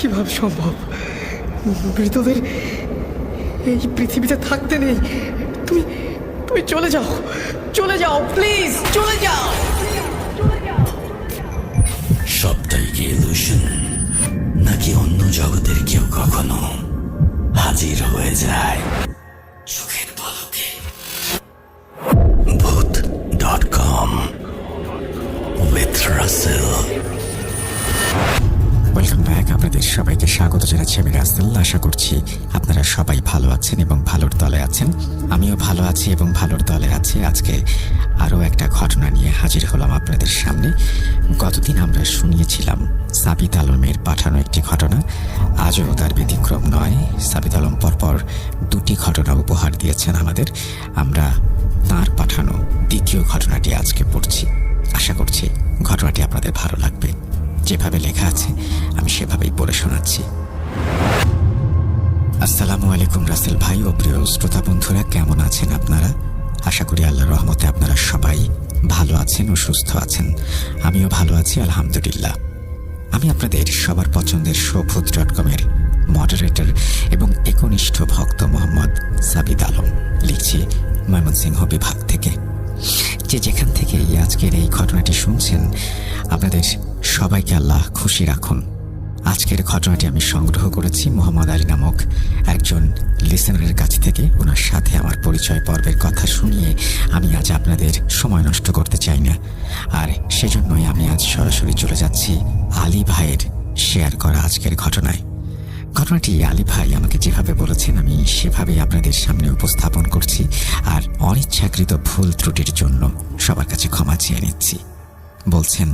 কিভাবে সম্ভব? মৃতদের এই পৃথিবীতে থাকতে নেই। তুমি তুমি চলে যাও, চলে যাও, প্লিজ চলে যাও। সবটাই কি ইলুশন, নাকি অন্য জগতের কেউ কখনো হাজির হয়ে যায় চোখের পলকে? ভূত.com with রাসেল। Welcome back. আপনাদের সবাইকে স্বাগত জানাচ্ছি আমি রাসেল। আশা করছি আপনারা সবাই ভালো আছেন এবং ভালোর দলে আছেন। আমিও ভালো আছি এবং ভালোর দলে আছি। আজকে আরও একটা ঘটনা নিয়ে হাজির হলাম আপনাদের সামনে। গতদিন আমরা শুনিয়েছিলাম সাবিত আলমের পাঠানো একটি ঘটনা। আজও তার ব্যতিক্রম নয়। সাবিত আলম পরপর দুটি ঘটনা উপহার দিয়েছেন আমাদের। আমরা তাঁর পাঠানো দ্বিতীয় ঘটনাটি আজকে পড়ছি। আশা করছি ঘটনাটি আপনাদের ভালো লাগবে। যেভাবে লেখা আছে আমি সেভাবেই পড়ে শোনাচ্ছি। আসসালামু আলাইকুম রাসেল ভাই ও প্রিয় শ্রোতা বন্ধুরা, কেমন আছেন আপনারা? আশা করি আল্লাহর রহমতে আপনারা সবাই ভালো আছেন ও সুস্থ আছেন। আমিও ভালো আছি আলহামদুলিল্লাহ। আমি আপনাদের সবার পছন্দের শো ভূত.com-এর মডারেটর এবং একনিষ্ঠ ভক্ত মোহাম্মদ সাবিত আলম। লিখছি ময়মনসিংহ বিভাগ থেকে। যে যেখান থেকে আজকের এই ঘটনাটি শুনছেন, আপনাদের সবাইকে আল্লাহ খুশি রাখুন। আজকের ঘটনাটি আমি সংগ্রহ করেছি মোহাম্মদ আলী নামক একজন লিসেনারের কাছ থেকে। ওনার সাথে আমার পরিচয় পর্বের কথা শুনিয়ে আমি আজ আপনাদের সময় নষ্ট করতে চাই না, আর সেজন্যই আমি আজ সরাসরি চলে যাচ্ছি আলী ভাইয়ের শেয়ার করা আজকের ঘটনায়। ঘটনাটি আলী ভাই আমাকে যেভাবে বলেছেন আমি সেভাবেই আপনাদের সামনে উপস্থাপন করছি, আর অনিচ্ছাকৃত ভুল ত্রুটির জন্য সবার কাছে ক্ষমা চেয়ে নিচ্ছি। বলছেন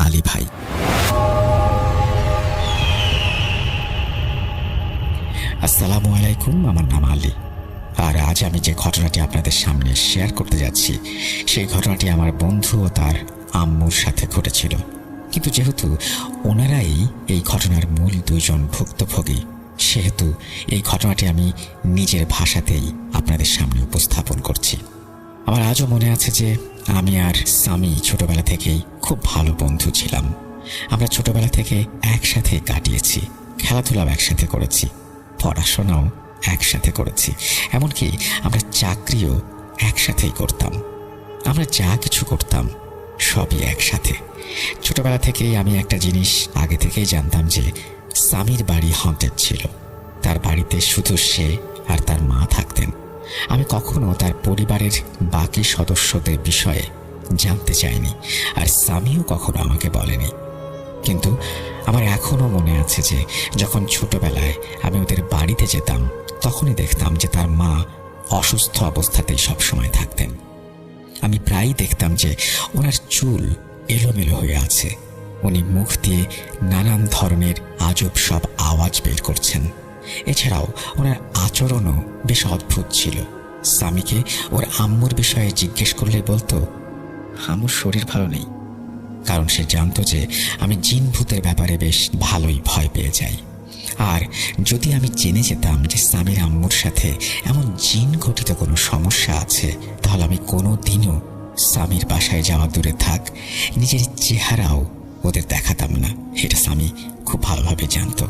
আলী ভাই। আসসালামু আলাইকুম, আমার নাম আলী। আর আজ আমি যে ঘটনাটি আপনাদের সামনে শেয়ার করতে যাচ্ছি সেই ঘটনাটি আমার বন্ধু ও তার আম্মুর সাথে ঘটেছিল। কিন্তু যেহেতু ওনারাই এই ঘটনার মূল দুজন ভুক্তভোগী, সেহেতু এই ঘটনাটি আমি নিজের ভাষাতেই আপনাদের সামনে উপস্থাপন করছি। আমার আজও মনে আছে যে আমি আর সামি ছোটবেলা থেকেই খুব ভালো বন্ধু ছিলাম। আমরা ছোটবেলা থেকে একসাথে কাটিয়েছি, খেলাধুলাও একসাথে করেছি, পড়াশোনাও একসাথে করেছি, এমনকি আমরা চাকরিও একসাথেই করতাম। আমরা যা কিছু করতাম সবই একসাথে। ছোটবেলা থেকেই আমি একটা জিনিস আগে থেকেই জানতাম যে সামির বাড়ি হন্টেড ছিল। তার বাড়িতে শুধু সে আর তার মা থাকতেন। আমি কখনো তার পরিবারের বাকি সদস্যদের বিষয়ে জানতে চাইনি, আর সামিও কখনো আমাকে বলেনি। কিন্তু আমার এখনো মনে আছে যে যখন ছোটবেলায় আমি ওদের বাড়িতে যেতাম তখনই দেখতাম যে তার মা অসুস্থ অবস্থাতেই সবসময় থাকতেন। আমি প্রায়ই দেখতাম যে ওনার চুল এলোমেলো হয়ে আছে। উনি মুখ দিয়ে নানান ধরনের আজব সব আওয়াজ বের করছেন। এছাড়াও ওনার আচরণও বেশ অদ্ভুত ছিল। স্বামীকে ওর আম্মুর বিষয়ে জিজ্ঞেস করলে বলতো আম্মুর শরীর ভালো নেই, কারণ সে জানতো যে আমি জিন ভূতের ব্যাপারে বেশ ভালোই ভয় পেয়ে যাই। আর যদি আমি জেনে যেতাম যে স্বামীর আম্মুর সাথে এমন জিন ঘটিত কোনো সমস্যা আছে, তাহলে আমি কোনো দিনও স্বামীর বাসায় যাওয়া দূরে থাক, নিজের চেহারাও ওদের দেখাতাম না। এটা স্বামী খুব ভালোভাবে জানতো।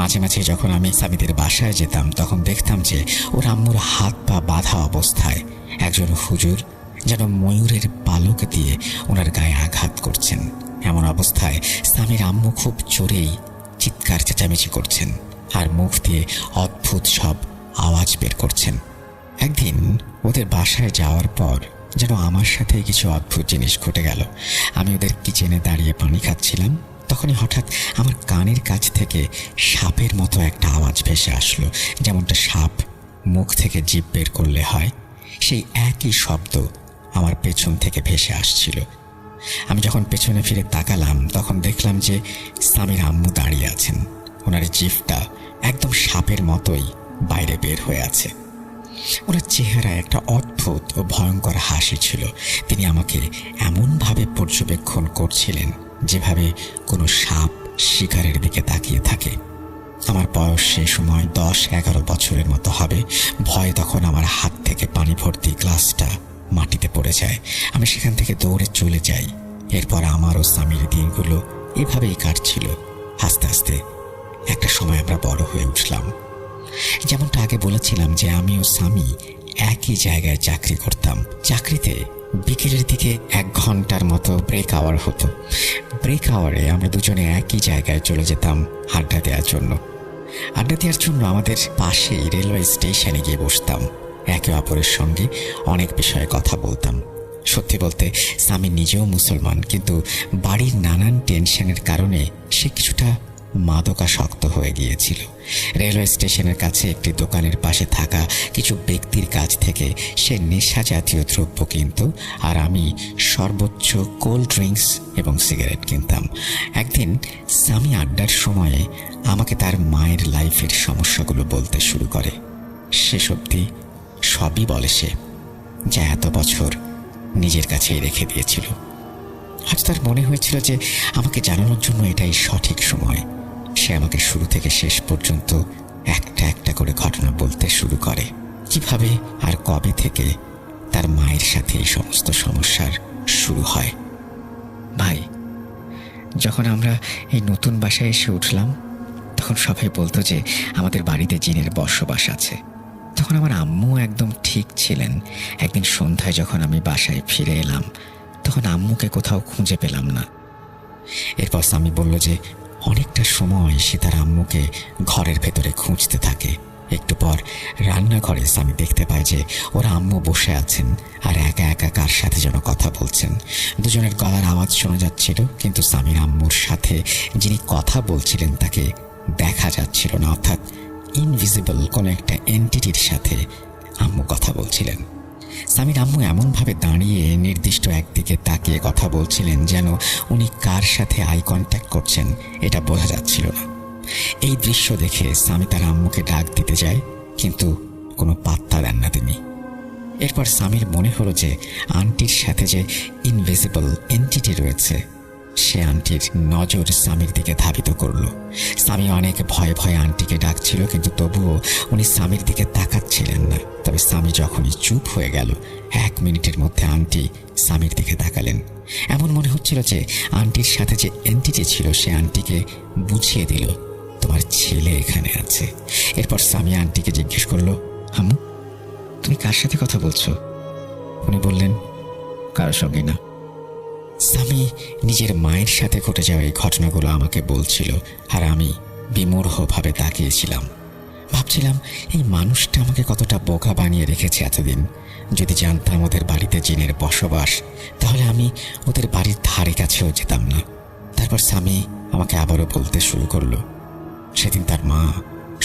মাঝে মাঝে যখন আমি স্বামীদের বাসায় যেতাম তখন দেখতাম যে ওর আম্মুর হাত পা বাঁধা অবস্থায় একজন হুজুর যেন ময়ূরের পালক দিয়ে ওনার গায়ে আঘাত করছেন। এমন অবস্থায় স্বামীর আম্মু খুব জোরেই চিৎকার চেঁচামেচি করছেন আর মুখ দিয়ে অদ্ভুত সব আওয়াজ বের করছেন। একদিন ওদের বাসায় যাওয়ার পর যেন আমার সাথে কিছু অদ্ভুত জিনিস ঘটে গেল। আমি ওদের কিচেনে দাঁড়িয়ে পানি খাচ্ছিলাম, তখনই হঠাৎ আমার কানের কাছ থেকে সাপের মতো একটা আওয়াজ ভেসে আসলো। যেমনটা সাপ মুখ থেকে জিভ বের করলে হয়, সেই একই শব্দ আমার পেছন থেকে ভেসে আসছিল। আমি যখন পেছনে ফিরে তাকালাম তখন দেখলাম যে স্বামীর আম্মু দাঁড়িয়ে আছেন। ওনার জিভটা একদম সাপের মতোই বাইরে বের হয়ে আছে। ওনার চেহারায় একটা অদ্ভুত ও ভয়ঙ্কর হাসি ছিল। তিনি আমাকে এমনভাবে পর্যবেক্ষণ করছিলেন যেভাবে কোনো সাপ শিকারের দিকে তাকিয়ে থাকে। আমার বয়স সে সময় 10-11 বছরের মতো হবে। ভয়ে তখন আমার হাত থেকে পানি ভর্তি গ্লাসটা মাটিতে পড়ে যায়। আমি সেখান থেকে দৌড়ে চলে যাই। এরপর আমার ও স্বামীর দিনগুলো এভাবেই কাটছিল। আস্তে আস্তে একটা সময় আমরা বড় হয়ে উঠলাম। যেমনটা আগে বলেছিলাম যে আমি ও স্বামী একই জায়গায় চাকরি করতাম। চাকরিতে বিকেলের দিকে 1 ঘন্টার মতো ব্রেক আওয়ার হতো। ব্রেক আওয়ারে আমরা দুজনে একই জায়গায় চলে যেতাম আড্ডা দেওয়ার জন্য। আড্ডা দেওয়ার জন্য আমাদের পাশেই রেলওয়ে স্টেশনে গিয়ে বসতাম। একে অপরের সঙ্গে অনেক বিষয়ে কথা বলতাম। সত্যি বলতে স্বামী নিজেও মুসলমান, কিন্তু বাড়ির নানান টেনশনের কারণে সে কিছুটা মাদকাসক্ত হয়ে গিয়েছিল। রেলওয়ে স্টেশনের কাছে একটি দোকানের পাশে থাকা কিছু ব্যক্তির কাছ থেকে সে নেশা জাতীয় দ্রব্য কিনত, আর আমি সর্বোচ্চ কোল্ড ড্রিঙ্কস এবং সিগারেট কিনতাম। একদিন স্বামী আড্ডার সময়ে আমাকে তার মায়ের লাইফের সমস্যাগুলো বলতে শুরু করে। শেষ অবধি সবই বলে সে, যা এত বছর নিজের কাছেই রেখে দিয়েছিল। আজ তার মনে হয়েছিল যে আমাকে জানানোর জন্য এটাই সঠিক সময়। সে আমাকে শুরু থেকে শেষ পর্যন্ত একটা একটা করে ঘটনা বলতে শুরু করে, কিভাবে আর কবে থেকে তার মায়ের সাথে এই সমস্ত সমস্যার শুরু হয়। ভাই, যখন আমরা এই নতুন বাসায় এসে উঠলাম, তখন সবাই বলতো যে আমাদের বাড়িতে জিনের বসবাস আছে। তখন আমার আম্মু একদম ঠিক ছিলেন। একদিন সন্ধ্যায় যখন আমি বাসায় ফিরে এলাম, তখন আম্মুকে কোথাও খুঁজে পেলাম না। এরপর স্বামী বলল যে অনেকটা সময় সে তার আম্মুকে ঘরের ভেতরে খুঁজতে থাকে। একটু পর রান্নাঘরে স্বামী দেখতে পায় যে ওরা আম্মু বসে আছেন আর একা একা কার সাথে যেন কথা বলছেন। দুজনের গলার আওয়াজ শোনা যাচ্ছিল, কিন্তু স্বামীর আম্মুর সাথে যিনি কথা বলছিলেন তাকে দেখা যাচ্ছিল না, অর্থাৎ ইনভিজিবল কোনো একটা এন্টিটির সাথে আম্মু কথা বলছিলেন। স্বামীর আম্মু এমনভাবে দাঁড়িয়ে নির্দিষ্ট একদিকে তাকিয়ে কথা বলছিলেন যেন উনি কার সাথে আই কন্ট্যাক্ট করছেন এটা বোঝা যাচ্ছিল না। এই দৃশ্য দেখে স্বামী তার আম্মুকে ডাক দিতে যায়, কিন্তু কোনো পাত্তা দেন না তিনি। এরপর স্বামীর মনে হলো যে আন্টির সাথে যে ইনভিজিবল এন্টিটি রয়েছে, সে আন্টির নজর স্বামীর দিকে ধাবিত করল। স্বামী অনেক ভয়ে ভয়ে আন্টিকে ডাকছিল, কিন্তু তবুও উনি স্বামীর দিকে তাকাচ্ছিলেন না। তবে স্বামী যখনই চুপ হয়ে গেল, 1 মিনিটের মধ্যে আন্টি স্বামীর দিকে তাকালেন। এমন মনে হচ্ছিল যে আন্টির সাথে যে এন্টিটি ছিল সে আন্টিকে বুঝিয়ে দিল, তোমার ছেলে এখানে আছে। এরপর স্বামী আন্টিকে জিজ্ঞেস করলো, আম্মু তুমি কার সাথে কথা বলছো? উনি বললেন, কারোর সঙ্গে না। স্বামী নিজের মায়ের সাথে ঘটে যাওয়া এই ঘটনাগুলো আমাকে বলছিল, আর আমি বিমূঢ়ভাবে তাকিয়েছিলাম। ভাবছিলাম এই মানুষটা আমাকে কতটা বোকা বানিয়ে রেখেছে এতদিন। যদি জানতাম ওদের বাড়িতে জিনের বসবাস, তাহলে আমি ওদের বাড়ির ধারে কাছেও যেতাম না। তারপর স্বামী আমাকে আবারও বলতে শুরু করলো, সেদিন তার মা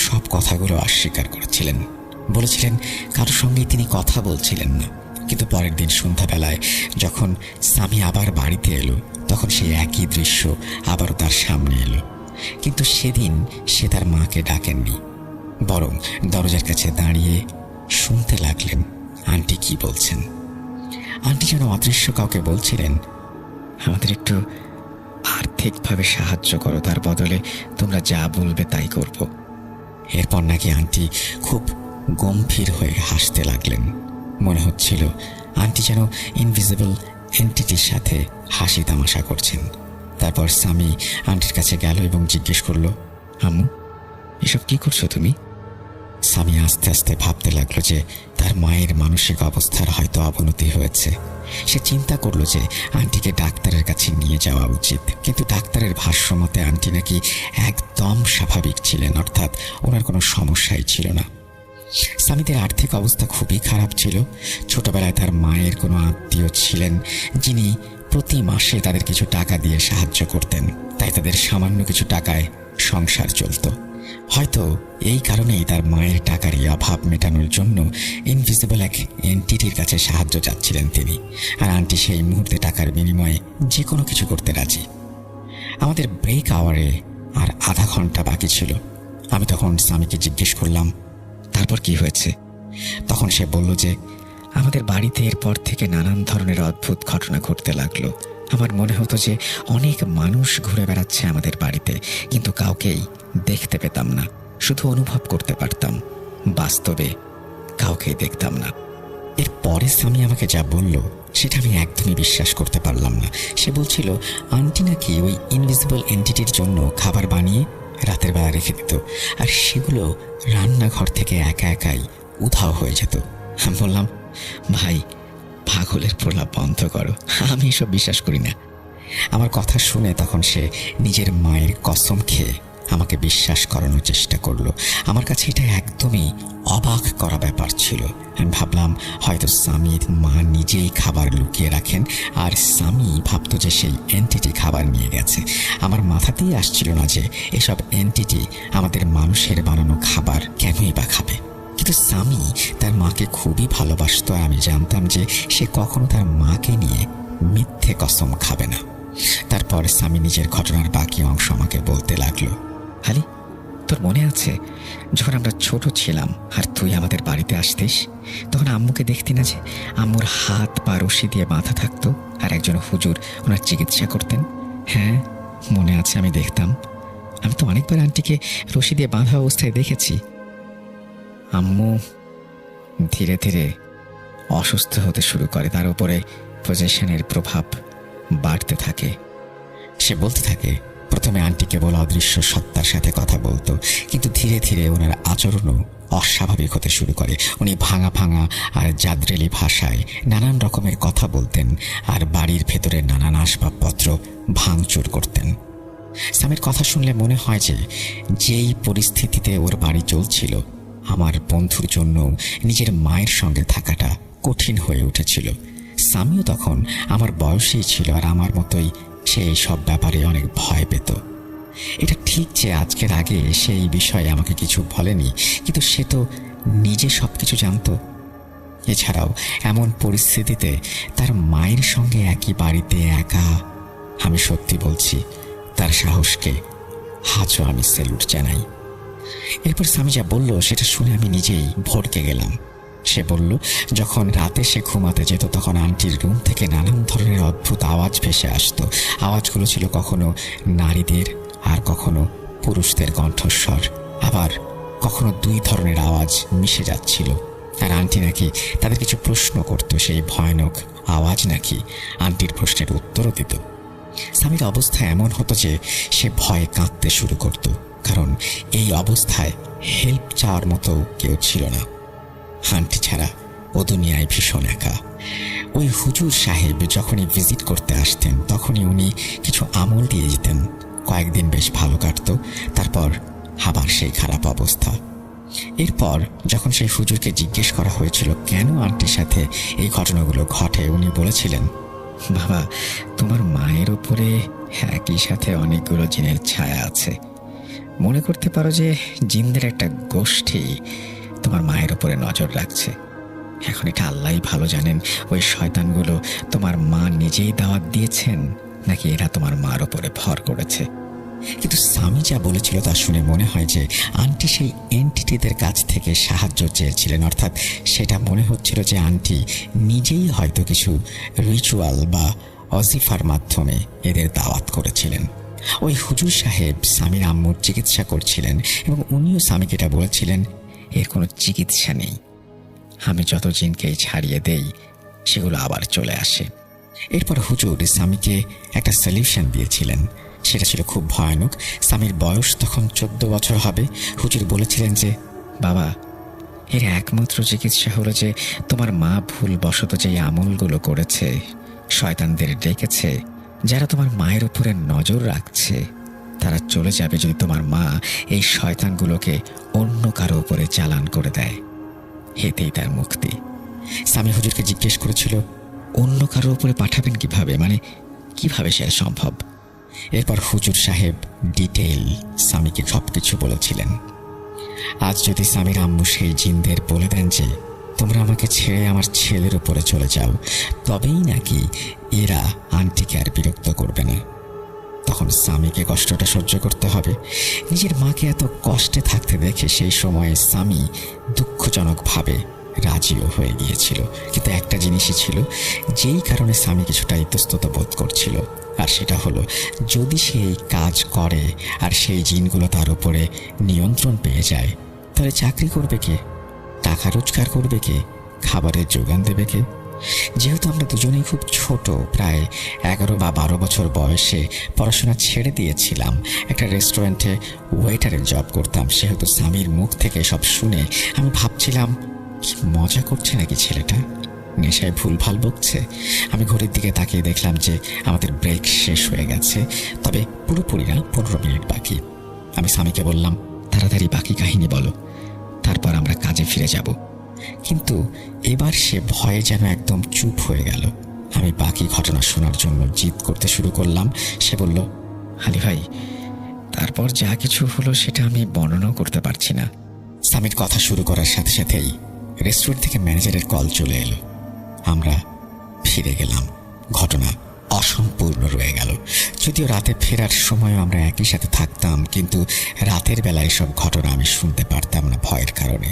সব কথাগুলো অস্বীকার করেছিলেন। বলেছিলেন কারোর সঙ্গে তিনি কথা বলছিলেন না। কিন্তু পরের দিন সন্ধ্যাবেলায় যখন স্বামী আবার বাড়িতে এলো, তখন সেই একই দৃশ্য আবারও তার সামনে এলো। কিন্তু সেদিন সে তার মাকে ডাকেননি, বরং দরজার কাছে দাঁড়িয়ে শুনতে লাগলেন আন্টি কি বলছেন। আন্টি যেন অদৃশ্য কাউকে বলছিলেন, আমাদের একটু আর্থিকভাবে সাহায্য করো, তার বদলে তোমরা যা বলবে তাই করব। এরপর নাকি আন্টি খুব গম্ভীর হয়ে হাসতে লাগলেন। মনে হচ্ছিল আন্টি যেন ইনভিজিবল এন্টিটির সাথে হাসি তামাশা করছেন। তারপর স্বামী আন্টির কাছে গেল এবং জিজ্ঞেস করলো, আম্মু এসব কি করছো তুমি? স্বামী আস্তে আস্তে ভাবতে লাগলো যে তার মায়ের মানসিক অবস্থার হয়তো অবনতি হয়েছে। সে চিন্তা করলো যে আন্টিকে ডাক্তারের কাছে নিয়ে যাওয়া উচিত, কিন্তু ডাক্তারের ভাষ্য মতে আন্টি নাকি একদম স্বাভাবিক ছিলেন, অর্থাৎ ওনার কোনো সমস্যাই ছিল না। স্বামীদের আর্থিক অবস্থা খুবই খারাপ ছিল। ছোটবেলায় তার মায়ের কোনো আত্মীয় ছিলেন যিনি প্রতি মাসে তাদের কিছু টাকা দিয়ে সাহায্য করতেন, তাই তাদের সামান্য কিছু টাকায় সংসার চলত। হয়তো এই কারণেই তার মায়ের টাকারই অভাব মেটানোর জন্য ইনভিজিবল এক এন্টিটির কাছে সাহায্য চাচ্ছিলেন তিনি, আর আন্টি সেই মুহূর্তে টাকার বিনিময়ে যে কোনো কিছু করতে রাজি। আমাদের ব্রেক আওয়ারে আর আধা ঘন্টা বাকি ছিল। আমি তখন স্বামীকে জিজ্ঞেস করলাম, তারপর কি হয়েছে? তখন সে বলল যে আমাদের বাড়িতে এরপর থেকে নানান ধরনের অদ্ভুত ঘটনা ঘটতে লাগলো। আমার মনে হতো যে অনেক মানুষ ঘুরে বেড়াচ্ছে আমাদের বাড়িতে, কিন্তু কাউকেই দেখতে পেতাম না, শুধু অনুভব করতে পারতাম, বাস্তবে কাউকেই দেখতাম না। এরপরে স্বামী আমাকে যা বলল সেটা আমি একদমই বিশ্বাস করতে পারলাম না। সে বলছিল আন্টি নাকি ওই ইনভিজিবল এন্টিটির জন্য খাবার বানিয়ে রাতের বেলা রেখে দিত, আর সেগুলো রান্নাঘর থেকে একা একাই উধাও হয়ে যেত। আমি বললাম, ভাই পাগলের প্রলাপ বন্ধ করো, আমি এসব বিশ্বাস করি না। আমার কথা শুনে তখন সে নিজের মায়ের কসম খেয়ে আমাকে বিশ্বাস করানোর চেষ্টা করলো। আমার কাছে এটা একদমই অবাক করা ব্যাপার ছিল। আমি ভাবলাম হয়তো স্বামীর মা নিজেই খাবার লুকিয়ে রাখেন, আর স্বামী ভাবতো যে সেই এন্টিটি খাবার নিয়ে গেছে। আমার মাথাতেই আসছিল না যে এসব এন্টিটি আমাদের মানুষের বানানো খাবার কেনই বা খাবে। কিন্তু স্বামী তার মাকে খুবই ভালোবাসতো, আর আমি জানতাম যে সে কখনো তার মাকে নিয়ে মিথ্যে কসম খাবে না। তারপর স্বামী নিজের ঘটনার বাকি অংশ আমাকে বলতে লাগলো। আলি, তোর মনে আছে যখন আমরা ছোট ছিলাম আর তুই আমাদের বাড়িতে আসতিস, তখন আম্মুকে দেখতি না যে আম্মুর হাত পা রশি দিয়ে বাঁধা থাকতো, আর একজন হুজুর ওনার চিকিৎসা করতেন? হ্যাঁ মনে আছে, আমি দেখতাম। আমি তো অনেকবার আন্টিকে রশি দিয়ে বাঁধা অবস্থায় দেখেছি। আম্মু ধীরে ধীরে অসুস্থ হতে শুরু করে, তার উপরে পজেশনের প্রভাব বাড়তে থাকে। সে বলতে থাকে, প্রথমে আন্টি কেবল অদৃশ্য সত্তার সাথে কথা বলতো, কিন্তু ধীরে ধীরে ওনার আচরণও অস্বাভাবিক হতে শুরু করে। উনি ভাঙা ভাঙা আর জাদ্রেলি ভাষায় নানান রকমের কথা বলতেন, আর বাড়ির ভেতরে নানান আসবাবপত্র ভাঙচুর করতেন। স্বামীর কথা শুনলে মনে হয় যে যেই পরিস্থিতিতে ওর বাড়ি চলছিল, আমার বন্ধুর জন্য নিজের মায়ের সঙ্গে থাকাটা কঠিন হয়ে উঠেছিল। স্বামীও তখন আমার বয়সেই ছিল, আর আমার মতোই সে সব ব্যাপারে অনেক ভয় পেত। এটা ঠিক যে আজকের আগে সেই বিষয়ে আমাকে কিছু বলেনি, কিন্তু সে তো নিজে সব কিছু জানত। এছাড়াও এমন পরিস্থিতিতে তার মায়ের সঙ্গে একই বাড়িতে একা, আমি সত্যি বলছি তার সাহসকে আজও আমি স্যালুট জানাই। এরপর স্বামী যা বলল সেটা শুনে আমি নিজেই ভড়কে গেলাম। সে বলল, যখন রাতে সে ঘুমাতে যেত তখন আন্টির রুম থেকে নানান ধরনের অদ্ভুত আওয়াজ ভেসে আসতো। আওয়াজগুলো ছিল কখনো নারীদের আর কখনো পুরুষদের কণ্ঠস্বর, আবার কখনো দুই ধরনের আওয়াজ মিশে যাচ্ছিল। আর আন্টি নাকি তাদের কিছু প্রশ্ন করত, সেই ভয়ানক আওয়াজ নাকি আন্টির প্রশ্নের উত্তরও দিত। স্বামীর অবস্থা এমন হতো যে সে ভয়ে কাঁদতে শুরু করত, কারণ এই অবস্থায় হেল্প চাওয়ার মতো কেউ ছিল না। আন্টি ছাড়া ও দুনিয়ায় ভীষণ একা। ওই হুজুর সাহেব যখনই ভিজিট করতে আসতেন তখনই উনি কিছু আমল দিয়ে যেতেন। কয়েকদিন বেশ ভালো কাটতো, তারপর আবার সেই খারাপ অবস্থা। এরপর যখন সেই হুজুরকে জিজ্ঞেস করা হয়েছিল কেন আন্টির সাথে এই ঘটনাগুলো ঘটে, উনি বলেছিলেন, বাবা তোমার মায়ের উপরে একই সাথে অনেকগুলো জিনের ছায়া আছে। মনে করতে পারো যে জিনদের একটা গোষ্ঠী তোমার মায়ের উপরে নজর রাখছে। এখন এটা আল্লাহই ভালো জানেন ওই শয়তানগুলো তোমার মা নিজেই দাওয়াত দিয়েছেন নাকি এরা তোমার মার উপরে ভর করেছে। কিন্তু স্বামী যা বলেছিল তা শুনে মনে হয় যে আন্টি সেই এন্টিটিদের কাছ থেকে সাহায্য চেয়েছিলেন, অর্থাৎ সেটা মনে হচ্ছিল যে আন্টি নিজেই হয়তো কিছু রিচুয়াল বা অজিফার মাধ্যমে এদের দাওয়াত করেছিলেন। ওই হুজুর সাহেব স্বামীর আম্মুর চিকিৎসা করছিলেন এবং উনিও স্বামীকে এটা বলেছিলেন, এর কোনো চিকিৎসা নেই, আমি যত জিনকেই ছাড়িয়ে দেই সেগুলো আবার চলে আসে। এরপর হুজুর স্বামীকে একটা সলিউশন দিয়েছিলেন, সেটা ছিল খুব ভয়ানক। স্বামীর বয়স তখন 14 বছর হবে। হুজুর বলেছিলেন যে, বাবা এর একমাত্র চিকিৎসা হলো যে তোমার মা ভুলবশত যে আমলগুলো করেছে, শয়তানদের ডেকেছে যারা তোমার মায়ের উপরে নজর রাখছে, তারা চলে যাবে যদি তোমার মা এই শয়তানগুলোকে অন্য কারো উপরে চালান করে দেয়। এতেই তার মুক্তি। স্বামী হুজুরকে জিজ্ঞেস করেছিল, অন্য কারো উপরে পাঠাবেন কিভাবে, মানে কিভাবে সেটা সম্ভব? এরপর হুজুর সাহেব ডিটেইল স্বামীকে সবকিছু বলেছিলেন। আজ যদি স্বামীর আম্মু সেই জিনদের বলে দেন যে তোমরা আমাকে ছেড়ে আমার ছেলের উপরে চলে যাও, তবেই নাকি এরা আন্টিকে আর বিরক্ত করবে না। তখন স্বামীকে কষ্টটা সহ্য করতে হবে। নিজের মাকে এত কষ্টে থাকতে দেখে সেই সময়ে স্বামী দুঃখজনকভাবে রাজিও হয়ে গিয়েছিল। কিন্তু একটা জিনিসই ছিল যেই কারণে স্বামী কিছুটা ইতস্তত বোধ করছিল, আর সেটা হলো যদি সে এই কাজ করে আর সেই জিনগুলো তার উপরে নিয়ন্ত্রণ পেয়ে যায়, তাহলে চাকরি করবে কে, টাকা রোজগার করবে কে, খাবারের যোগান দেবে কে? যেহেতু আমরা দুজনেই খুব ছোট, প্রায় 11 বা 12 বছর বয়সে পড়াশোনা ছেড়ে দিয়েছিলাম, একটা রেস্টুরেন্টে ওয়েটারের জব করতাম, সেহেতু স্বামীর মুখ থেকে সব শুনে আমি ভাবছিলাম, কি মজা করছে নাকি ছেলেটা, নেশায় ভুলভাল বকছে। আমি ঘড়ির দিকে তাকিয়ে দেখলাম যে আমাদের ব্রেক শেষ হয়ে গেছে, তবে পুরোপুরি না, 15 মিনিট বাকি। আমি স্বামীকে বললাম, তাড়াতাড়ি বাকি কাহিনী বলো, তারপর আমরা কাজে ফিরে যাব। কিন্তু এবার সে ভয়ে যেন একদম চুপ হয়ে গেল। আমি বাকি ঘটনা শোনার জন্য জিদ করতে শুরু করলাম। সে বলল, আলী ভাই, তারপর যা কিছু হলো সেটা আমি বর্ণনাও করতে পারছি না। স্বামীর কথা শুরু করার সাথে সাথেই রেস্টুরেন্ট থেকে ম্যানেজারের কল চলে এলো। আমরা ফিরে গেলাম। ঘটনা অসম্পূর্ণ রয়ে গেল। যদিও রাতে ফেরার সময়ও আমরা একই সাথে থাকতাম, কিন্তু রাতের বেলায় সব ঘটনা আমি শুনতে পারতাম না ভয়ের কারণে।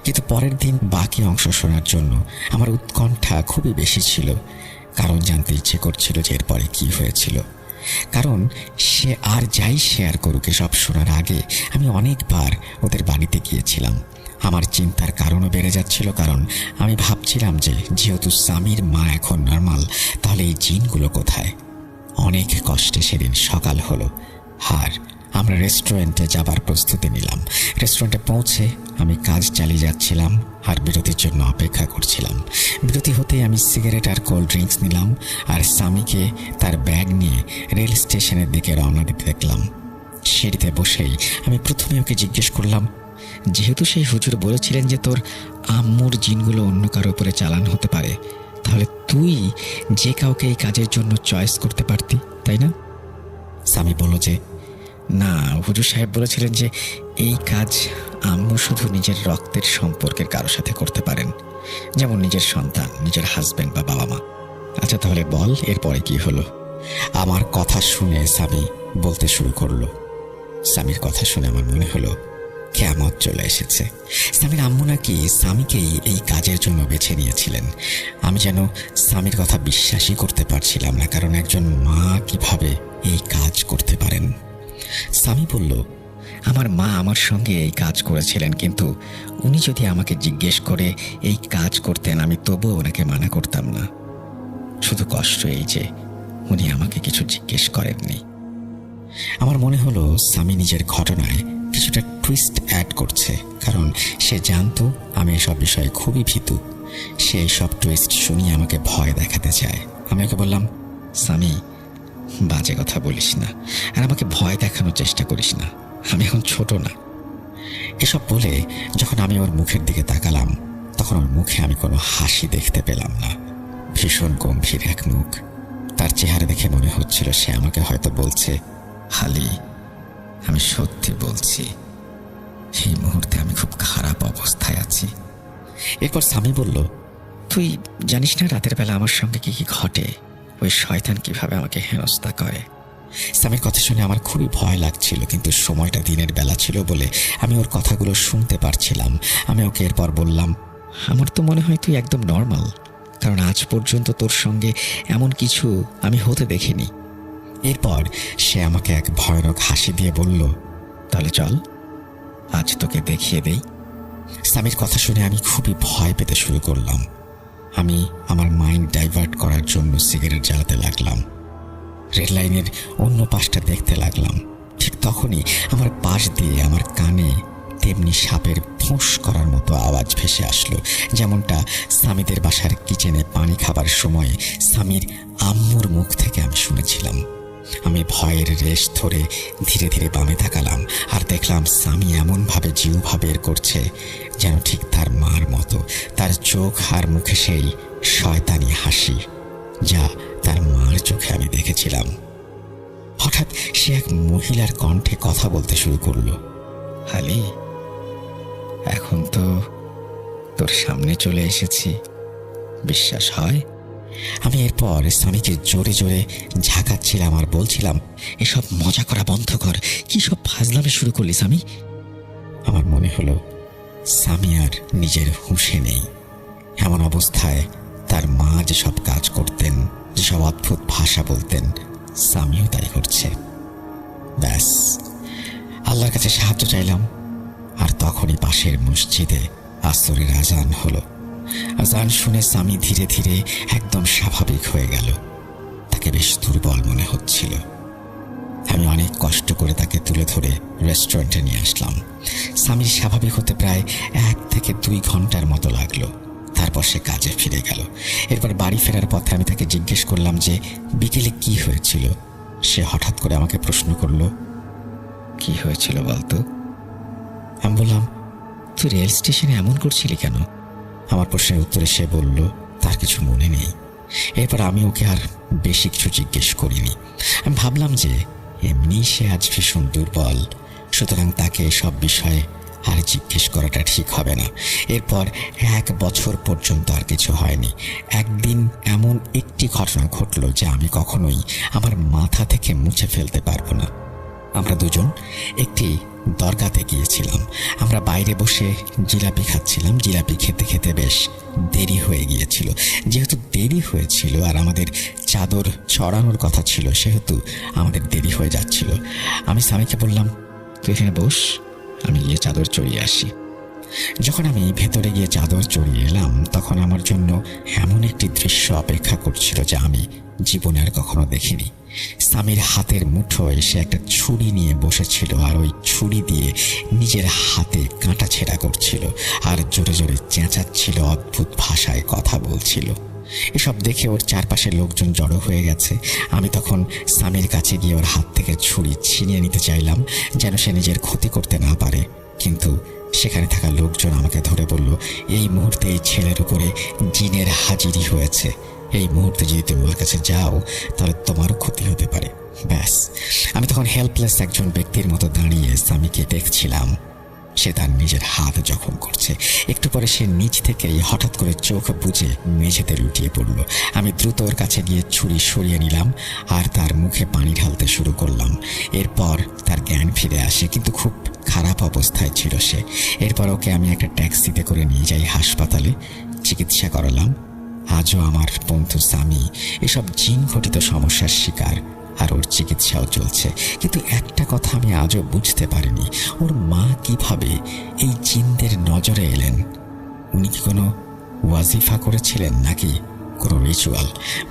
কিন্তু পরের দিন বাকি অংশ শোনার জন্য আমার উৎকণ্ঠা খুবই বেশি ছিল, কারণ জানতে ইচ্ছে করছিল যে এরপরে কি হয়েছিল। কারণ সে আর যাই শেয়ার করুক, এসব শোনার আগে আমি অনেকবার ওদের বাড়িতে গিয়েছিলাম। আমার চিন্তার কারণও বেড়ে যাচ্ছিল, কারণ আমি ভাবছিলাম যে যেহেতু স্বামীর মা এখন নর্মাল, তাহলে এই জিনগুলো কোথায়। অনেক কষ্টে সেদিন সকাল হলো, আর আমরা রেস্টুরেন্টে যাবার প্রস্তুতি নিলাম। রেস্টুরেন্টে পৌঁছে আমি কাজ চালিয়ে যাচ্ছিলাম আর বিরতির জন্য অপেক্ষা করছিলাম। বিরতি হতেই আমি সিগারেট আর কোল্ড ড্রিঙ্কস নিলাম, আর স্বামীকে তার ব্যাগ নিয়ে রেল স্টেশনের দিকে রওনা দিতে দেখলাম। সিঁড়িতে বসেই আমি প্রথমে ওকে জিজ্ঞেস করলাম, যেহেতু সেই হুজুর বলেছিলেন যে তোর আম্মুর জিনগুলো অন্য কারো উপরে চালান হতে পারে, তাহলে তুই যে কাউকে এই কাজের জন্য চয়েস করতে পারতি, তাই না? স্বামী বলল যে, না, হুজুর সাহেব বলেছিলেন যে এই কাজ আম্মু শুধু নিজের রক্তের সম্পর্কের কারোর সাথে করতে পারেন, যেমন নিজের সন্তান, নিজের হাজবেন্ড বা বাবা মা। আচ্ছা তাহলে বল, এরপরে কি হলো? আমার কথা শুনে স্বামী বলতে শুরু করলো। স্বামীর কথা শুনে আমার মনে হলো কিয়ামত চলে এসেছে। স্বামীর আম্মু নাকি স্বামীকেই এই কাজের জন্য বেছে নিয়েছিলেন। আমি যেন স্বামীর কথা বিশ্বাসই করতে পারছিলাম না, কারণ একজন মা কিভাবে এই কাজ করতে পারেন। স্বামী বলল, আমার মা আমার সঙ্গে এই কাজ করেছিলেন, কিন্তু উনি যদি আমাকে জিজ্ঞেস করে এই কাজ করতেন, আমি তবুও ওনাকে মানা করতাম না। শুধু কষ্ট এই যে উনি আমাকে কিছু জিজ্ঞেস করেননি। আমার মনে হলো স্বামী নিজের ঘটনায় কিছুটা টুইস্ট অ্যাড করছে, কারণ সে জানতো আমি এসব বিষয়ে খুবই ভীতু। সে সব টুইস্ট শুনিয়ে আমাকে ভয় দেখাতে চায়। আমি ওকে বললাম, স্বামী, বাজে কথা বলিস না, আর আমাকে ভয় দেখানোর চেষ্টা করিস না, আমি এখন ছোট না। এসব বলে যখন আমি ওর মুখের দিকে তাকালাম, তখন ওর মুখে আমি কোনো হাসি দেখতে পেলাম না। ভীষণ গম্ভীর এক মুখ। তার চেহারা দেখে মনে হচ্ছিল সে আমাকে হয়তো বলছে, হালি, আমি সত্যি বলছি, এই মুহূর্তে আমি খুব খারাপ অবস্থায় আছি। এরপর স্বামী বলল, তুই জানিস না রাতের বেলা আমার সঙ্গে কি কি ঘটে, ওই শয়তান কিভাবে আমাকে হেনস্থা করে। স্বামীর কথা শুনে আমার খুবই ভয় লাগছিল, কিন্তু সময়টা দিনের বেলা ছিল বলে আমি ওর কথাগুলো শুনতে পারছিলাম। আমি ওকে এরপর বললাম, আমার তো মনে হয় তুই একদম নর্মাল, কারণ আজ পর্যন্ত তোর সঙ্গে এমন কিছু আমি হতে দেখিনি। এরপর সে আমাকে এক ভয়ানক হাসি দিয়ে বলল, তাহলে চল আজ তোকে দেখিয়ে দেই। স্বামীর কথা শুনে আমি খুবই ভয় পেতে শুরু করলাম। আমি আমার মাইন্ড ডাইভার্ট করার জন্য সিগারেট জ্বালাতে লাগলাম। রেল লাইনের অন্য পাশটা দেখতে লাগলাম। ঠিক তখনই আমার পাশ দিয়ে আমার কানে তেমনি সাপের ফোঁস করার মতো আওয়াজ ভেসে আসলো, যেমনটা স্বামীদের বাসার কিচেনে পানি খাবার সময় স্বামীর আম্মুর মুখ থেকে আমি শুনেছিলাম। আমি ভয়ের রেশ ধরে ধীরে ধীরে বামে তাকালাম, আর দেখলাম স্বামী এমনভাবে জিহ্বা বের করছে যেন ঠিক তার মার মতো। তার চোখ আর মুখে সেই শয়তানি হাসি, যা তার মার চোখে আমি দেখেছিলাম। হঠাৎ সে এক মহিলার কণ্ঠে কথা বলতে শুরু করলো, হালি, এখন তো তোর সামনে চলে এসেছি, বিশ্বাস হয়? আমি এরপর স্বামীকে জোরে জোরে ঝাঁকাচ্ছিলাম আর বলছিলাম, এসব মজা করা বন্ধ কর, কি সব ফাজলামে শুরু করলি স্বামী? আমার মনে হলো স্বামী আর নিজের হুঁশে নেই। এমন অবস্থায় তার মা যেসব কাজ করতেন, যেসব অদ্ভুত ভাষা বলতেন, স্বামীও তাই করছে। ব্যাস, আল্লাহর কাছে সাহায্য চাইলাম। আর তখনই পাশের মসজিদে আসরের আজান হলো। আজান শুনে স্বামী ধীরে ধীরে একদম স্বাভাবিক হয়ে গেল। তাকে বেশ দুর্বল মনে হচ্ছিল। আমি অনেক কষ্ট করে তাকে তুলে ধরে রেস্টুরেন্টে নিয়ে আসলাম। স্বামীর স্বাভাবিক হতে প্রায় 1 থেকে 2 ঘন্টার মতো লাগলো। তারপর সে কাজে ফিরে গেল। এরপর বাড়ি ফেরার পথে আমি তাকে জিজ্ঞেস করলাম যে বিকেলে কি হয়েছিল। সে হঠাৎ করে আমাকে প্রশ্ন করলো, কি হয়েছিল বলতো? আমি বললাম, তুই রেল স্টেশনে এমন করছিলি কেন? আমার প্রশ্নের উত্তরে সে বলল তার কিছু মনে নেই। এরপর আমি ওকে আর বেশি কিছু জিজ্ঞেস করিনি। আমি ভাবলাম যে এমনি সে আজ ভীষণ দুর্বল, সুতরাং তাকে এসব বিষয়ে আর জিজ্ঞেস করাটা ঠিক হবে না। এরপর 1 বছর পর্যন্ত আর কিছু হয়নি। একদিন এমন একটি ঘটনা ঘটলো যা আমি কখনোই আমার মাথা থেকে মুছে ফেলতে পারবো না। আমরা দুজন একটি দরগাতে গিয়েছিলাম। আমরা বাইরে বসে জিলাপি খাচ্ছিলাম। জিলাপি খেতে খেতে বেশ দেরি হয়ে গিয়েছিল। যেহেতু দেরি হয়েছিল আর আমাদের চাদর চড়ানোর কথা ছিল, সেহেতু আমাদের দেরি হয়ে যাচ্ছিল। আমি স্বামীকে বললাম, তুই এখানে বস, আমি গিয়ে চাদর চড়িয়ে আসি। যখন আমি ভেতরে গিয়ে চাদর চড়িয়ে এলাম, তখন আমার জন্য এমন একটি দৃশ্য অপেক্ষা করছিল যা আমি জীবনে আর কখনো দেখিনি। স্বামীর হাতের মুঠোয় সে একটা ছুরি নিয়ে বসেছিল, আর ওই ছুরি দিয়ে নিজের হাতে কাঁটা ছেঁড়া করছিল আর জোরে জোরে চেঁচাচ্ছিল, অদ্ভুত ভাষায় কথা বলছিল। এসব দেখে ওর চারপাশের লোকজন জড়ো হয়ে গেছে। আমি তখন স্বামীর কাছে গিয়ে ওর হাত থেকে ছুরি ছিনিয়ে নিতে চাইলাম যেন সে নিজের ক্ষতি করতে না পারে, কিন্তু সেখানে থাকা লোকজন আমাকে ধরে বলল, এই মুহূর্তে এই ছেলের উপরে জিনের হাজিরি হয়েছে। এই মুহূর্তে যদি তুমি ওর কাছে যাও তাহলে তোমারও ক্ষতি হতে পারে। ব্যাস, আমি তখন হেল্পলেস একজন ব্যক্তির মতো দাঁড়িয়ে স্বামীকে দেখছিলাম। সে তার নিজের হাত জখম করছে। একটু পরে সে নিচ থেকেই হঠাৎ করে চোখ বুজে মেঝেতে লুটিয়ে পড়ল। আমি দ্রুত ওর কাছে গিয়ে ছুরি সরিয়ে নিলাম আর তার মুখে পানি ঢালতে শুরু করলাম। এরপর তার জ্ঞান ফিরে আসে, কিন্তু খুব খারাপ অবস্থায় ছিল সে। এরপর ওকে আমি একটা ট্যাক্সিতে করে নিয়ে যাই হাসপাতালে, চিকিৎসা করালাম। আজও আমার বন্ধু স্বামী এসব জিন ঘটিত সমস্যার শিকার, আর ওর চিকিৎসাও চলছে। কিন্তু একটা কথা আমি আজও বুঝতে পারিনি, ওর মা কিভাবে এই জিনদের নজরে এলেন। উনি কি কোনো ওয়াজিফা করেছিলেন নাকি কোনো রিচুয়াল?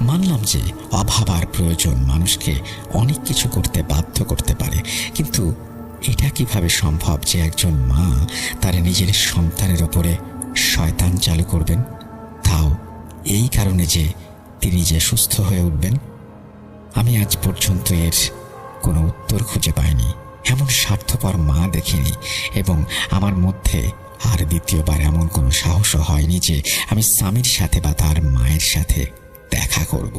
মানলাম যে অভাব আর প্রয়োজন মানুষকে অনেক কিছু করতে বাধ্য করতে পারে, কিন্তু এটা কিভাবে সম্ভব যে একজন মা তার নিজের সন্তানের ওপরে শয়তান চালু করবেন, তাও এই কারণে যে তিনি যে সুস্থ হয়ে উঠবেন? আমি আজ পর্যন্ত এর কোনো উত্তর খুঁজে পাইনি। এমন স্বার্থপর মা দেখিনি, এবং আমার মধ্যে আর দ্বিতীয়বার এমন কোনো সাহসও হয়নি যে আমি স্বামীর সাথে বা তার মায়ের সাথে দেখা করব।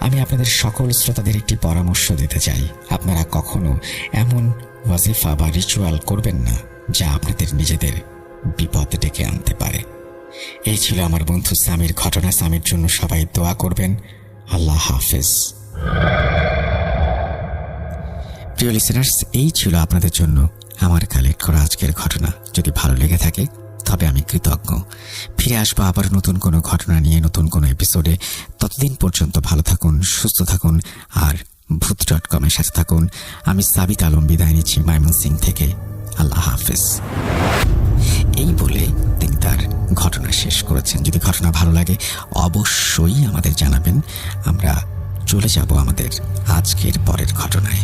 আমি আপনাদের সকল শ্রোতাদের একটি পরামর্শ দিতে চাই, আপনারা কখনো এমন ওয়াজিফা বা রিচুয়াল করবেন না যা আপনাদের নিজেদের বিপদ ডেকে আনতে পারে। এই ছিল আমার বন্ধু স্বামীর ঘটনা। স্বামীর জন্য সবাই দোয়া করবেন। আল্লাহ হাফেজ। প্রিয় লিসেনার্স, এই ছিল আপনাদের জন্য আমার কালেক্ট করা আজকের ঘটনা। যদি ভালো লেগে থাকে তবে আমি কৃতজ্ঞ। ফিরে আসবো আবার নতুন কোনো ঘটনা নিয়ে, নতুন কোনো এপিসোডে। ততদিন পর্যন্ত ভালো থাকুন, সুস্থ থাকুন, আর ভূত.com-এর সাথে থাকুন। আমি সাবিত আলম বিদায় নিচ্ছি ময়মনসিংহ থেকে। আল্লাহ হাফেজ। এই বলে তিনি তার ঘটনা শেষ করেছেন। যদি ঘটনা ভালো লাগে অবশ্যই আমাদের জানাবেন। আমরা চলে যাব আমাদের আজকের পরের ঘটনায়।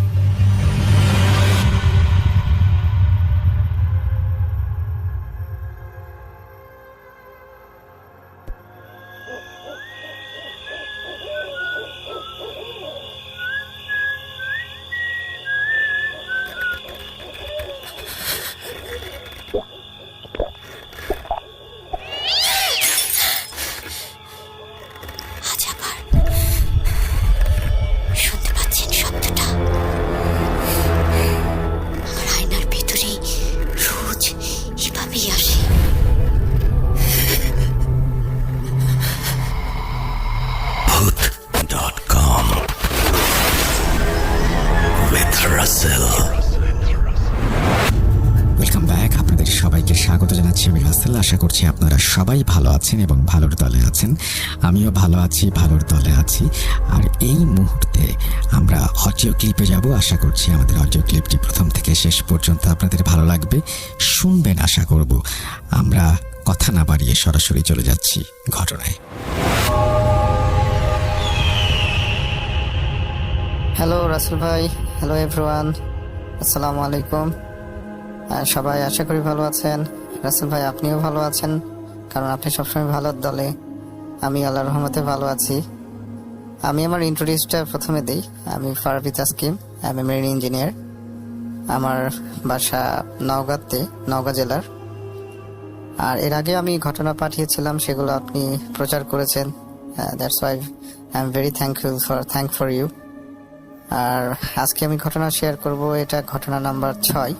Welcome back. আপনাদের সবাইকে স্বাগত জানাচ্ছি আমি রাসেল। আশা করছি আপনারা সবাই ভালো আছেন এবং ভালোর দলে আছেন। আমিও ভালো আছি, ভালোর দলে আছি। আর এই মুহূর্তে আমরা অডিও ক্লিপে যাব। আশা করছি আমাদের অডিও ক্লিপটি প্রথম থেকে শেষ পর্যন্ত আপনাদের ভালো লাগবে, শুনবেন আশা করব। আমরা কথা না বাড়িয়ে সরাসরি চলে যাচ্ছি ঘটনায়। হ্যালো রাসেল ভাই, হ্যালো এভরিওয়ান, আসসালামু আলাইকুম। সবাই আশা করি ভালো আছেন। রাসেল ভাই আপনিও ভালো আছেন, কারণ আপনি সবসময় ভালোর দলে। আমি আল্লাহর রহমতে ভালো আছি। আমি আমার ইন্ট্রোডিউসটা প্রথমে দিই। আমি ফারবি তাসকিম, আমি মেরিন ইঞ্জিনিয়ার। আমার বাসা নওগাঁ জেলার। আর এর আগে আমি ঘটনা পাঠিয়েছিলাম, সেগুলো আপনি প্রচার করেছেন। That's why I am very thank for you. আর আজকে আমি ঘটনা শেয়ার করব, এটা ঘটনা নাম্বার 6।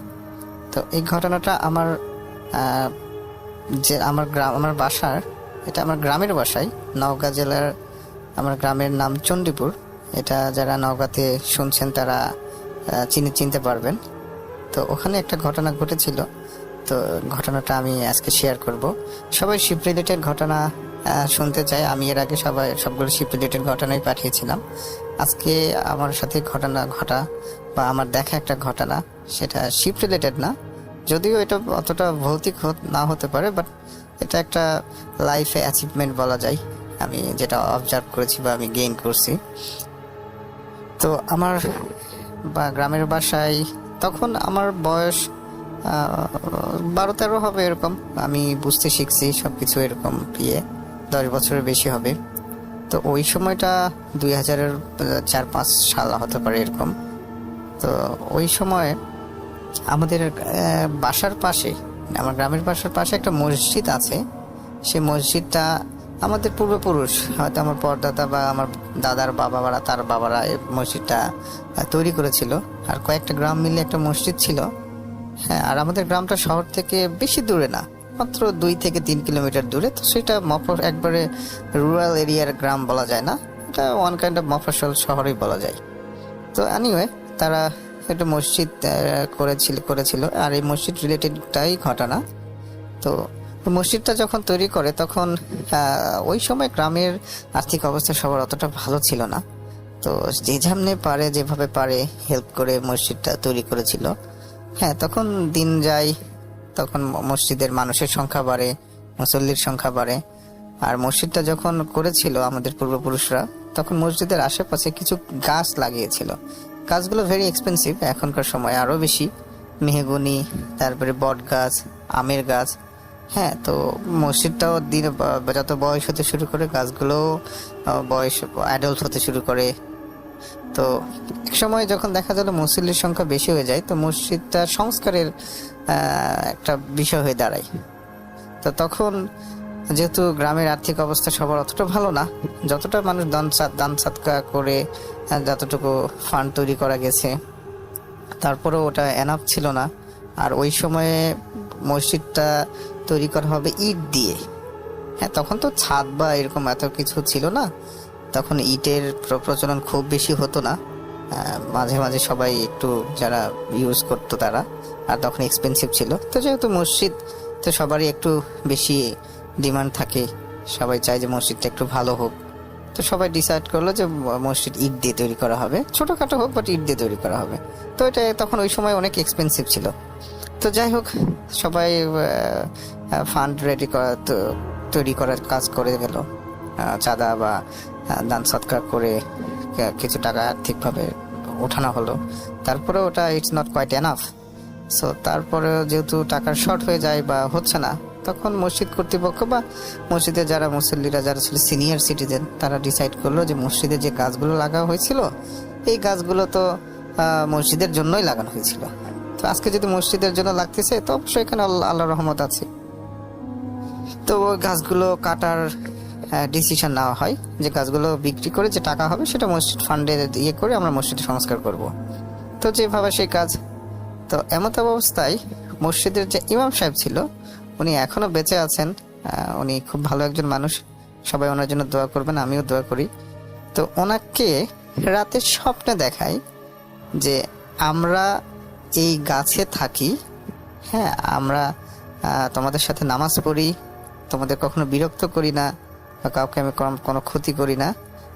তো এই ঘটনাটা আমার বাসার, এটা আমার গ্রামের বাসায়, নওগাঁ জেলার। আমার গ্রামের নাম চণ্ডীপুর। এটা যারা নওগাঁতে শুনছেন তারা চিনতে পারবেন। তো ওখানে একটা ঘটনা ঘটেছিল। তো ঘটনাটা আমি আজকে শেয়ার করব। সবাই শিপ রিলেটেড ঘটনা শুনতে চাই। আমি এর আগে সবগুলো শিপ রিলেটেড ঘটনাই পাঠিয়েছিলাম। আজকে আমার সাথে ঘটা বা আমার দেখা একটা ঘটনা, সেটা শিপ রিলেটেড না, যদিও এটা অতটা ভৌতিক না হতে পারে, বাট এটা একটা লাইফে অ্যাচিভমেন্ট বলা যায়, আমি যেটা অবজার্ভ করেছি বা আমি গেইন করছি। তো আমার গ্রামের বাসায় তখন আমার বয়স 12-13 হবে এরকম। আমি বুঝতে শিখছি সবকিছু, এরকম 10 বছরের বেশি হবে। তো ওই সময়টা 2004-5 সাল হতে পারে এরকম। তো ওই সময় আমাদের বাসার পাশে, আমার গ্রামের বাসার পাশে একটা মসজিদ আছে। সেই মসজিদটা আমাদের পূর্বপুরুষ, হয়তো আমার পরদাদা বা আমার দাদার তার বাবারা এই মসজিদটা তৈরি করেছিল। আর কয়েকটা গ্রাম মিলে একটা মসজিদ ছিল। হ্যাঁ, আর আমাদের গ্রামটা শহর থেকে বেশি দূরে না, মাত্র 2 থেকে 3 কিলোমিটার দূরে। তো সেটা একবারে রুরাল এরিয়ার গ্রাম বলা যায় না, এটা ওয়ান কাইন্ড অফ মফস্বল শহরই বলা যায়। তো এনিওয়ে, তারা একটা মসজিদ করেছিল। আর এই মসজিদ রিলেটেডটাই ঘটনা। তো মসজিদটা যখন তৈরি করে তখন ওই সময় গ্রামের আর্থিক অবস্থা সবার অতটা ভালো ছিল না। তো যেভাবে পারে হেল্প করে মসজিদটা তৈরি করেছিল। হ্যাঁ, তখন দিন যায়, তখন মসজিদের মানুষের সংখ্যা বাড়ে, মুসল্লির সংখ্যা বাড়ে। আর মসজিদটা যখন করেছিল আমাদের পূর্বপুরুষরা, তখন মসজিদের আশেপাশে কিছু গাছ লাগিয়েছিল। গাছগুলো ভেরি এক্সপেন্সিভ, এখনকার সময় আরও বেশি। মেহগনি, তারপরে বট গাছ, আমের গাছ। হ্যাঁ, তো মসজিদটাও যত বয়স হতে শুরু করে, গাছগুলোও বয়স অ্যাডাল্ট হতে শুরু করে। তো এক সময় যখন দেখা গেল মুসল্লির সংখ্যা বেশি হয়ে যায়, তো মসজিদটা সংস্কারের একটা বিষয় হয়ে দাঁড়ায়। তো তখন যেহেতু গ্রামের আর্থিক অবস্থা সবার অতটা ভালো না, যতটা মানুষ দান সাদকা করে যতটুকু ফান্ড তৈরি করা গেছে, তারপরেও ওটা এনাফ ছিল না। আর ওই সময়ে মসজিদটা তৈরি করা হবে ইট দিয়ে। হ্যাঁ, তখন তো ছাদ বা এরকম এত কিছু ছিল না, তখন ইটের প্রচলন খুব বেশি হতো না। মাঝে মাঝে সবাই একটু যারা ইউজ করতো তারা, আর তখন এক্সপেন্সিভ ছিল। তো যেহেতু মসজিদ, তো সবারই একটু বেশি ডিমান্ড থাকে, সবাই চায় যে মসজিদটা একটু ভালো হোক। তো সবাই ডিসাইড করলো যে মসজিদ ইট দিয়ে তৈরি করা হবে, ছোটোখাটো হোক বাট ইট দিয়ে তৈরি করা হবে। তো এটা তখন ওই সময় অনেক এক্সপেন্সিভ ছিল। তো যাই হোক, সবাই ফান্ড তৈরি করার কাজ করে গেল, চাঁদা বা দান সৎকার করে কিছু টাকা আর্থিকভাবে ওঠানো হলো। তারপরে ওটা it's not quite enough. So তারপরে যেহেতু টাকার শর্ট হয়ে যায় বা হচ্ছে না, তখন মসজিদ কর্তৃপক্ষ বা মসজিদের যারা মুসল্লিরা যারা ছিল সিনিয়র সিটিজেন, তারা ডিসাইড করলো যে মসজিদে যে গাছগুলো লাগা হয়েছিল, এই গাছগুলো তো মসজিদের জন্যই লাগানো হয়েছিল। তো আজকে যদি মসজিদের জন্য লাগতেছে, তো অবশ্যই এখানে আল্লাহর রহমত আছে। তো ওই গাছগুলো কাটার ডিসিশন নেওয়া হয় যে গাছগুলো বিক্রি করে যে টাকা হবে সেটা মসজিদ ফান্ডে করে আমরা মসজিদে সংস্কার করব। তো যেভাবে সেই কাজ। তো এমত অবস্থায় মসজিদের যে ইমাম সাহেব ছিল, উনি এখনো বেঁচে আছেন। উনি খুব ভালো একজন মানুষ, সবাই ওনার জন্য দোয়া করবেন, আমিও দোয়া করি। তো ওনাকে রাতে স্বপ্নে দেখায় যে আমরা এই গাছে থাকি, হ্যাঁ, আমরা তোমাদের সাথে নামাজ পড়ি, তোমাদের কখনো বিরক্ত করি না বা কাউকে আমি কোনো ক্ষতি করি না।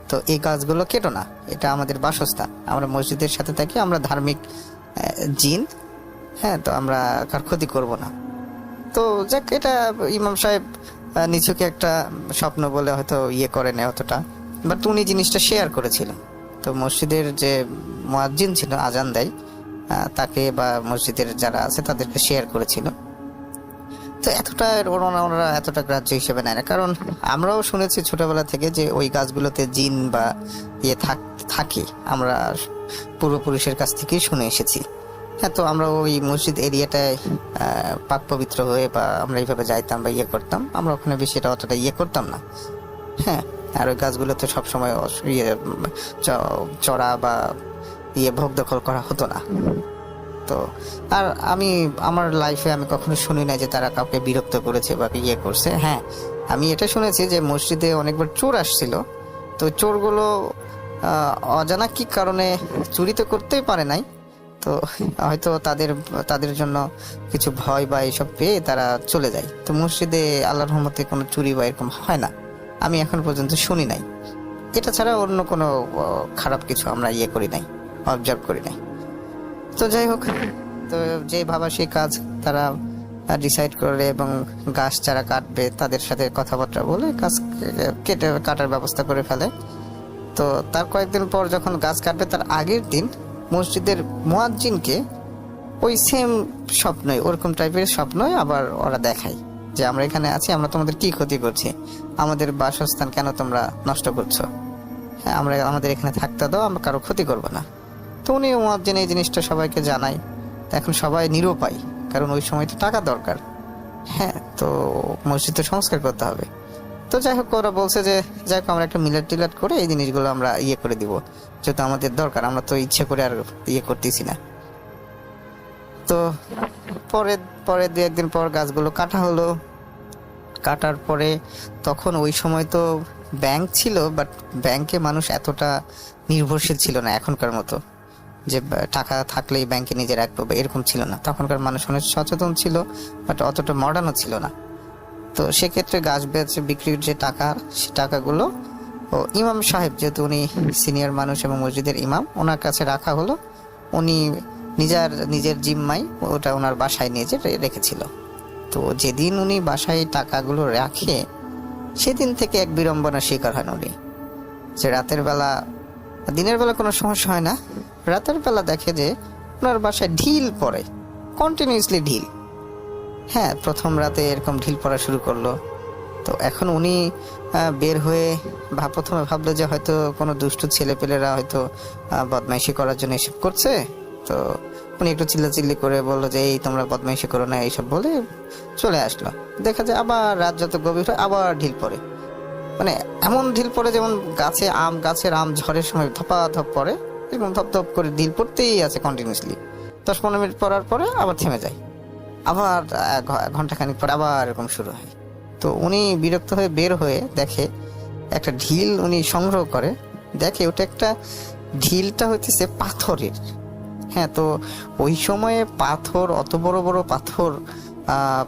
তো এই গাছগুলো কেটো না, এটা আমাদের বাসস্থান, আমরা মসজিদের সাথে থাকি, আমরা ধার্মিক জিন, হ্যাঁ, তো আমরা কার ক্ষতি করব না। তো যাক, এটা ইমাম সাহেব নিছকে একটা স্বপ্ন বলে হয়তো করে নেয় অতটা, বাট উনি জিনিসটা শেয়ার করেছিলেন। তো মসজিদের যে মুয়াজ্জিন ছিল আজান দেয় তাকে বা মসজিদের যারা আছে তাদেরকে শেয়ার করেছিল। তো এতটা ওনারা এতটা গ্রাহ্য হিসেবে নেয় না, কারণ আমরাও শুনেছি ছোটবেলা থেকে যে ওই গাছগুলোতে জিন বা থাকে, আমরা পূর্বপুরুষের কাছ থেকেই শুনে এসেছি। হ্যাঁ, তো আমরা ওই মসজিদ এরিয়াটায় পাক পবিত্র হয়ে বা আমরা এইভাবে যাইতাম বা করতাম, আমরা ওখানে বেশি এটা অতটা করতাম না। হ্যাঁ, আর ওই গাছগুলোতে সবসময় চড়া বা ভোগ দখল করা হতো না। তো আর আমার লাইফে আমি কখনো শুনি না যে তারা কাউকে বিরক্ত করেছে বা করছে। হ্যাঁ, আমি এটা শুনেছি যে মসজিদে অনেকবার চোর আসছিল, তো চোরগুলো অজানা কি কারণে চুরি তো করতেই পারে নাই, তো হয়তো তাদের জন্য কিছু ভয় বা এইসব পেয়ে তারা চলে যায়। তো মসজিদে আল্লাহর রহমতে কোনো চুরি বা এরকম হয় না, আমি এখন পর্যন্ত শুনি নাই। এটা ছাড়া অন্য কোনো খারাপ কিছু আমরা করি নাই, অবজার্ভ করি নাই। তো যাই হোক, তো যে ভাবা সেই কাজ তারা ডিসাইড করে এবং গাছ যারা কাটবে তাদের সাথে কথাবার্তা বলে গাছ কাটার ব্যবস্থা করে ফেলে। তো তার কয়েকদিন পর যখন গাছ কাটবে তার আগের দিন মসজিদের মুয়াজ্জিনকে ওই সেম স্বপ্নই, ওরকম টাইপের স্বপ্নই আবার ওরা দেখায় যে আমরা এখানে আছি, আমরা তোমাদের কি ক্ষতি করছি, আমাদের বাসস্থান কেন তোমরা নষ্ট করছো, হ্যাঁ আমাদের এখানে থাকতে দাও, আমরা কারো ক্ষতি করবো না। তো উনি মুয়াজ্জিন এই জিনিসটা সবাইকে জানায়। তো এখন সবাই নিরুপায়, কারণ ওই সময় তো টাকা দরকার। হ্যাঁ, তো মসজিদ তো সংস্কার করতে হবে। তো যাই হোক, ওরা বলছে যে যাই হোক আমরা একটা মিলাট করে এই জিনিসগুলো আমরা করে দিব, যেহেতু আমাদের দরকার, আমরা তো ইচ্ছে করে আর করতেছি না। তো পরে 2-1 দিন পর গাছগুলো কাটা হলো। কাটার পরে তখন ওই সময় তো ব্যাংক ছিল, বাট ব্যাংকে মানুষ এতটা নির্ভরশীল ছিল না এখনকার মতো, যে টাকা থাকলেই ব্যাংকে নিজে রাখবো এরকম ছিল না। তখনকার মানুষ অনেক সচেতন ছিল, বাট অতটা মডার্নও ছিল না। তো সেক্ষেত্রে গাছ বেচে বিক্রির যে টাকা, সে টাকাগুলো ইমাম সাহেব, যেহেতু উনি সিনিয়র মানুষ এবং মসজিদের ইমাম, ওনার কাছে রাখা হলো। উনি নিজের জিম্মায় ওটা ওনার বাসায় নিয়ে রেখেছিল। তো যেদিন উনি বাসায় টাকাগুলো রাখে সেদিন থেকে এক বিড়ম্বনার শিকার হন উনি, যে দিনের বেলা কোনো সমস্যা হয় না, রাতের বেলা দেখে যে ওনার বাসায় ঢিল পড়ে, কন্টিনিউয়াসলি ঢিল। হ্যাঁ, প্রথম রাতে এরকম ঢিল পড়া শুরু করলো। তো এখন উনি বের হয়ে প্রথমে ভাবলো যে হয়তো কোনো দুষ্টু ছেলেপেলেরা হয়তো বদমাইশি করার জন্য এসব করছে। তো উনি একটু চিল্লাচিল্লি করে বললো যে এই তোমরা বদমাইশি করো না, এইসব বলে চলে আসলো। দেখা যায় আবার রাত যত গভীর হয় আবার ঢিল পড়ে, মানে এমন ঢিল পড়ে যেমন গাছের আম ঝড়ের সময় ধপাধপ পড়ে, এরকম ধপধপ করে ঢিল পড়তেই আছে কন্টিনিউসলি। 10-15 মিনিট পড়ার পরে আবার থেমে যায়, আবার ঘন্টাখানিক পরে আবার এরকম শুরু হয়। তো উনি বিরক্ত হয়ে বের হয়ে দেখে একটা ঢিল, উনি সংগ্রহ করে দেখে ওটা একটা ঢিলটা হইতেছে পাথরের। হ্যাঁ, তো ওই সময়ে পাথর, অত বড় বড় পাথর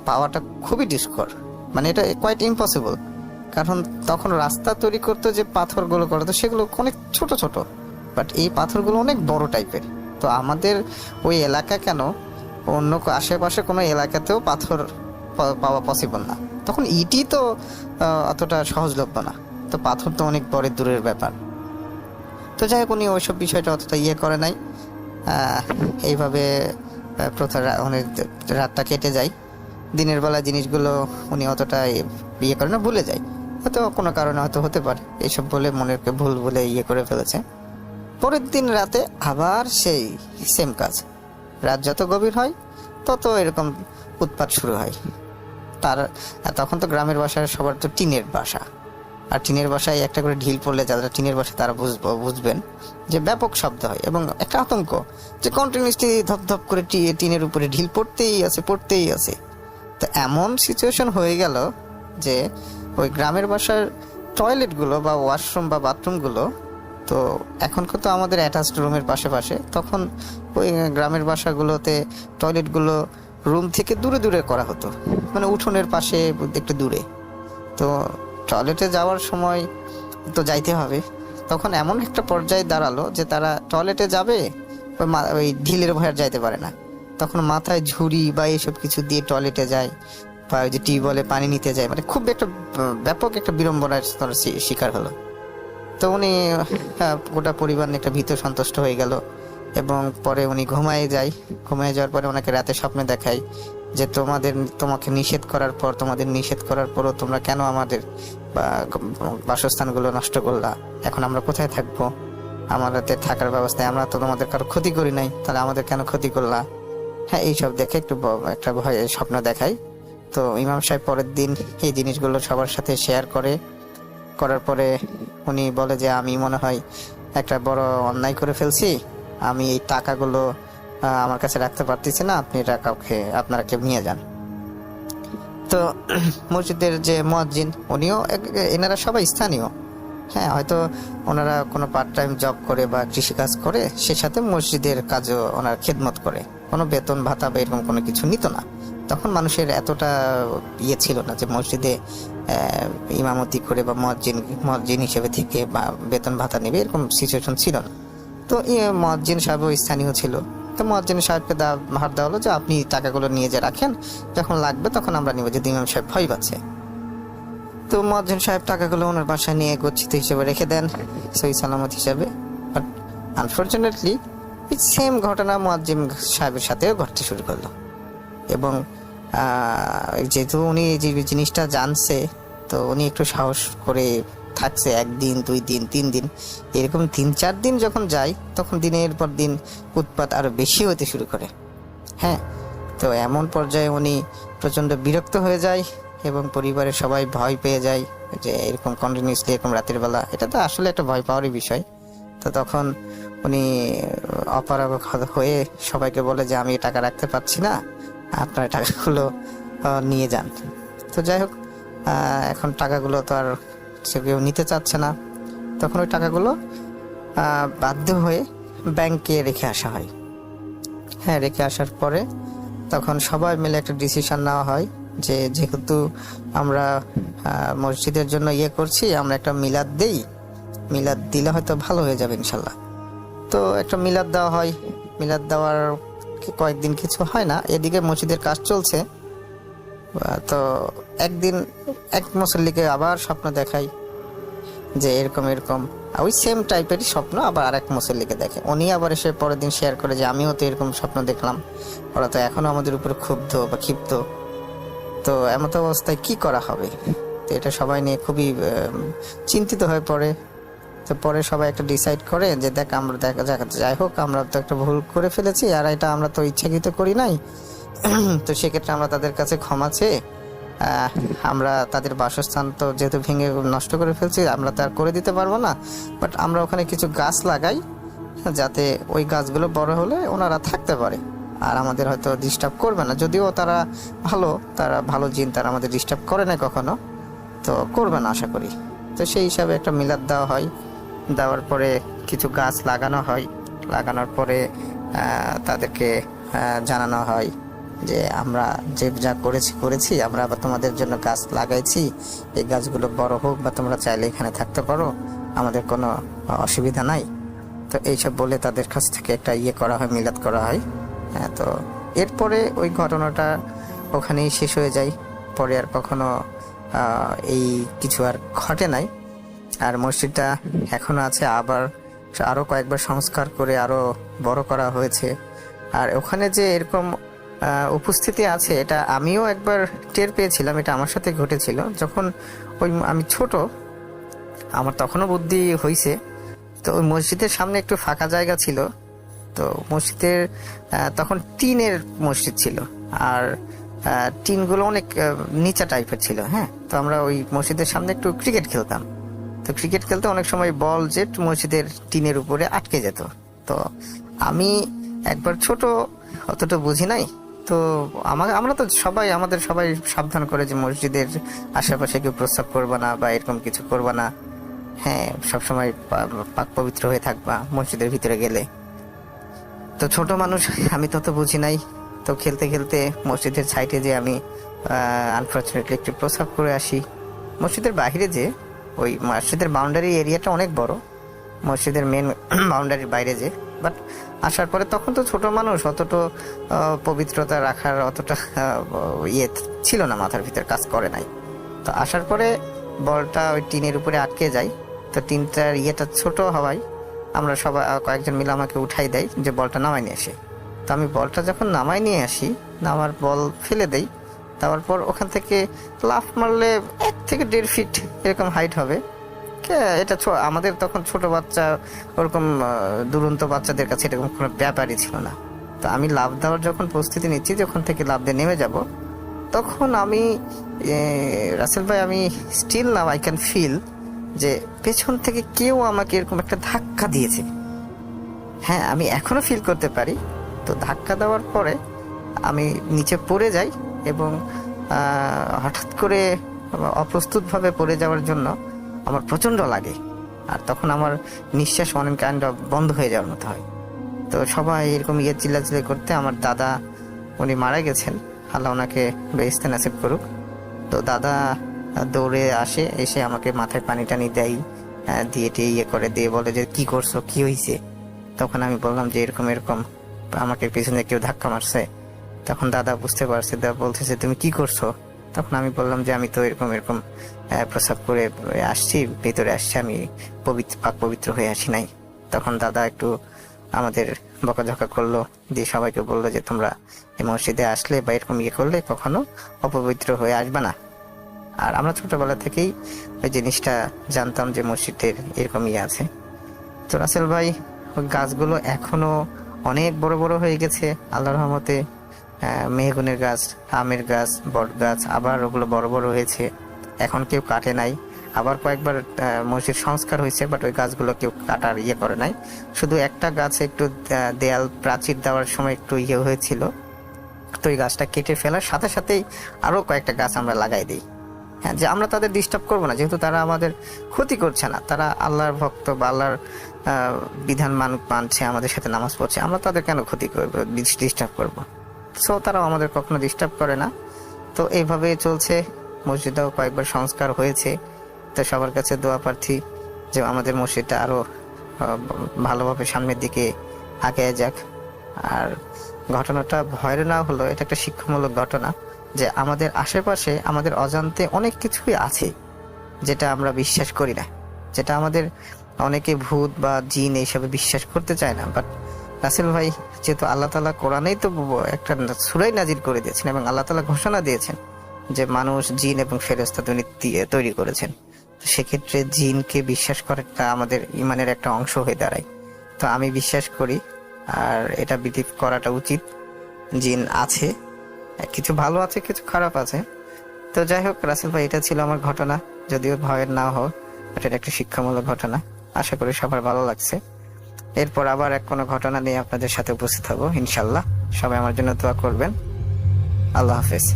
পাওয়াটা খুবই দুষ্কর, মানে এটা কোয়াইট ইম্পসিবল। কারণ তখন রাস্তা তৈরি করতে যে পাথরগুলো করতো সেগুলো অনেক ছোট ছোট, বাট এই পাথরগুলো অনেক বড় টাইপের। তো আমাদের ওই এলাকা কেন, অন্য আশেপাশে কোনো এলাকাতেও পাথর পাওয়া পসিবল না। তখন ইটি তো অতটা সহজলভ্য না, তো পাথর তো অনেক বড় দূরের ব্যাপার। তো যাই হোক, উনি ওইসব বিষয়টা অতটা করে নাই। এইভাবে অনেক রাতটা কেটে যায়। দিনের বেলা জিনিসগুলো উনি অতটা করে না, ভুলে যায়, হয়তো কোনো কারণে হয়তো হতে পারে, এইসব বলে মনের ভুল বলে করে ফেলেছে। পরের দিন রাতে আবার সেই সেম কাজ, রাত যত গভীর হয় তত এরকম উৎপাত শুরু হয়। তখন তো গ্রামের বাসায় সবার তো টিনের বাসা, আর টিনের বাসায় একটা করে ঢিল পড়লে যারা টিনের বাসা তারা বুঝবেন যে ব্যাপক শব্দ হয় এবং একটা আতঙ্ক, যে কন্টিনিউসলি ধপধপ করে টিনের উপরে ঢিল পড়তেই আছে। তো এমন সিচুয়েশন হয়ে গেল যে ওই গ্রামের বাসার টয়লেটগুলো বা ওয়াশরুম বা বাথরুমগুলো, তো এখনকার তো আমাদের অ্যাটাচড রুমের পাশে, তখন ওই গ্রামের বাসাগুলোতে টয়লেটগুলো রুম থেকে দূরে করা হতো, মানে উঠোনের পাশে একটু দূরে। তো টয়লেটে যাওয়ার সময় তো যাইতে হবে, তখন এমন একটা পর্যায়ে দাঁড়ালো যে তারা টয়লেটে যাবে ওই ঢিলের ভয়ে যাইতে পারে না, তখন মাথায় ঝুড়ি বা এইসব কিছু দিয়ে টয়লেটে যায়। বা ওই যে টিউবওয়েলে পানি নিতে যায়, মানে খুব একটা ব্যাপক একটা বিড়ম্বনার শিকার হলো। তো উনি গোটা পরিবার নিয়ে একটা ভীত সন্তুষ্ট হয়ে গেল এবং পরে উনি ঘুমায় যাওয়ার পরে ওনাকে রাতে স্বপ্নে দেখায় যে তোমাকে নিষেধ করার পর, তোমাদের নিষেধ করার পরও তোমরা কেন আমাদের বাসস্থানগুলো নষ্ট করলা? এখন আমরা কোথায় থাকবো? আমাদের থাকার ব্যবস্থায় আমরা তো তোমাদের কারো ক্ষতি করি নাই, তাহলে আমাদের কেন ক্ষতি করলা? হ্যাঁ, এইসব দেখে একটা ভয় স্বপ্ন দেখায়। তো ইমাম সাহেব পরের দিন এই জিনিসগুলো সবার সাথে শেয়ার করার পরে উনি বলে যে আমি মনে হয় একটা বড় অন্যায় করে ফেলছি, আমি এই টাকাগুলো আমার কাছে রাখতে পারতেছি না, আপনি এটা আপনারা কেউ নিয়ে যান। তো মসজিদের যে মুয়াজ্জিন উনিও এনারা সবাই স্থানীয়, হ্যাঁ, হয়তো ওনারা কোনো পার্ট টাইম জব করে বা কৃষিকাজ করে, সে সাথে মসজিদের কাজও ওনার খেদমত করে, কোনো বেতন ভাতা বা এরকম কোনো কিছু নিত না। তখন মানুষের এতটা ছিল না যে মসজিদে ইমামতি করে বা মুয়াজ্জিন হিসেবে থেকে বা বেতন ভাতা নেবে, এরকম সিচুয়েশন ছিল না। তো মুয়াজ্জিন সাহেবও স্থানীয় ছিল। তো মুয়াজ্জিন সাহেবকে ভার দেওয়া হলো যে আপনি টাকাগুলো নিয়ে যে রাখেন, যখন লাগবে তখন আমরা নিব, যদি ইমাম সাহেব ভয় পাচ্ছে। তো মুয়াজ্জিন সাহেব টাকাগুলো ওনার বাসায় নিয়ে গচ্ছিত হিসেবে রেখে দেন, সহি সালামত হিসাবে। বাট আনফর্চুনেটলি এই সেম ঘটনা মুয়াজ্জিন সাহেবের সাথেও ঘটতে শুরু করলো। এবং যেহেতু উনি যে জিনিসটা জানছে, তো উনি একটু সাহস করে থাকছে, 1 দিন 2 দিন 3 দিন, এরকম 3-4 দিন যখন যায়, তখন দিনের পর দিন উৎপাত আরো বেশি হতে শুরু করে। হ্যাঁ, তো এমন পর্যায়ে উনি প্রচন্ড বিরক্ত হয়ে যায় এবং পরিবারের সবাই ভয় পেয়ে যায় যে এরকম কন্টিনিউসলি এরকম রাতের বেলা, এটা তো আসলে একটা ভয় পাওয়ারই বিষয়। তো তখন উনি অপারগ হয়ে সবাইকে বলে যে আমি টাকা রাখতে পারছি না, আপনার টাকাগুলো নিয়ে যান। তো যাই হোক, এখন টাকাগুলো তো আর কেউ নিতে চাচ্ছে না। তখন ওই টাকাগুলো বাধ্য হয়ে ব্যাংকে রেখে আসা হয়। হ্যাঁ, রেখে আসার পরে তখন সবাই মিলে একটা ডিসিশন নেওয়া হয় যে যেহেতু আমরা মসজিদের জন্য করছি, আমরা একটা মিলাদ দেই, মিলাদ দিলে হয়তো ভালো হয়ে যাবে ইনশাল্লাহ। তো একটা মিলাদ দেওয়া হয়। মিলাদ দেওয়ার কয়েকদিন কিছু হয় না, এদিকে মসজিদের কাজ চলছে। তো একদিন এক মুসল্লিকে আবার স্বপ্ন দেখাই যে এরকম ওই সেম টাইপেরই স্বপ্ন আবার আরেক মুসল্লিকে দেখে। উনি আবার এসে পরের দিন শেয়ার করে যে আমিও তো এরকম স্বপ্ন দেখলাম, ওরা তো এখনো আমাদের উপরে ক্ষিপ্ত। তো এমত অবস্থায় কি করা হবে? তো এটা সবাই নিয়ে খুবই চিন্তিত হয়ে পড়ে। তো পরে সবাই একটা ডিসাইড করে যে যাই হোক, আমরা তো একটা ভুল করে ফেলেছি, আর এটা আমরা তো ইচ্ছাকৃত করি নাই। তো সেক্ষেত্রে আমরা তাদের কাছে ক্ষমা চেয়ে আমরা তাদের বাসস্থান তো যেহেতু ভেঙে নষ্ট করে ফেলছি, আমরা তো আর করে দিতে পারবো না, বাট আমরা ওখানে কিছু গাছ লাগাই, যাতে ওই গাছগুলো বড় হলে ওনারা থাকতে পারে আর আমাদের হয়তো ডিস্টার্ব করবে না। যদিও তারা ভালো জিন, তারা আমাদের ডিস্টার্ব করে না কখনো, তো করবে না আশা করি। তো সেই হিসাবে একটা মিলাদ দেওয়া হয়। দেওয়ার পরে কিছু গাছ লাগানো হয়। লাগানোর পরে তাদেরকে জানানো হয় যে আমরা যা করেছি, আমরা আবার তোমাদের জন্য গাছ লাগাইছি, এই গাছগুলো বড় হোক বা তোমরা চাইলে এখানে থাকতে পারো, আমাদের কোনো অসুবিধা নাই। তো এইসব বলে তাদের কাছ থেকে একটা করা হয়, মিলাদ করা হয়। হ্যাঁ, তো এরপরে ওই ঘটনাটা ওখানেই শেষ হয়ে যায়। পরে আর কখনো এই কিছু আর ঘটে নাই। আর মসজিদটা এখনো আছে, আরো কয়েকবার সংস্কার করে আরো বড় করা হয়েছে। আর ওখানে যে এরকম উপস্থিতি আছে, এটা আমিও একবার টের পেয়েছিলাম। এটা আমার সাথে ঘটেছিল যখন আমি ছোট, আমার তখনও বুদ্ধি হয়েছে। তো ওই মসজিদের সামনে একটু ফাঁকা জায়গা ছিল। তো মসজিদের তখন টিনের মসজিদ ছিল, আর টিনগুলো অনেক নিচা টাইপের ছিল। হ্যাঁ, তো আমরা ওই মসজিদের সামনে একটু ক্রিকেট খেলতাম। তো ক্রিকেট খেলতে অনেক সময় বল জেট মসজিদের টিনের উপরে আটকে যেত। তো আমি একবার ছোট, অতটা বুঝি নাই, তো আমাদের সবাই সাবধান করে যে মসজিদের আশেপাশে কেউ প্রস্রাব করবা না বা এরকম কিছু করবা না। হ্যাঁ, সবসময় পাক পবিত্র হয়ে থাকবা মসজিদের ভিতরে গেলে। তো ছোট মানুষ, আমি তত বুঝি নাই। তো খেলতে খেলতে মসজিদের সাইডে যে আমি আনফর্চুনেটলি একটু প্রস্রাব করে আসি। মসজিদের বাইরে যে ওই মসজিদের বাউন্ডারি এরিয়াটা অনেক বড়, মসজিদের মেন বাউন্ডারির বাইরে যে বাট আসার পরে তখন তো ছোট মানুষ, অতটা পবিত্রতা রাখার অতটা ইয়ে ছিল না, মাথার ভিতর কাজ করে নাই। তো আসার পরে বলটা ওই টিনের উপরে আটকে যায়। তো টিনটার ইয়েটা ছোট হওয়ায় আমরা সবাই কয়েকজন মিলে আমাকে উঠাই দেয় যে বলটা নামাই নিয়ে আসে। তো আমি বলটা যখন নামাই নিয়ে আসি, নামার বল ফেলে দেই, তারপর ওখান থেকে লাফ মারলে 1 থেকে 1.5 ফিট এরকম হাইট হবে। এটা আমাদের তখন ছোট বাচ্চা, ওরকম দুরন্ত বাচ্চাদের কাছে এরকম কোনো ব্যাপারই ছিল না। তো আমি লাফ দেওয়ার যখন প্রস্তুতি নিচ্ছি, যখন থেকে লাফ দিয়ে নেমে যাব, তখন আমি রাসেল ভাই, আমি still now I can feel যে পেছন থেকে কেউ আমাকে এরকম একটা ধাক্কা দিয়েছে। হ্যাঁ, আমি এখনো ফিল করতে পারি। তো ধাক্কা দেওয়ার পরে আমি নিচে পড়ে যাই এবং হঠাৎ করে অপ্রস্তুতভাবে পড়ে যাওয়ার জন্য আমার প্রচণ্ড লাগে। আর তখন আমার নিঃশ্বাস অনেক কাইন্ড অফ বন্ধ হয়ে যাওয়ার মতো হয়। তো সবাই এরকম চিল্লাচিল্লি করতে, আমার দাদা উনি মারা গেছেন, আল্লাহ ওনাকে বেহেশতে নসিব করুক। তো দাদা দৌড়ে আসে, এসে আমাকে মাথায় পানি টানি দেয়, দিয়ে করে দিয়ে বলে যে কি করছো, কি হয়েছে। তখন আমি বললাম যে এরকম এরকম আমাকে পিছনে কেউ ধাক্কা মারছে। তখন দাদা বুঝতে পারছে, দাদা বলতেছে তুমি কি করছো। তখন আমি বললাম যে আমি তো এরকম এরকম প্রসাব করে আসছি, ভেতরে আসছি, আমি পবিত্র হয়ে আসি নাই। তখন দাদা একটু আমাদের বকাঝকা করলো, দিয়ে সবাইকে বললো যে তোমরা এই মসজিদে আসলে বা এরকম করলে কখনো অপবিত্র হয়ে আসবে না। আর আমরা ছোটবেলা থেকেই ওই জিনিসটা জানতাম যে মসজিদের এরকম আছে। তো রাসেল ভাই, ওই গাছগুলো এখনো অনেক বড় বড় হয়ে গেছে আল্লাহর রহমতে। মেহগুনের গাছ, আমের গাছ, বট গাছ, আবার ওগুলো বড় বড় হয়েছে, এখন কেউ কাটে নাই। আবার কয়েকবার মসজিদ সংস্কার হয়েছে, বাট ওই গাছগুলো কেউ কাটার করে নাই। শুধু একটা গাছে একটু দেয়াল প্রাচীর দেওয়ার সময় একটু হয়েছিল, তো ওই গাছটা কেটে ফেলার সাথে সাথেই আরো কয়েকটা গাছ আমরা লাগাই দিই। হ্যাঁ, যে আমরা তাদের ডিস্টার্ব করবো না, যেহেতু তারা আমাদের ক্ষতি করছে না, তারা আল্লাহর ভক্ত বা আল্লাহর বিধান মানছে, আমাদের সাথে নামাজ পড়ছে, আমরা তাদের কেন ক্ষতি করবো, ডিস্টার্ব করবো। সো তারাও আমাদের কখনো ডিস্টার্ব করে না। তো এইভাবে চলছে। মসজিদেও কয়েকবার সংস্কার হয়েছে। তো সবার কাছে দোয়া প্রার্থী যে আমাদের মসজিদটা আরো ভালোভাবে সামনের দিকে আগে যাক। আর ঘটনাটা ভয়ের না হলো, এটা একটা শিক্ষামূলক ঘটনা যে আমাদের আশেপাশে আমাদের অজান্তে অনেক কিছুই আছে যেটা আমরা বিশ্বাস করি না, যেটা আমাদের অনেকে ভূত বা জিন এইসবে বিশ্বাস করতে চায় না। বাট রাসেল ভাই, যেহেতু আল্লাহ তাআলা কোরআনেই তো একটা সূরা নাজিল করে দিয়েছেন এবং আল্লাহ তাআলা ঘোষণা দিয়েছেন যে মানুষ, জিন এবং ফেরেশতা তৈরি করেছেন, তো সেক্ষেত্রে জিনকে বিশ্বাস করাটা আমাদের ইমানের একটা অংশ হয়ে দাঁড়ায়। তো আমি বিশ্বাস করি, আর এটা বিলিভ করাটা উচিত। জিন আছে, কিছু ভালো আছে, কিছু খারাপ আছে। তো যাই হোক রাসেল ভাই, এটা ছিল আমার ঘটনা, যদিও ভয়ের না হোক, এটা একটা শিক্ষামূলক ঘটনা। আশা করি সবার ভালো লাগছে। এরপর আবার কোনো ঘটনা নিয়ে আপনাদের সাথে উপস্থিত হব ইনশাল্লাহ। সবাই আমার জন্য দোয়া করবেন। আল্লাহ হাফেজ।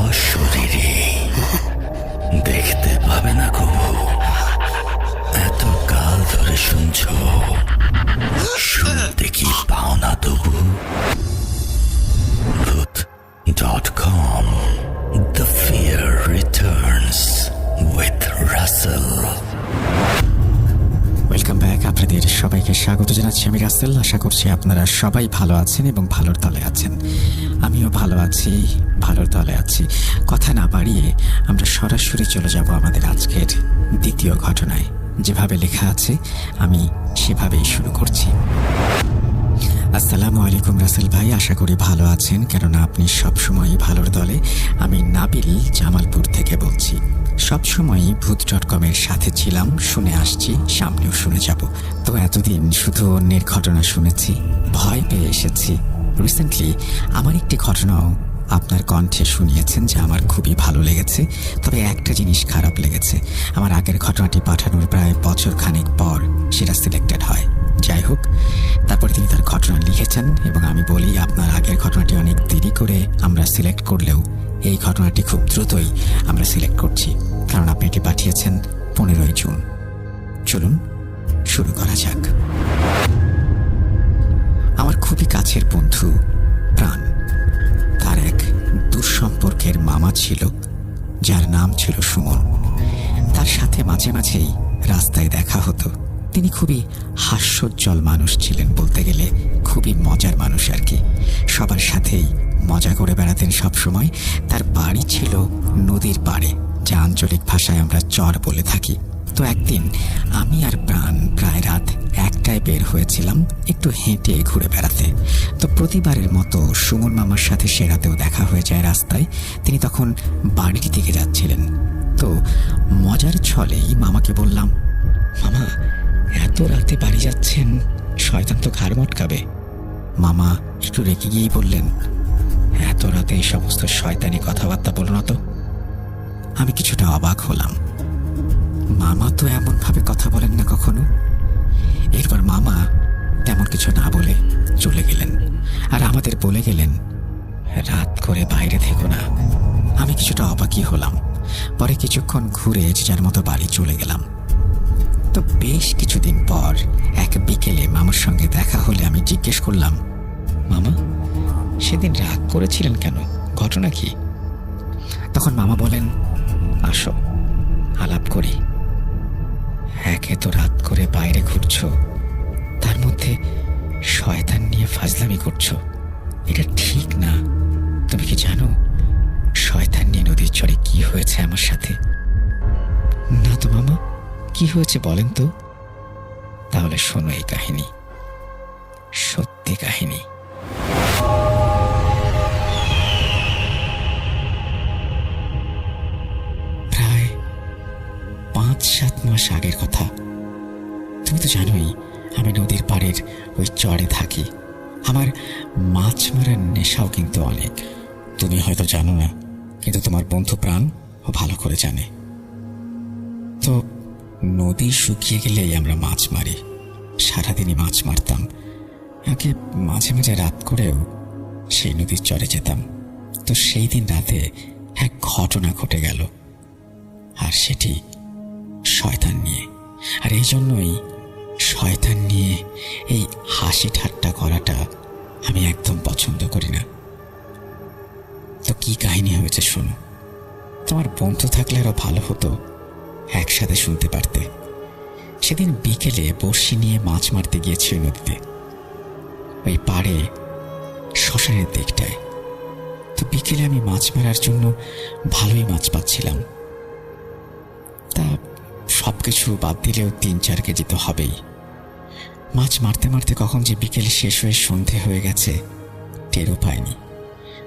অশরীরী, দেখতে পাবে না গো, এত কাল ধরে শুনছ, শুনতে কি পাও না তবু? Voot.com, The Fear Returns with Russell. Welcome back. আপনাদের সবাইকে স্বাগত জানাচ্ছি, আমি রাসেল। আশা করছি আপনারা সবাই ভালো আছেন এবং ভালোর তলে আছেন। আমিও ভালো আছি, ভালোর তলে আছি। কথা না বাড়িয়ে আমরা সরাসরি চলে যাব আমাদের আজকের দ্বিতীয় ঘটনায়। যেভাবে লেখা আছে আমি সেভাবেই শুরু করছি। আসসালামু আলাইকুম রাসেল ভাই, আশা করি ভালো আছেন, কেননা আপনি সবসময় ভালোর দলে। আমি নাবিল জামালপুর থেকে বলছি। সবসময়ই ভূত.com-এর সাথে ছিলাম, শুনে আসছি, সামনেও শুনে যাব। তো এতদিন শুধু অন্যের ঘটনা শুনেছি, ভয় পেয়ে এসেছি। রিসেন্টলি আমার একটি ঘটনাও আপনার কণ্ঠে শুনিয়েছেন যা আমার খুবই ভালো লেগেছে। তবে একটা জিনিস খারাপ লেগেছে, আমার আগের ঘটনাটি পাঠানোর প্রায় বছর খানেক পর সেটা সিলেক্টেড হয়। যাই হোক, তারপরে তিনি তার ঘটনা লিখেছেন এবং আমি বলি আপনার আগের ঘটনাটি অনেক দেরি করে আমরা সিলেক্ট করলেও এই ঘটনাটি খুব দ্রুতই আমরা সিলেক্ট করছি, কারণ আপনি এটি পাঠিয়েছেন 15ই জুন। চলুন শুরু করা যাক। আমার খুবই কাছের বন্ধু প্রাণ, তার এক দুঃসম্পর্কের মামা ছিল যার নাম ছিল সুমন। তার সাথে মাঝে মাঝেই রাস্তায় দেখা হতো। তিনি খুবই হাস্যোজ্জ্বল মানুষ ছিলেন, বলতে গেলে খুবই মজার মানুষ আর কি। সবার সাথেই মজা করে বেড়াতেন সব সময়। তার বাড়ি ছিল নদীর পাড়ে, যা আঞ্চলিক ভাষায় আমরা চর বলে থাকি। তো একদিন আমি আর প্রাণ প্রায় রাত 1টায় বের হয়েছিলাম একটু হেঁটে ঘুরে বেড়াতে। তো প্রতিবারের মতো সুমন মামার সাথে সে রাতেও দেখা হয়ে যায় রাস্তায়। তিনি তখন বাড়ির দিকে যাচ্ছিলেন। তো মজার ছলেই মামাকে বললাম, মামা এত রাতে বাড়ি যাচ্ছেন, শয়তান তো ঘাড় মটকাবে। মামা একটু রেগে গিয়েই বললেন, এত রাতে এই সমস্ত শয়তানি কথাবার্তা বলো না তো। আমি কিছুটা অবাক হলাম, মামা তো এমনভাবে কথা বলেন না কখনো। এরপর মামা তেমন কিছু না বলে চলে গেলেন, আর আমাদের বলে গেলেন, রাত করে বাইরে থেকো না। আমি কিছুটা অবাকই হলাম। পরে কিছুক্ষণ ঘুরে যে যার মতো বাড়ি চলে গেলাম। তো বেশ কিছুদিন পর এক বিকেলে মামার সঙ্গে দেখা হলে আমি জিজ্ঞেস করলাম, মামা সেদিন রাগ করেছিলেন কেন, ঘটনা কি? তখন মামা বলেন, আসো আলাপ করি। একে তো রাত করে বাইরে ঘুরছো, তার মধ্যে শয়তান নিয়ে ফাজলামি করছো, এটা ঠিক না। তুমি কি জানো শয়তান নিয়ে নদীর চরে কি হয়েছে আমার সাথে? না তো মামা, কি হয়েছে বলেন তো। তাহলে শোনো এই কাহিনী, সত্যি কাহিনী। প্রায় 5-7 মাস আগের কথা। তুমি তো জানোই আমি নদীর পাড়ের ওই চরে থাকি। আমার মাছ মারার নেশাও কিন্তু অনেক। তুমি হয়তো জানো না, কিন্তু তোমার বন্ধু প্রাণ ও ভালো করে জানে। তো নদী শুকিয়ে গেলেই আমরা মাছ মারি। সারাদিনই মাছ মারতাম। আগে মাঝে মাঝে রাত করেও সেই নদীর চরে যেতাম। তো সেই দিন রাতে এক ঘটনা ঘটে গেল, আর সেটি শয়তান নিয়ে। আর এই জন্যই শয়তান নিয়ে এই হাসি ঠাট্টা করাটা আমি একদম পছন্দ করি না। তো কি কাহিনী হয়েছে শোনো। তোমার বন্ধু থাকলে আরো ভালো হতো, একসাথে শুনতে পারতে। সেদিন বিকেলে বড়শি নিয়ে মাছ মারতে গিয়েছি নদীতে, ওই পাড়ে শ্মশানের দিকটায়। তো বিকেলে আমি মাছ মারার জন্য ভালোই মাছ পাচ্ছিলাম। তা সবকিছু বাদ দিলেও 3-4 কেজি তো হবেই। মাছ মারতে মারতে কখন যে বিকেলে শেষ হয়ে সন্ধে হয়ে গেছে টেরও পাইনি।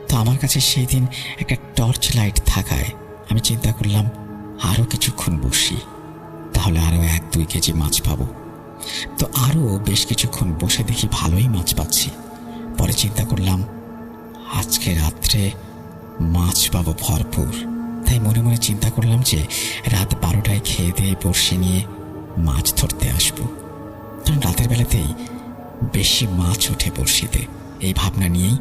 তো আমার কাছে সেই দিন একটা টর্চ লাইট থাকায় আমি চিন্তা করলাম আরও কিছুক্ষণ বসি, তাহলে আরও 1-2 কেজি মাছ পাবো। তো আরও বেশ কিছুক্ষণ বসে দেখি ভালোই মাছ পাচ্ছি। পরে চিন্তা করলাম আজকে রাত্রে মাছ পাবো ভরপুর। তাই মনে মনে চিন্তা করলাম যে রাত 12টায় খেয়ে দিয়ে বড়শি নিয়ে মাছ ধরতে আসবো, কারণ রাতের বেলাতেই বেশি মাছ ওঠে বড়শিতে। এই ভাবনা নিয়েই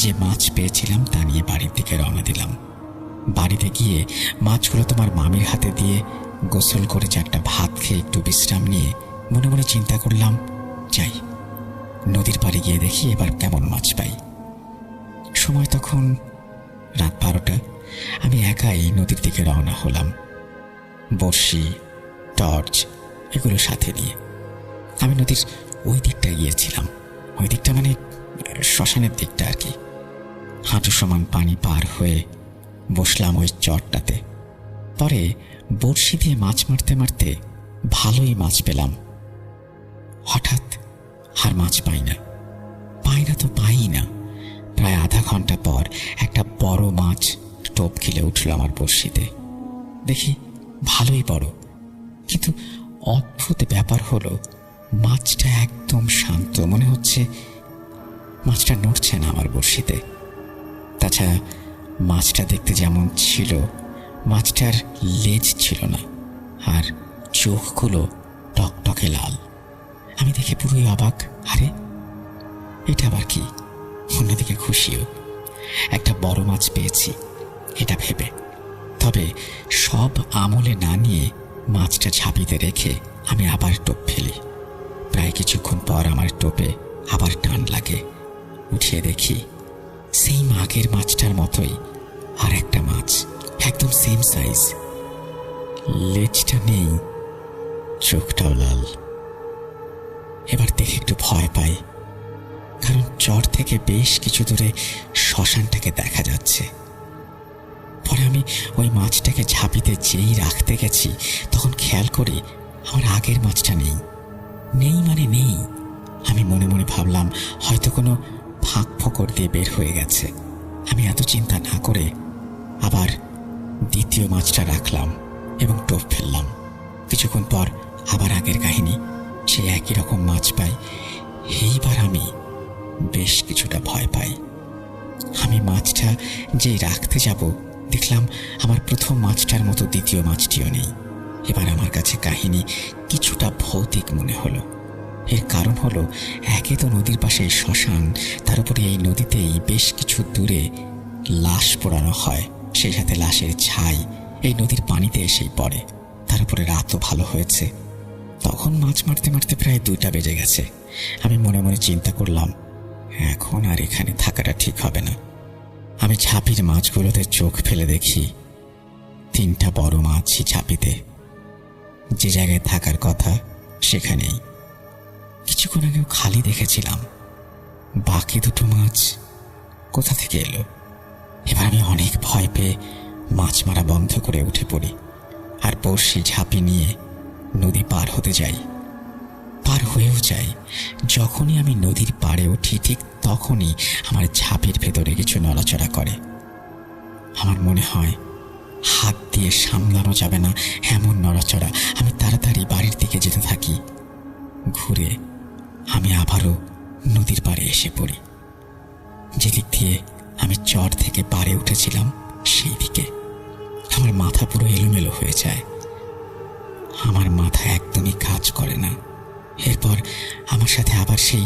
যে মাছ পেয়েছিলাম তা নিয়ে বাড়ির দিকে রওনা দিলাম। বাড়িতে গিয়ে মাছগুলো তোমার মামির হাতে দিয়ে গোসল করে যে একটা ভাত খেয়ে একটু বিশ্রাম নিয়ে মনে মনে চিন্তা করলাম, যাই নদীর পাড়ে গিয়ে দেখি এবার কেমন মাছ পাই। সময় তখন রাত 12টা। আমি একাই নদীর দিকে রওনা হলাম, বড়শি টর্চ এগুলো সাথে নিয়ে। আমি নদীর ওই দিকটা গিয়েছিলাম, ওই দিকটা মানে শ্মশানের দিকটা আর কি। হাঁটু সমান পানি পার হয়ে বসলাম ওই চরটাতে। পরে বড়শি দিয়ে মাছ মারতে মারতে ভালোই মাছ পেলাম। হঠাৎ আর মাছ পাই না তো পাই না। প্রায় আধা ঘন্টা পর একটা বড় মাছ টোপ খিলে উঠল আমার বড়শিতে। দেখি ভালোই বড়, কিন্তু অদ্ভুত ব্যাপার হলো মাছটা একদম শান্ত। মনে হচ্ছে মাছটা নড়ছে না আমার বড়শিতে। তাছাড়া মাছটা দেখতে যেমন ছিল, মাছটার লেজ ছিল না, আর চোখগুলো টকটকে লাল। আমি দেখে পুরোই অবাক, আরে এটা আবার কি? অন্যদিকে খুশিও, একটা বড় মাছ পেয়েছি এটা ভেবে। তবে সব আমলে না নিয়ে মাছটা ঝাঁপিতে রেখে আমি আবার টোপ ফেলি। প্রায় কিছুক্ষণ পর আমার টোপে আবার টান লাগে। উঠিয়ে দেখি সেই আগের মাছটার মতোই আর একটা মাছ, একদম সেম সাইজ। লেজটা নেই, চোখটাও লাল। এবার দেখে একটু ভয় পাই, কারণ চর থেকে বেশ কিছু দূরে শ্মশানটাকে দেখা যাচ্ছে। পরে আমি ওই মাছটাকে ঝাঁপিতে যেই রাখতে গেছি, তখন খেয়াল করি আমার আগের মাছটা নেই। নেই মানে নেই। আমি মনে মনে ভাবলাম হয়তো কোনো ফাঁক ফোকর দিয়ে বের হয়ে গেছে। আমি এত চিন্তা না করে আবার দ্বিতীয় মাছটা রাখলাম এবং টোপ ফেললাম। কিছুক্ষণ পর আবার আগের কাহিনী, সেই একই রকম মাছ পাই। এইবার আমি বেশ কিছুটা ভয় পাই। আমি মাছটা যেই রাখতে যাব, দেখলাম আমার প্রথম মাছটার মতো দ্বিতীয় মাছটিও নেই। এবার আমার কাছে কাহিনী কিছুটা ভৌতিক মনে হলো। এর কারণ হলো, একে তো নদীর পাশে শ্মশান, তার উপরে এই নদীতেই বেশ কিছু দূরে লাশ পোড়ানো হয়, সেই সাথে লাশের ছাই এই নদীর পানিতে এসেই পড়ে। তার উপরে রাতও ভালো হয়েছে। তখন মাছ মারতে মারতে প্রায় 2টা বেজে গেছে। আমি মনে মনে চিন্তা করলাম, এখন আর এখানে থাকাটা ঠিক হবে না। আমি ঝাঁপির মাছগুলোতে চোখ ফেলে দেখি 3টা বড় মাছই ঝাঁপিতে। যে জায়গায় থাকার কথা সেখানেই। কিছুক্ষণ আগেও খালি দেখেছিলাম, বাকি 2টো মাছ কোথা থেকে এলো? এবার আমি অনেক ভয় পেয়ে মাছ মারা বন্ধ করে উঠে পড়ি আর বড়শি ঝাঁপি নিয়ে নদী পার হতে যাই। পার হয়েও যাই। যখনই আমি নদীর পাড়ে উঠি, ঠিক তখনই আমার ঝাঁপির ভেতরে কিছু নড়াচড়া করে। আমার মনে হয় হাত দিয়ে সামলানো যাবে না এমন নড়াচড়া। আমি তাড়াতাড়ি বাড়ির দিকে যেতে থাকি। ঘুরে আমি আবারও নদীর পাড়ে এসে পড়ি। যেদিক দিয়ে আমি চর থেকে পাড়ে উঠেছিলাম সেই দিকে। আমার মাথা পুরো এলোমেলো হয়ে যায়। আমার মাথা একদমই কাজ করে না। এরপর আমার সাথে আবার সেই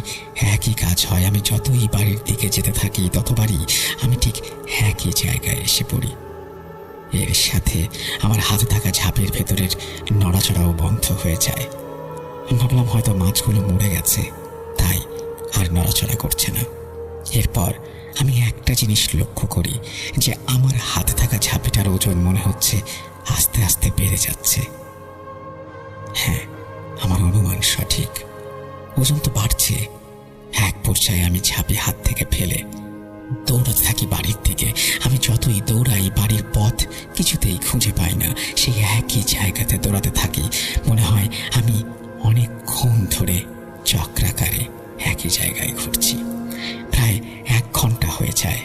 একই কাজ হয়। আমি যতই বাড়ির দিকে যেতে থাকি, ততবারই আমি ঠিক একই জায়গায় এসে পড়ি। এর সাথে আমার হাতে থাকা ঝাঁপের ভেতরের নড়াচড়াও বন্ধ হয়ে যায়। ভাবলাম হয়তো মাছগুলো মরে গেছে, তাই আর নড়াচড়া করছে না। এরপর আমি একটা জিনিস লক্ষ্য করি যে আমার হাতে থাকা ঝাঁপিটার ওজন মনে হচ্ছে আস্তে আস্তে বেড়ে যাচ্ছে। হ্যাঁ, আমার অনুমান সঠিক, ওজন তো বাড়ছে। এক পর্যায়ে আমি ঝাঁপি হাত থেকে ফেলে দৌড়াতে থাকি বাড়ির দিকে। আমি যতই দৌড়াই, বাড়ির পথ কিছুতেই খুঁজে পাই না। সেই একই জায়গাতে দৌড়াতে থাকি। মনে হয় আমি অনেকক্ষণ ধরে চক্রাকারে একই জায়গায় ঘুরছি। প্রায় 1 ঘন্টা হয়ে যায়।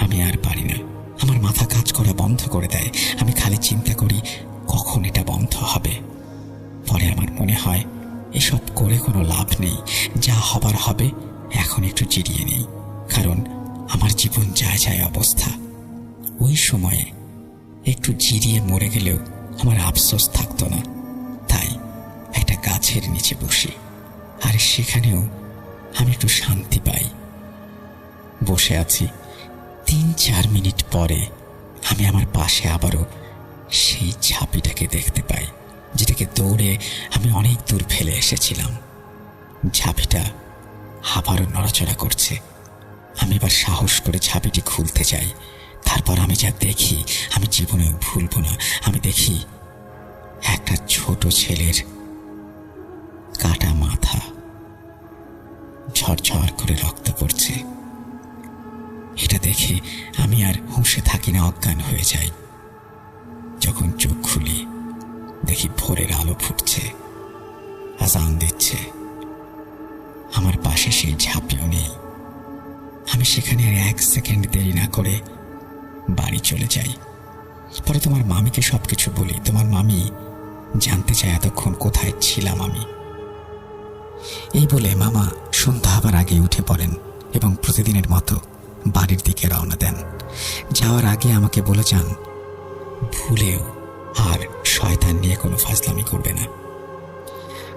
আমি আর পারি না। আমার মাথা কাজ করা বন্ধ করে দেয়। আমি খালি চিন্তা করি কখন এটা বন্ধ হবে। পরে আমার মনে হয় এসব করে কোনো লাভ নেই, যা হবার হবে। এখন একটু জিরিয়ে নেই, কারণ আমার জীবন যায় যায় অবস্থা। ওই সময়ে একটু জিরিয়ে মরে গেলেও আমার আফসোস থাকতো না। তাই একটা গাছের নিচে বসি, আর সেখানেও আমি একটু শান্তি পাই। বসে আছি। 3-4 মিনিট পরে আমি আমার পাশে আবারও সেই ঝাঁপিটাকে দেখতে পাই, যেটাকে দৌড়ে আমি অনেক দূর ফেলে এসেছিলাম। ঝাঁপিটা আবারও নড়াচড়া করছে। আমি এবার সাহস করে ঝাঁপিটি খুলতে যাই। তারপর আমি যা দেখি আমি জীবনেও ভুলব না। আমি দেখি একটা ছোট ছেলের কাটা মাথা, ঝরঝর করে রক্ত পড়ছে। এটা দেখে আমি আর হুঁশে থাকি না, অজ্ঞান হয়ে যাই। যখন চোখ খুলি দেখি ভোরের আলো ফুটছে, আজান দিচ্ছে। আমার পাশে সেই ঝাঁপিও নেই। আমি সেখানে আর 1 সেকেন্ড দেরি না করে বাড়ি চলে যাই। পরে তোমার মামিকে সবকিছু বলি। তোমার মামি জানতে চায় এতক্ষণ কোথায় ছিলাম আমি। এই বলে মামা সন্ধ্যা হবার আগে উঠে পড়েন এবং প্রতিদিনের মতো বাড়ির দিকে রওনা দেন। যাওয়ার আগে আমাকে বলে যান, ভুলেও আর শয়তান নিয়ে কোনো ফাজলামি করবে না।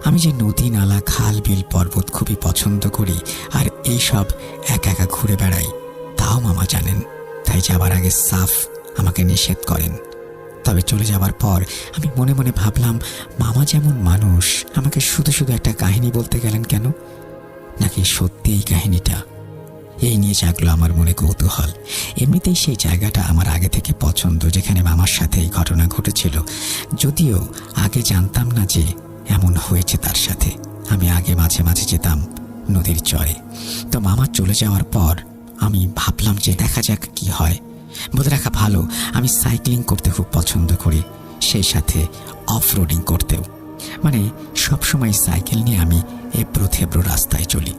আমি যে নদী, নালা, খাল, বিল, পর্বত খুবই পছন্দ করি আর এইসব একা একা ঘুরে বেড়াই, তাও মামা জানেন। তাই যাবার আগে সাফ আমাকে নিষেধ করেন। তবে চলে যাওয়ার পর আমি মনে মনে ভাবলাম, মামা যেমন মানুষ আমাকে শুধু শুধু একটা কাহিনী বলতে গেলেন কেন? নাকি সত্যি এই কাহিনীটা? এই নিয়ে জাগলো আমার মনে কৌতূহল। এমনিতেই সেই জায়গাটা আমার আগে থেকে পছন্দ, যেখানে মামার সাথে এই ঘটনা ঘটেছিল। যদিও আগে জানতাম না যে এমন হয়েছে তার সাথে। আমি আগে মাঝে মাঝে যেতাম নদীর চরে। তো মামা চলে যাওয়ার পর আমি ভাবলাম যে দেখা যাক কি হয়। বলে রাখা ভালো, আমি সাইক্লিং করতে খুব পছন্দ করি, সেই সাথে অফ রোডিং করতেও। মানে সবসময় সাইকেল নিয়ে আমি এবড়ো থেবড়ো রাস্তায় চলি,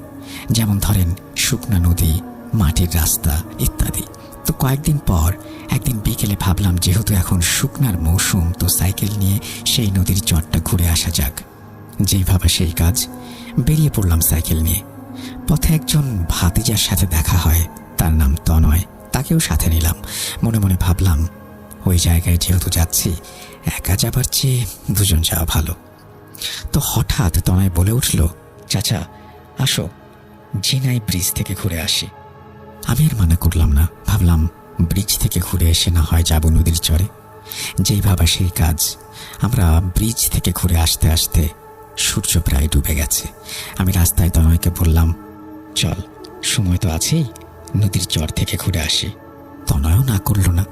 যেমন ধরেন শুকনা নদী, মাটির রাস্তা ইত্যাদি। তো কয়েকদিন পর একদিন বিকেলে ভাবলাম, যেহেতু এখন শুকনার মৌসুম, তো সাইকেল নিয়ে সেই নদীর চরটা ঘুরে আসা যাক। যেই ভাবা সেই কাজ, বেরিয়ে পড়লাম সাইকেল নিয়ে। পথে একজন ভাতিজার সাথে দেখা হয়, তার নাম তনয়। তাকেও সাথে নিলাম। মনে মনে ভাবলাম, ওই জায়গায় যেহেতু যাচ্ছি, একা যাবার চেয়ে দুজন যাওয়া ভালো। তো হঠাৎ তনয় বলে উঠল, চাচা আসো, জিনাই ব্রিজ থেকে ঘুরে আসি। আমি আর মানা করলাম না। ভাবলাম ব্রিজ থেকে ঘুরে এসে না হয় যাব নদীর চরে। যেই ভাবা সেই কাজ। আমরা ব্রিজ থেকে ঘুরে আসতে আসতে সূর্য প্রায় ডুবে গেছে। আমি রাস্তায় তনয়কে বললাম, চল, সময় তো আছেই, নদীর চর থেকে ঘুরে আসি। তনয়ও না করল না।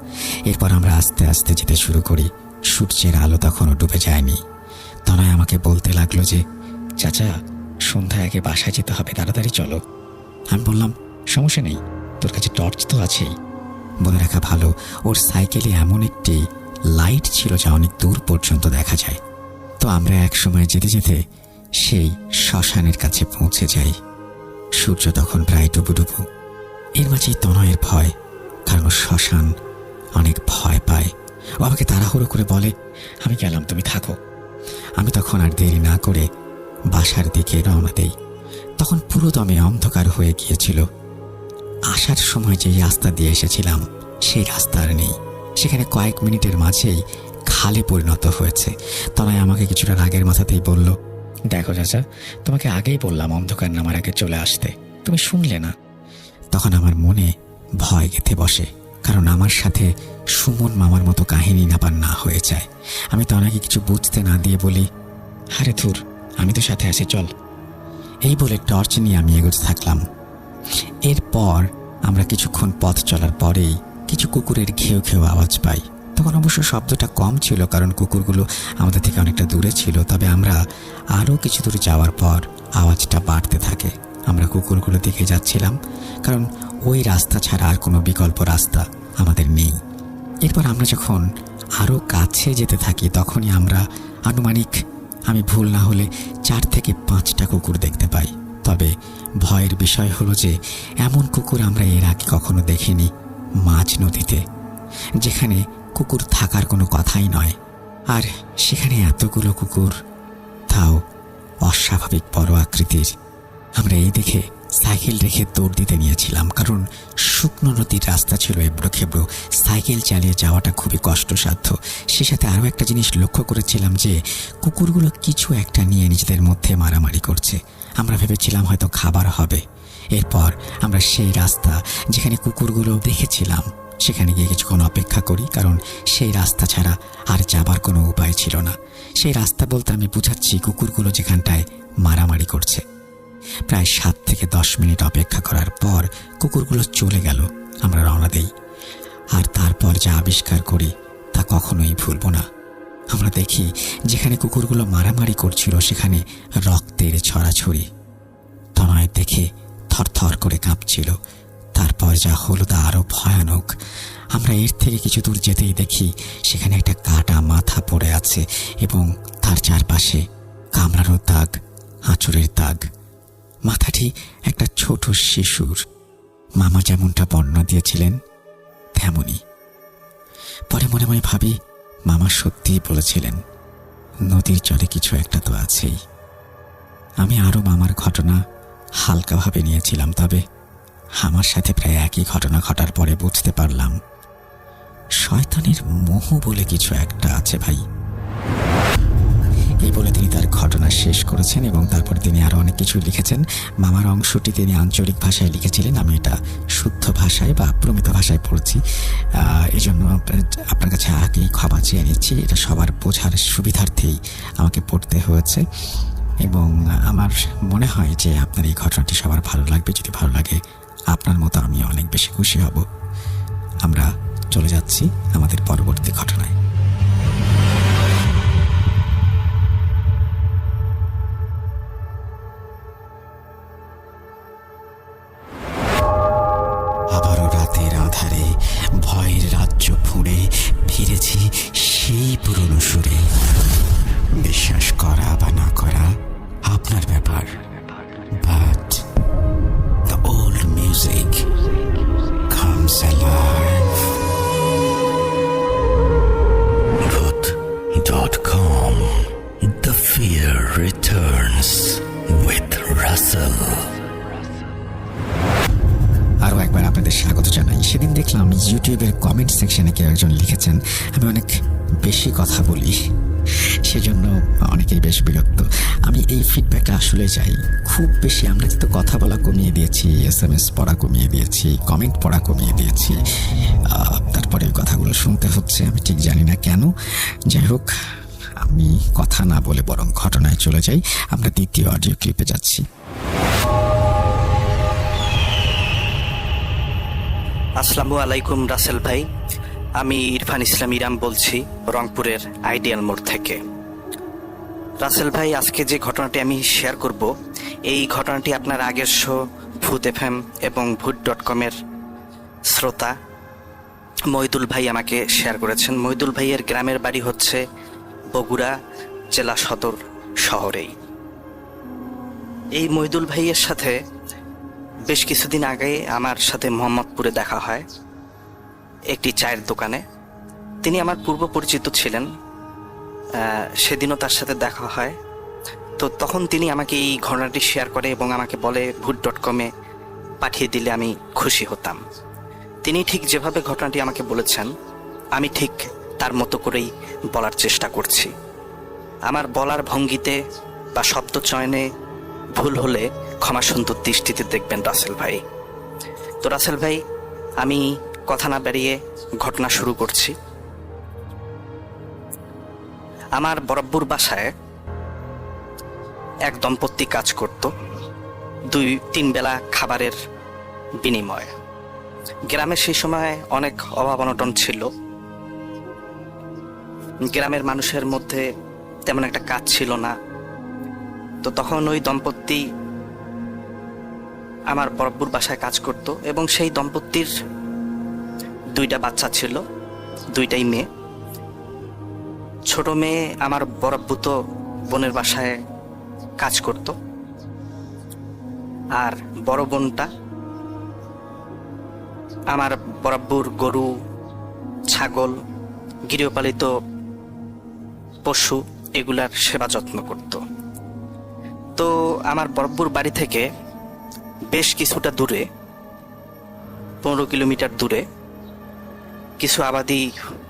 এরপর আমরা আস্তে আস্তে যেতে শুরু করি। সূর্যের আলো তখনও ডুবে যায়নি। তনয় আমাকে বলতে লাগলো যে, চাচা সন্ধ্যায় আগে বাসায় যেতে হবে, তাড়াতাড়ি চলো। আমি বললাম, সমস্যা নেই, তোর কাছে টর্চ তো আছেই। বলে রাখা ভালো, ওর সাইকেলে এমন একটি লাইট ছিল যা অনেক দূর পর্যন্ত দেখা যায়। তো আমরা এক সময় যেতে যেতে সেই শ্মশানের কাছে পৌঁছে যাই। সূর্য তখন প্রায় ডুবুডুবু। এর মাঝেই তনয়ের ভয়, কারণ ও শ্মশান অনেক ভয় পায়। ও আমাকে তাড়াহুড়ো করে বলে, আমি গেলাম, তুমি থাকো। আমি তখন আর দেরি না করে বাসার দিকে রওনা দেই। তখন পুরো দমে অন্ধকার হয়ে গিয়েছিল। আসার সময় যে রাস্তা দিয়ে এসেছিলাম সেই রাস্তা আর নেই। সেখানে কয়েক মিনিটের মাঝেই খালে পরিণত হয়েছে। তনয় আমাকে কিছুটা রাগের মাথাতেই বলল, দেখো চাচা, তোমাকে আগেই বললাম অন্ধকার নামার আগে চলে আসতে, তুমি শুনলে না। তখন আমার মনে ভয় গেঁথে বসে, কারণ আমার সাথে সুমন মামার মতো কাহিনী নাপার না হয়ে যায়। আমি তনয়কে কিছু বুঝতে না দিয়ে বলি, আরে ধুর, আমি তো সাথে আছি, চল। এই বলে টর্চ নিয়ে আমি এগোতে থাকলাম। এরপর আমরা কিছুক্ষণ পথ চলার পরেই কিছু কুকুরের ঘেউ ঘেউ আওয়াজ পাই। তখন অবশ্য শব্দটা কম ছিল, কারণ কুকুরগুলো আমাদের থেকে অনেকটা দূরে ছিল। তবে আমরা আরও কিছু দূর যাওয়ার পর আওয়াজটা বাড়তে থাকে। আমরা কুকুরগুলো দেখে যাচ্ছিলাম, কারণ ওই রাস্তা ছাড়া আর কোনো বিকল্প রাস্তা আমাদের নেই। এরপর আমরা যখন আরও কাছে যেতে থাকি, তখনই আমরা আনুমানিক, আমি ভুল না হলে 4 থেকে 5টা কুকুর দেখতে পাই। তবে ভয়ের বিষয় হলো যে এমন কুকুর আমরা এর আগে কখনো দেখিনি মাঝ নদীতে, যেখানে কুকুর থাকার কোনো কথাই নয়। আর সেখানে এতগুলো কুকুর, তাও অস্বাভাবিক বড় আকৃতির। আমরা এই দেখে সাইকেল রেখে দৌড় দিতে নিয়েছিলাম, কারণ শুকনো নদীর রাস্তা ছিল এবড়ো খেবড়ো। সাইকেল চালিয়ে যাওয়াটা খুবই কষ্টসাধ্য। সে সাথে আরও একটা জিনিস লক্ষ্য করেছিলাম যে কুকুরগুলো কিছু একটা নিয়ে নিজেদের মধ্যে মারামারি করছে। আমরা ভেবেছিলাম হয়তো খাবার হবে। এরপর আমরা সেই রাস্তা যেখানে কুকুরগুলো দেখেছিলাম সেখানে গিয়ে কিছুক্ষণ অপেক্ষা করি, কারণ সেই রাস্তা ছাড়া আর যাবার কোনো উপায় ছিল না। সেই রাস্তা বলতে আমি বুঝাচ্ছি কুকুরগুলো যেখানটায় মারামারি করছে। প্রায় 7 থেকে 10 মিনিট অপেক্ষা করার পর কুকুরগুলো চলে গেল। আমরা রওনা দেই। আর তারপর যা আবিষ্কার করি তা কখনোই ভুলব না। আমরা দেখি যেখানে কুকুরগুলো মারামারি করছিল সেখানে রক্তের ছড়াছড়ি। তনয় দেখে থরথর করে কাঁপছিল। তারপর যা হলো তা আরও ভয়ানক। আমরা এর থেকে কিছু দূর যেতেই দেখি সেখানে একটা কাটা মাথা পড়ে আছে এবং তার চারপাশে কামড়ানোর দাগ, আঁচড়ের দাগ। মাথাটি একটা ছোট শিশুর। মামা যেমনটা বর্ণনা দিয়েছিলেন তেমনই। পরে মনে মনে ভাবি, মামা সত্যিই বলেছিলেন নদীর চরে কিছু একটা তো আছেই। আমি আরও মামার ঘটনা হালকাভাবে নিয়েছিলাম, তবে আমার সাথে প্রায় একই ঘটনা ঘটার পরে বুঝতে পারলাম শয়তানের মোহ বলে কিছু একটা আছে ভাই। এই বলে তিনি তার ঘটনা শেষ করেছেন এবং তারপরে তিনি আরও অনেক কিছু লিখেছেন। মামার অংশটি তিনি আঞ্চলিক ভাষায় লিখেছিলেন, আমি এটা শুদ্ধ ভাষায় বা প্রমিত ভাষায় পড়েছি। এই জন্য আপনার কাছে আগেই ক্ষমা চেয়ে নিচ্ছি, এটা সবার বোঝার সুবিধার্থেই আমাকে পড়তে হয়েছে এবং আমার মনে হয় যে আপনার এই ঘটনাটি সবার ভালো লাগবে। যদি ভালো লাগে আপনার মতো আমি অনেক বেশি খুশি হব। আমরা চলে যাচ্ছি আমাদের পরবর্তী ঘটনায়। আবারও রাতের আঁধারে ভয়ের রাজ্য ফুঁড়ে ফিরেছি সেই পুরনো সুরে। বিশ্বাস করা বা না করা আপনার ব্যাপার, but the old music comes alive. Bhoot.com. The fear returns with Russell. আরও একবার আপনাদের স্বাগত জানাই। সেদিন দেখলাম ইউটিউবের কমেন্ট সেকশনে কেউ একজন লিখেছেন আমি অনেক বেশি কথা বলি, সেজন্য অনেকেই বেশ বিরক্ত। আমি এই ফিডব্যাকটা আসলে চাই। খুব বেশি আমরা কিন্তু কথা বলা কমিয়ে দিয়েছি, SMS পড়া কমিয়ে দিয়েছি, কমেন্ট পড়া কমিয়ে দিয়েছি, তারপরে ওই কথাগুলো শুনতে হচ্ছে। আমি ঠিক জানি না কেন। যাই হোক, আমি কথা না বলে বরং ঘটনায় চলে যাই। আমরা দ্বিতীয় অডিও ক্লিপে যাচ্ছি। আসসালামু আলাইকুম রাসেল ভাই, আমি ইরফান ইসলাম ইরাম বলছি রংপুরের আইডিয়াল মোড় থেকে। রাসেল ভাই, আজকে যে ঘটনাটি আমি শেয়ার করব, এই ঘটনাটি আপনার আগের শো ভূত FM এবং ভূত.com-এর শ্রোতা মহিদুল ভাই আমাকে শেয়ার করেছেন। মহিদুল ভাইয়ের গ্রামের বাড়ি হচ্ছে বগুড়া জেলা সদর শহরেই। এই মহিদুল ভাইয়ের সাথে বেশ কিছুদিন আগে আমার সাথে মোহাম্মদপুরে দেখা হয় একটি চায়ের দোকানে। তিনি আমার পূর্ব পরিচিত ছিলেন, সেদিনও তার সাথে দেখা হয়। তো তখন তিনি আমাকে এই ঘটনাটি শেয়ার করে এবং আমাকে বলে ভূত.com-এ পাঠিয়ে দিলে আমি খুশি হতাম। তিনি ঠিক যেভাবে ঘটনাটি আমাকে বলেছেন আমি ঠিক তার মতো করেই বলার চেষ্টা করছি। আমার বলার ভঙ্গিতে বা শব্দ চয়নে ভুল হলে ক্ষমা সুন্দর দৃষ্টিতে দেখবেন রাসেল ভাই। তো রাসেল ভাই, আমি কথা না বাড়িয়ে ঘটনা শুরু করছি। আমার বরাব্বুর বাসায় এক দম্পতি কাজ করত 2-3 বেলা খাবারের বিনিময়ে। গ্রামে সেই সময় অনেক অভাব অনটন ছিল, গ্রামের মানুষের মধ্যে তেমন একটা কাজ ছিল না। তো তখন ওই দম্পতি আমার বরাব্বুর বাসায় কাজ করত এবং সেই দম্পতির 2টা বাচ্চা ছিল, 2টাই মেয়ে। ছোট মেয়ে আমার বরাব্বু তো বোনের বাসায় কাজ করত, আর বড় বোনটা আমার বরাব্বুর গরু, ছাগল, গৃহপালিত পশু এগুলার সেবা যত্ন করত। তো আমার বরাব্বুর বাড়ি থেকে বেশ কিছুটা দূরে, 15 কিলোমিটার দূরে কিছু আবাদি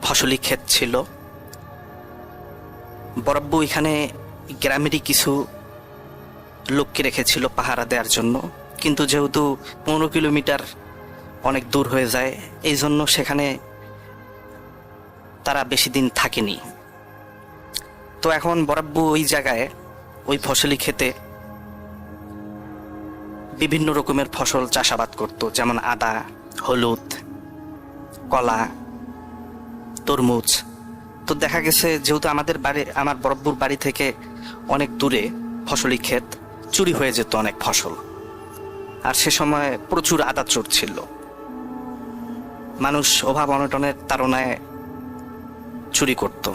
ফসলি ক্ষেত ছিল। বরাব্বু এখানে গ্রামেরই কিছু লোককে রেখেছিল পাহারা দেওয়ার জন্য, কিন্তু যেহেতু 15 কিলোমিটার অনেক দূর হয়ে যায়, এই জন্য সেখানে তারা বেশি দিন থাকেনি। তো এখন বরাব্বু ওই জায়গায় ওই ফসলি ক্ষেতে বিভিন্ন রকমের ফসল চাষাবাদ করত, যেমন আদা, হলুদ, কলা, তরমুজ। তো দেখা গেছে যেহেতু আমার বরাব্বুর বাড়ি থেকে অনেক দূরে ফসলি ক্ষেত, চুরি হয়ে যেত অনেক ফসল। আর সে সময় প্রচুর আদা চোর ছিল, মানুষ অভাব অনটনের তাড়নায় চুরি করত।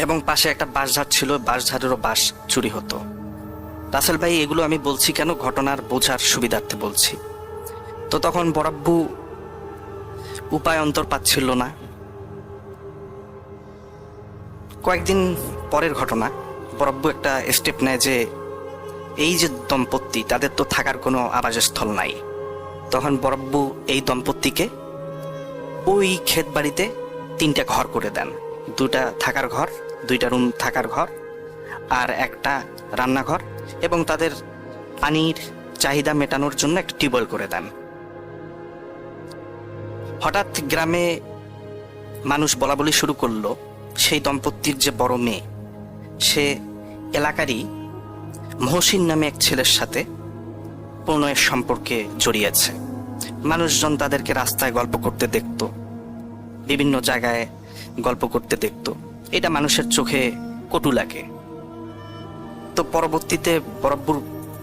এবং পাশে একটা বাঁশঝাড় ছিল, বাঁশঝাড়েরও বাঁশ চুরি হতো। রাসেল ভাই, এগুলো আমি বলছি কেন, ঘটনার বোঝার সুবিধার্থে বলছি। তো তখন বরাব্বু উপায় অন্তর পাচ্ছিল না। কয়েকদিন পরের ঘটনা, বরাব্বু একটা স্টেপ নেয় যে এই যে দম্পতি, তাদের তো থাকার কোনো আবাসস্থল নাই। তখন বরাব্বু এই দম্পতিকে ওই ক্ষেত বাড়িতে 3টা ঘর করে দেন, 2টা থাকার ঘর, 2টা রুম থাকার ঘর, আর একটা রান্নাঘর এবং তাদের পানির চাহিদা মেটানোর জন্য একটা টিউবওয়েল করে দেন। হঠাৎ গ্রামে মানুষ বলা বলি শুরু করলো সেই দম্পতির যে বড় মেয়ে, সে এলাকারই মহসিন নামে এক ছেলের সাথে প্রণয়ের সম্পর্কে জড়িয়েছে। মানুষজন তাদেরকে রাস্তায় গল্প করতে দেখতো, বিভিন্ন জায়গায় গল্প করতে দেখতো। এটা মানুষের চোখে কটু লাগে। তো পরবর্তীতে বরব্বুর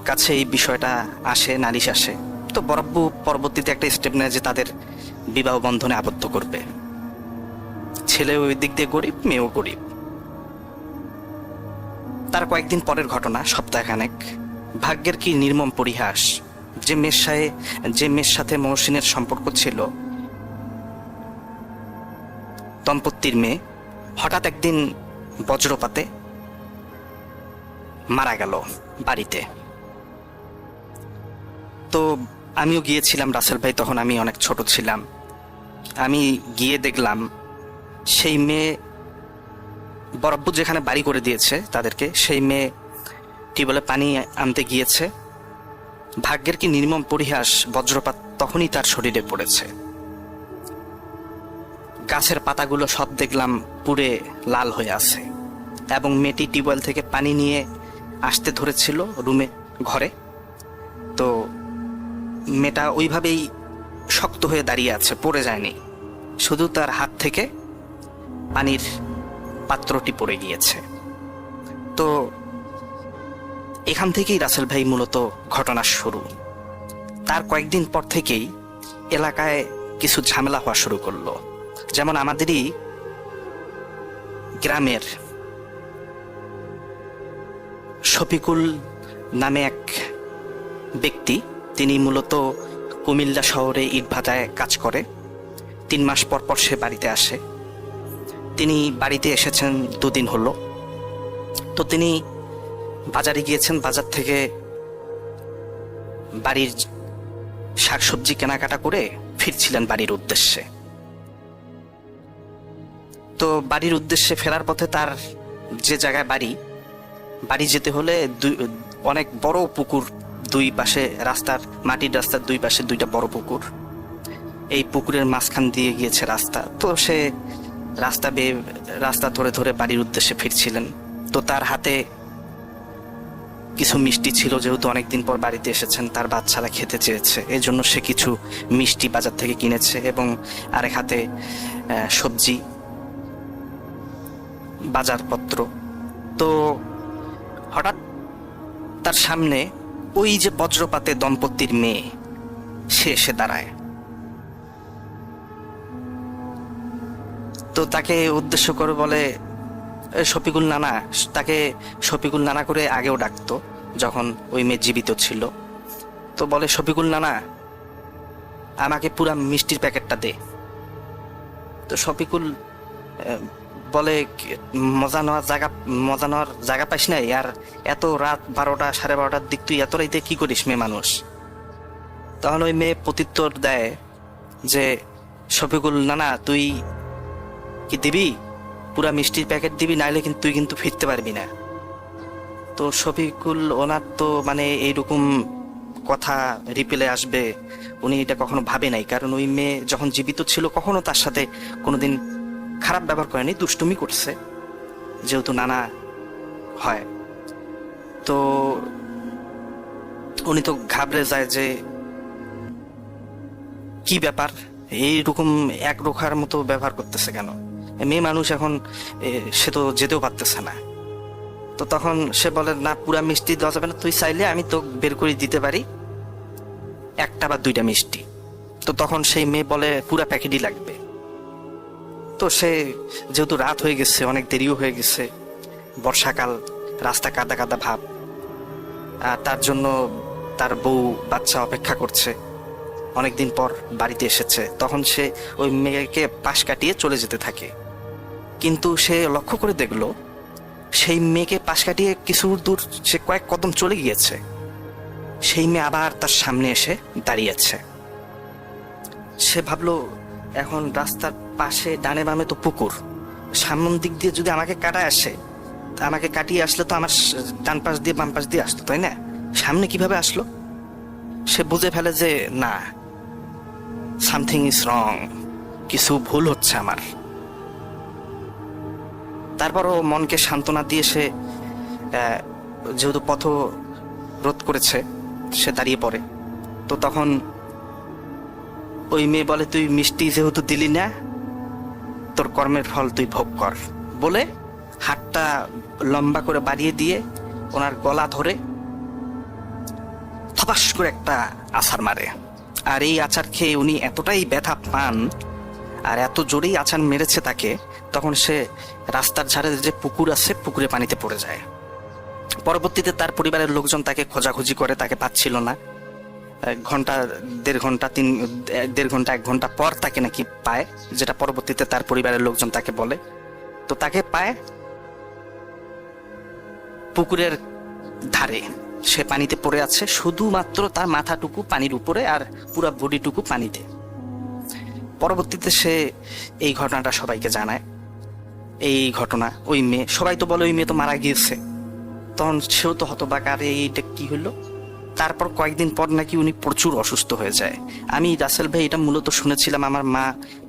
কাছে এই বিষয়টা আসে, নালিশ আসে। তো বরব্বু পরবর্তীতে একটা স্টেপ নেয় যে তাদের বিবাহ বন্ধনে আবদ্ধ করবে। ছেলে ওই দিক দিয়ে গরিব, মেয়েও গরিব। তার কয়েকদিন পরের ঘটনা, সপ্তাহখানেক। ভাগ্যের কি নির্মম পরিহাস, যে মেয়ের সাথে মহসিনের সম্পর্ক ছিল, দম্পতির মেয়ে, হঠাৎ একদিন বজ্রপাতে মারা গেল বাড়িতে। তো আমিও গিয়েছিলাম রাসেল ভাই, তখন আমি অনেক ছোট ছিলাম। আমি গিয়ে দেখলাম সেই মেয়ে, বরব্বু যেখানে বাড়ি করে দিয়েছে তাদেরকে, সেই মেয়ে টিউবওয়েলে পানি আনতে গিয়েছে। ভাগ্যের কি নির্মম পরিহাস, বজ্রপাত তখনই তার শরীরে পড়েছে। গাছের পাতাগুলো সব দেখলাম পুড়ে লাল হয়ে আছে, এবং মেয়েটি টিউবওয়েল থেকে পানি নিয়ে আসতে ধরেছিল ঘরে। তো মেয়েটা ওইভাবেই শক্ত হয়ে দাঁড়িয়ে আছে, পড়ে যায়নি, শুধু তার হাত থেকে পানির পাত্রটি পড়ে গিয়েছে। তো এখান থেকেই রাসেল ভাই মূলত ঘটনার শুরু। তার কয়েকদিন পর থেকেই এলাকায় কিছু ঝামেলা হওয়া শুরু করলো। যেমন আমাদেরই গ্রামের শফিকুল নামে এক ব্যক্তি, তিনি মূলত কুমিল্লা শহরে ইটভাটায় কাজ করে। 3 মাস পর পর সে বাড়িতে আসে। তিনি বাড়িতে এসেছেন 2 দিন হলো। তো তিনি বাজারে গিয়েছেন, বাজার থেকে বাড়ির শাকসবজি কেনাকাটা করে ফিরছিলেন বাড়ির উদ্দেশ্যে। তো বাড়ির উদ্দেশ্যে ফেরার পথে তার যে জায়গায় বাড়ি যেতে হলে অনেক বড় পুকুর, 2 পাশে রাস্তার, মাটির রাস্তার 2 পাশে 2টা বড় পুকুর। এই পুকুরের মাঝখান দিয়ে গিয়েছে রাস্তা। তো সে রাস্তা ধরে ধরে বাড়ির উদ্দেশ্যে ফিরছিলেন। তো তার হাতে কিছু মিষ্টি ছিল, যেহেতু অনেকদিন পর বাড়িতে এসেছেন, তার বাচ্চারা খেতে চেয়েছে, এই জন্য সে কিছু মিষ্টি বাজার থেকে কিনেছে, এবং আরেক হাতে সবজি, বাজারপত্র। তো হঠাৎ তার সামনে ওই যে বজ্রপাতে দম্পতির মেয়ে, সে এসে দাঁড়ায়। তো তাকে উদ্দেশ্য করে বলে শফিকুল নানা। তাকে শফিকুল নানা করে আগেও ডাকতো যখন ওই মেয়ে জীবিত ছিল। তো বলে, শফিকুল নানা, আমাকে পুরা মিষ্টির প্যাকেটটা দে। তো শফিকুল বলে, মজা নেওয়ার জায়গা পাইস নাই? আর এত রাত 12টা, 12:30টার দিক তুই এত রাইতে কি করিস মেয়ে মানুষ? তখন ওই মেয়ে প্রত্যুত্তর দেয় যে, শফিকুল নানা, তুই কি দিবি? পুরা মিষ্টির প্যাকেট দিবি, নাইলে কিন্তু তুই কিন্তু ফিরতে পারবি না। তো শফিকুল, ওনার তো মানে এইরকম কথা রিপেলে আসবে উনি এটা কখনো ভাবে নাই। কারণ ওই মেয়ে যখন জীবিত ছিল কখনো তার সাথে কোনোদিন খারাপ ব্যবহার করেনি, দুষ্টুমি করছে, যেহেতু নানা হয়। তো উনি তো ঘাবড়ে যায় যে কি ব্যাপার, এইরকম একরোখার মতো ব্যবহার করতেছে কেন? মেয়ে মানুষ, এখন সে তো যেতেও পারতেছে না। তো তখন সে বলে, না, পুরা মিষ্টি দেওয়া যাবে না, তুই চাইলে আমি তো বের করে দিতে পারি 1টা বা 2টা মিষ্টি। তো তখন সেই মেয়ে বলে, পুরা প্যাকেটই লাগবে। তো সে যেহেতু রাত হয়ে গেছে, অনেক দেরিও হয়ে গেছে, বর্ষাকাল, রাস্তা কাদা কাদা ভাব, আর তার জন্য তার বউ বাচ্চা অপেক্ষা করছে, অনেকদিন পর বাড়িতে এসেছে। তখন সে ওই মেয়েকে পাশ কাটিয়ে চলে যেতে থাকে। কিন্তু সে লক্ষ্য করে দেখলো সেই মেয়েকে পাশ কাটিয়ে কিছু দূর সে কয়েক কদম চলে গিয়েছে, সেই মেয়ে আবার তার সামনে এসে দাঁড়িয়েছে। সে ভাবলো, এখন রাস্তার পাশে ডানে বামে তো পুকুর, সামনের দিক দিয়ে যদি আমাকে কাটায় আসে আমাকে কাটিয়ে আসলে তো আমার ডান পাশ দিয়ে বাম পাশ দিয়ে আসতো, তাই না? সামনে কিভাবে আসলো? সে বুঝে ফেলে যে না, সামথিং ইজ রং, কিছু ভুল হচ্ছে আমার। তারপরও মনকে সান্ত্বনা দিয়ে সে যেহেতু পথ রোধ করেছে, সে দাঁড়িয়ে পড়ে। তো তখন ওই মেয়ে বলে, তুই মিষ্টি যেহেতু দিলি না, তোর কর্মের ফল তুই ভোগ কর, বলে হাতটা লম্বা করে বাড়িয়ে দিয়ে ওনার গলা ধরে থপাস করে একটা আছাড় মারে। আর এই আছাড় খেয়ে উনি এতটাই ব্যথা পান, আর এত জোরেই আছাড় মেরেছে তাকে, তখন সে রাস্তার ধারে যে পুকুর আছে, পুকুরে পানিতে পড়ে যায়। পরবর্তীতে তার পরিবারের লোকজন তাকে খোঁজাখুঁজি করে, তাকে পাচ্ছিল না। দেড় ঘন্টা 1 ঘন্টা পর তাকে নাকি পায়, যেটা পরবর্তীতে তার পরিবারের লোকজন তাকে বলে। তো তাকে পায় পুকুরের ধারে, সে পানিতে পড়ে আছে, শুধুমাত্র তার মাথাটুকু পানির উপরে আর পুরো বডিটুকু পানিতে। পরবর্তীতে সে এই ঘটনাটা সবাইকে জানায়। এই ঘটনা ওই মেয়ে, সবাই তো বলে ওই মেয়ে তো মারা গিয়েছে। তখন সেও তো হতবাক, আর এইটা কি হলো। তারপর কয়েকদিন পর নাকি উনি প্রচুর অসুস্থ হয়ে যায়। আমি রাসেল ভাই এটা মূলত শুনেছিলাম, আমার মা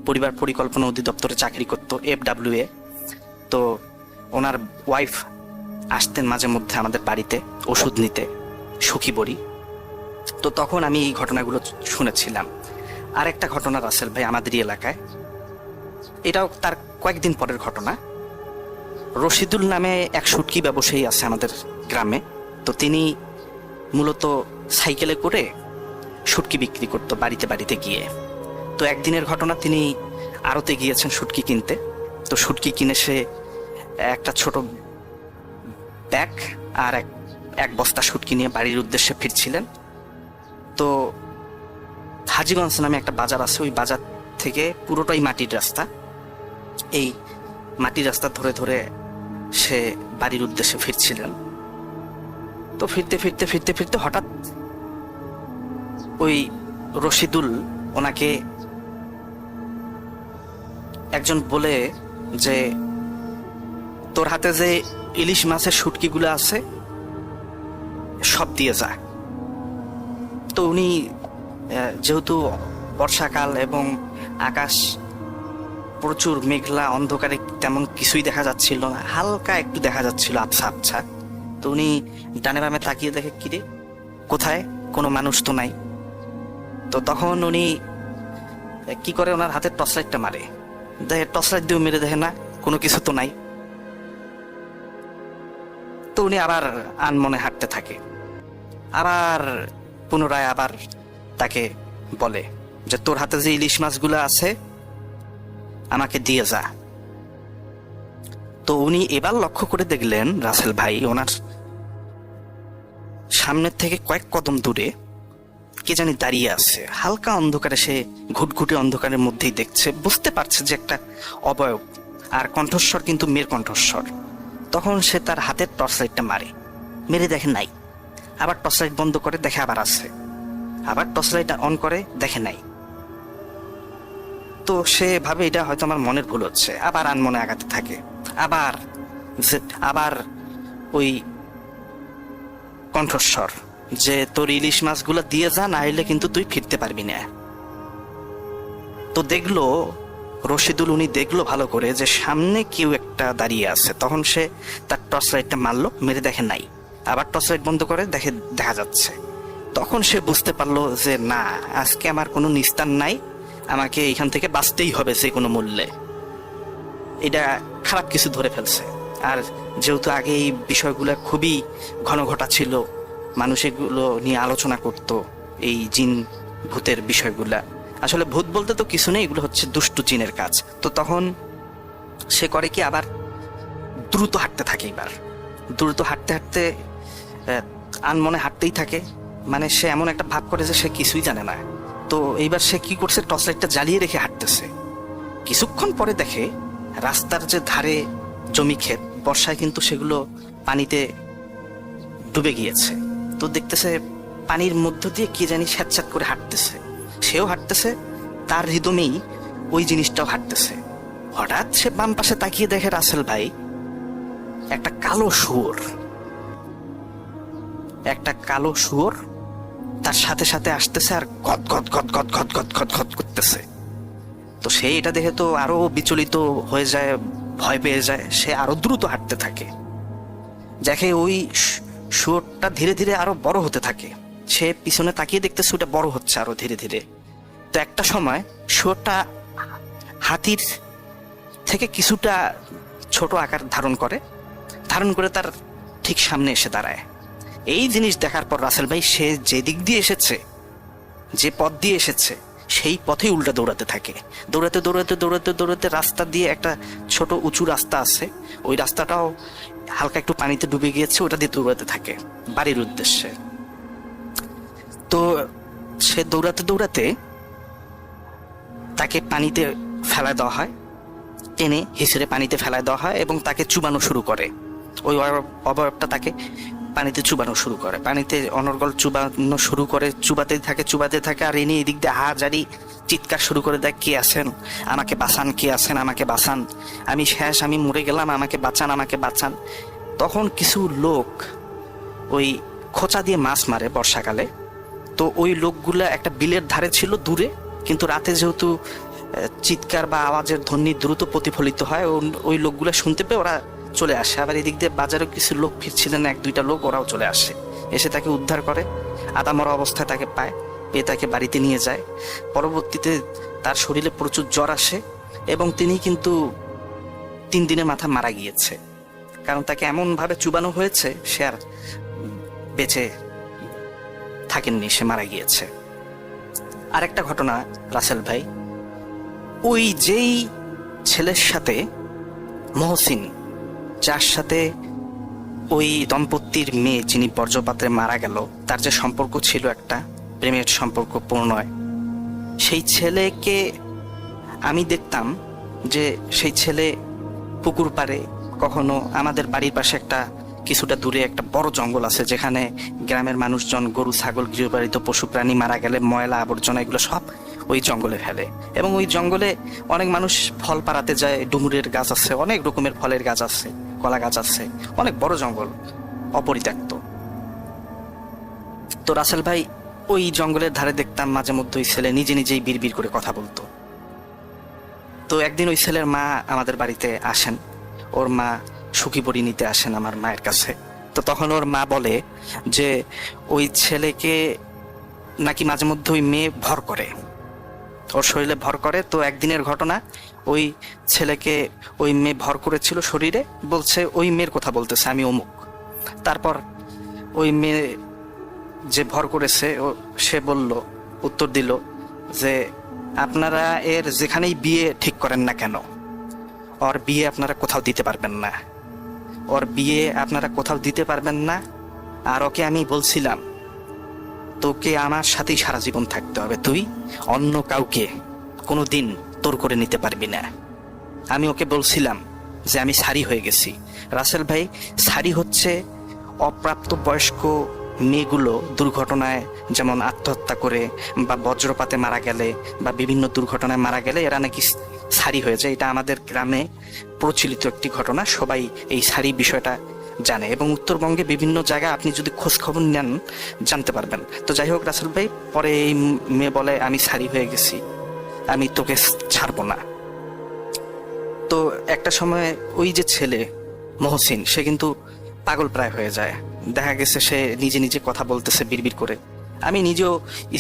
পরিবার পরিকল্পনা অধিদপ্তরে চাকরি করতো, FWA। তো ওনার ওয়াইফ আসতেন মাঝে মধ্যে আমাদের বাড়িতে ওষুধ নিতে, সুখী বড়ি। তো তখন আমি এই ঘটনাগুলো শুনেছিলাম। আর একটা ঘটনা রাসেল ভাই আমাদেরই এলাকায়, এটাও তার কয়েকদিন পরের ঘটনা। রশিদুল নামে এক শুটকি ব্যবসায়ী আছে আমাদের গ্রামে। তো তিনি মূলত সাইকেলে করে শুটকি বিক্রি করতো বাড়িতে বাড়িতে গিয়ে। তো একদিনের ঘটনা, তিনি আড়তে গিয়েছেন শুটকি কিনতে। তো শুটকি কিনে সে একটা ছোট ব্যাগ আর এক বস্তা শুটকি নিয়ে বাড়ির উদ্দেশ্যে ফিরছিলেন। তো হাজীগঞ্জ নামে একটা বাজার আছে, ওই বাজার থেকে পুরোটাই মাটির রাস্তা। এই মাটির রাস্তা ধরে ধরে সে বাড়ির উদ্দেশ্যে ফিরছিলেন। তো ফিরতে ফিরতে ফিরতে ফিরতে হঠাৎ ওই রশিদুল ওনাকে একজন বলে যে, তোর হাতে যে ইলিশ মাছের শুটকিগুলো আছে সব দিয়ে যা। তো উনি যেহেতু বর্ষাকাল এবং আকাশ প্রচুর মেঘলা, অন্ধকারে তেমন কিছুই দেখা যাচ্ছিল না, হালকা একটু দেখা যাচ্ছিল আবছা আবছা। তো উনি ডানে বামে তাকিয়ে দেখে, কিরে কোথায়, কোনো মানুষ তো নাই। তো তখন উনি কি করে, ওনার হাতের টর্চ লাইটটা মারে, দেখে টর্চ লাইট দিয়েও মেরে দেখে না, কোনো কিছু তো নাই। তো উনি আবার আনমনে হাঁটতে থাকে। আবার পুনরায় আবার তাকে বলে যে, তোর হাতে যে ইলিশ মাছগুলো আছে আমাকে দিয়ে যা। তো উনি এবার লক্ষ্য করে দেখলেন রাসেল ভাই, ওনার সামনের থেকে কয়েক কদম দূরে কে জানি দাঁড়িয়ে আছে। হালকা অন্ধকারে, সে ঘুটঘুটে অন্ধকারের মধ্যেই দেখছে, বুঝতে পারছে যে একটা অবয়ব, আর কণ্ঠস্বর কিন্তু মেয়ের কণ্ঠস্বর। তখন সে তার হাতের টর্চ লাইটটা মারে, মেরে দেখে নাই। আবার টর্চ লাইট বন্ধ করে, দেখে আবার আছে। আবার টর্চ লাইট অন করে, দেখে নাই। তো সে ভাবে এটা হয়তো আমার মনের ভুল হচ্ছে, আবার আনমনে আগাতে থাকে। আবার ওই কণ্ঠস্বর যে, তোর ইলিশ মাছগুলো দিয়ে যা, না হলে কিন্তু তুই ফিরতে পারবি না। তো দেখলো রশিদুল, উনি দেখলো ভালো করে যে সামনে কেউ একটা দাঁড়িয়ে আছে। তখন সে তার টর্চ লাইটটা মারলো, মেরে দেখে নাই। আবার টর্চ লাইট বন্ধ করে, দেখে দেখা যাচ্ছে। তখন সে বুঝতে পারলো যে না, আজকে আমার কোনো নিস্তার নাই, আমাকে এখান থেকে বাঁচতেই হবে যে কোনো মূল্যে। এটা খারাপ কিছু ধরে ফেলছে। আর যেহেতু আগে এই বিষয়গুলো খুবই ঘন ঘটা ছিল, মানুষ এগুলো নিয়ে আলোচনা করত, এই জিন ভূতের বিষয়গুলা। আসলে ভূত বলতে তো কিছু নেই, এগুলো হচ্ছে দুষ্টু জিনের কাজ। তো তখন সে করে কি, আবার দ্রুত হাঁটতে থাকে। এবার দ্রুত হাঁটতে হাঁটতে আনমনে হাঁটতেই থাকে, মানে সে এমন একটা ভাব করে যে সে কিছুই জানে না। তো এইবার সে কি করছে, টর্চ লাইটটা জ্বালিয়ে রেখে হাঁটতেছে। কিছুক্ষণ পরে দেখে রাস্তার যে ধারে জমি ক্ষেত, বর্ষায় কিন্তু সেগুলো পানিতে ডুবে গিয়েছে। তো দেখতেছে পানির মধ্য দিয়ে কে জানি স্যাঁতস্যাঁত করে হাঁটতেছে। সেও হাঁটতেছে, তার হৃদমেই ওই জিনিসটাও হাঁটতেছে। হঠাৎ সে বাম পাশে তাকিয়ে দেখে রাসেল ভাই একটা কালো শুয়োর তার সাথে সাথে আসতেছে আর গদ গদ গদ গদ গদ গদ গদ গদ করতেছে। তো সে এটা দেখে তো আরো বিচলিত হয়ে যায়, ভয় পেয়ে যায়, সে আরো দ্রুত হাঁটতে থাকে। দেখে ওই শুয়োরটা ধীরে ধীরে আরো বড় হতে থাকে। সে পিছনে তাকিয়ে দেখতেছে ওটা বড় হচ্ছে আরো ধীরে ধীরে। তো একটা সময় শুয়োরটা হাতির থেকে কিছুটা ছোট আকার ধারণ করে তার ঠিক সামনে এসে দাঁড়ায়। এই জিনিস দেখার পর রাসেল ভাই সে যে দিক দিয়ে এসেছে, যে পথ দিয়ে এসেছে, সেই পথেই উল্টা দৌড়াতে থাকে। দৌড়াতে দৌড়াতে দৌড়াতে দৌড়াতে রাস্তা দিয়ে একটা ছোট উঁচু রাস্তা আছে, ওই রাস্তাটাও হালকা একটু পানিতে ডুবে গিয়েছে, ওটা দিয়ে দৌড়াতে থাকে বাড়ির উদ্দেশ্যে। তো সে দৌড়াতে দৌড়াতে তাকে পানিতে ফেলায় দেওয়া হয়, টেনে হিসেবে পানিতে ফেলায় দেওয়া হয় এবং তাকে চুবানো শুরু করে। ওই অবয়বটা তাকে পানিতে চুবানো শুরু করে, পানিতে অনর্গল চুবানো শুরু করে, চুবাতে থাকে। আর এনে এদিক দিয়ে হাজারি চিৎকার শুরু করে দেয়, কে আছেন, আমাকে বাঁচান, কে আছেন, আমাকে বাঁচান, আমি শেষ, আমি মরে গেলাম, আমাকে বাঁচান, আমাকে বাঁচান। তখন কিছু লোক ওই খোঁচা দিয়ে মাছ মারে বর্ষাকালে। তো ওই লোকগুলা একটা বিলের ধারে ছিল দূরে, কিন্তু রাতে যেহেতু চিৎকার বা আওয়াজের ধ্বনি দ্রুত প্রতিফলিত হয়, ওই লোকগুলা শুনতে পেয়ে ওরা চলে আসে। আবার এদিক দিয়ে বাজারেও কিছু লোক ফিরছিলেন, 1-2টা লোক, ওরাও চলে আসে, এসে তাকে উদ্ধার করে। আদামরা অবস্থায় তাকে পেয়ে তাকে বাড়িতে নিয়ে যায়। পরবর্তীতে তার শরীরে প্রচুর জ্বর আসে এবং তিনি কিন্তু 3 দিনের মাথা মারা গিয়েছে, কারণ তাকে এমন ভাবে চুবানো হয়েছে, সে আর বেঁচে থাকেননি, সে মারা গিয়েছে। আরেকটা ঘটনা রাসেল ভাই, ওই যেই ছেলের সাথে মহসিন, যার সাথে ওই দম্পতির মেয়ে যিনি বজ্রপাতে মারা গেল, তার যে সম্পর্ক ছিল একটা প্রেমের সম্পর্ক প্রণয়, সেই ছেলেকে আমি দেখতাম যে সেই ছেলে পুকুর পাড়ে, কখনো আমাদের বাড়ির পাশে একটা কিছুটা দূরে একটা বড় জঙ্গল আছে, যেখানে গ্রামের মানুষজন গরু ছাগল গৃহপালিত পশু প্রাণী মারা গেলে ময়লা আবর্জনা এগুলো সব ওই জঙ্গলে ফেলে। এবং ওই জঙ্গলে অনেক মানুষ ফল পাড়াতে যায়, ডুমুরের গাছ আছে, অনেক রকমের ফলের গাছ আছে, কলা গাছ আছে, অনেক বড় জঙ্গল, অপরিত্যক্ত। তো রাসেল ভাই ওই জঙ্গলের ধারে দেখতাম মাঝে মধ্যে ওই ছেলে নিজে নিজেই বিড়বিড় করে কথা বলতো। তো একদিন ওই ছেলের মা আমাদের বাড়িতে আসেন, ওর মা সুখী বড়ি নিতে আসেন আমার মায়ের কাছে। তো তখন ওর মা বলে যে ওই ছেলেকে নাকি মাঝে মধ্যে ওই মেয়ে ভর করে, ওর শরীরে ভর করে। তো একদিনের ঘটনা, ওই ছেলেকে ওই মেয়ে ভর করেছিল শরীরে, বলছে ওই মেয়ের কথা বলতেছে, আমি অমুক। তারপর ওই মেয়ে যে ভর করেছে সে বলল, উত্তর দিল যে আপনারা এর যেখানেই বিয়ে ঠিক করেন না কেন, ওর বিয়ে আপনারা কোথাও দিতে পারবেন না, ওর বিয়ে আপনারা কোথাও দিতে পারবেন না। আর ওকে আমি বলছিলাম তোকে আমার সাথেই সারা জীবন থাকতে হবে, তুই অন্য কাউকে কোনো দিন তোর করে নিতে পারবি না। আমি ওকে বলছিলাম যে আমি সারি হয়ে গেছি। রাসেল ভাই, সারি হচ্ছে অপ্রাপ্ত বয়স্ক মেয়েগুলো দুর্ঘটনায়, যেমন আত্মহত্যা করে বা বজ্রপাতে মারা গেলে বা বিভিন্ন দুর্ঘটনায় মারা গেলে এরা নাকি সারি হয়ে যায়। এটা আমাদের গ্রামে প্রচলিত একটি ঘটনা, সবাই এই সারি বিষয়টা জানে এবং উত্তরবঙ্গে বিভিন্ন জায়গায় আপনি যদি খোঁজ খবর নেন জানতে পারবেন। তো যাই হোক রাসেল ভাই, পরে এই মেয়ে বলে আমি সারি হয়ে গেছি, আমি তোকে ছাড়বো না। তো একটা সময় ওই যে ছেলে মহসিন, সে কিন্তু পাগল প্রায় হয়ে যায়। দেখা গেছে সে নিজে নিজে কথা বলতেছে বিড়বিড় করে। আমি নিজেও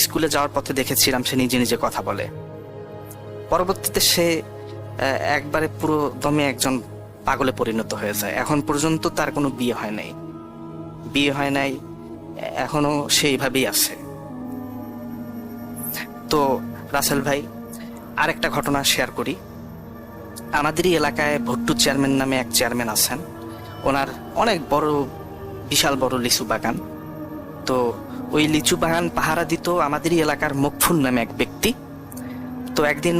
স্কুলে যাওয়ার পথে দেখেছিলাম সে নিজে নিজে কথা বলে। পরবর্তীতে সে একবারে পুরো দমে একজন পাগলে পরিণত হয়ে যায়। এখন পর্যন্ত তার কোনো বিয়ে হয় নাই, এখনো সেইভাবেই আছে। তো রাসেল ভাই, আরেকটা ঘটনা শেয়ার করি। আমাদেরই এলাকায় ভুট্টু চেয়ারম্যান নামে এক চেয়ারম্যান আছেন, ওনার অনেক বড় বিশাল বড় লিচু বাগান। তো ওই লিচু বাগান পাহারা দিত আমাদেরই এলাকার মকফুর নামে এক ব্যক্তি। তো একদিন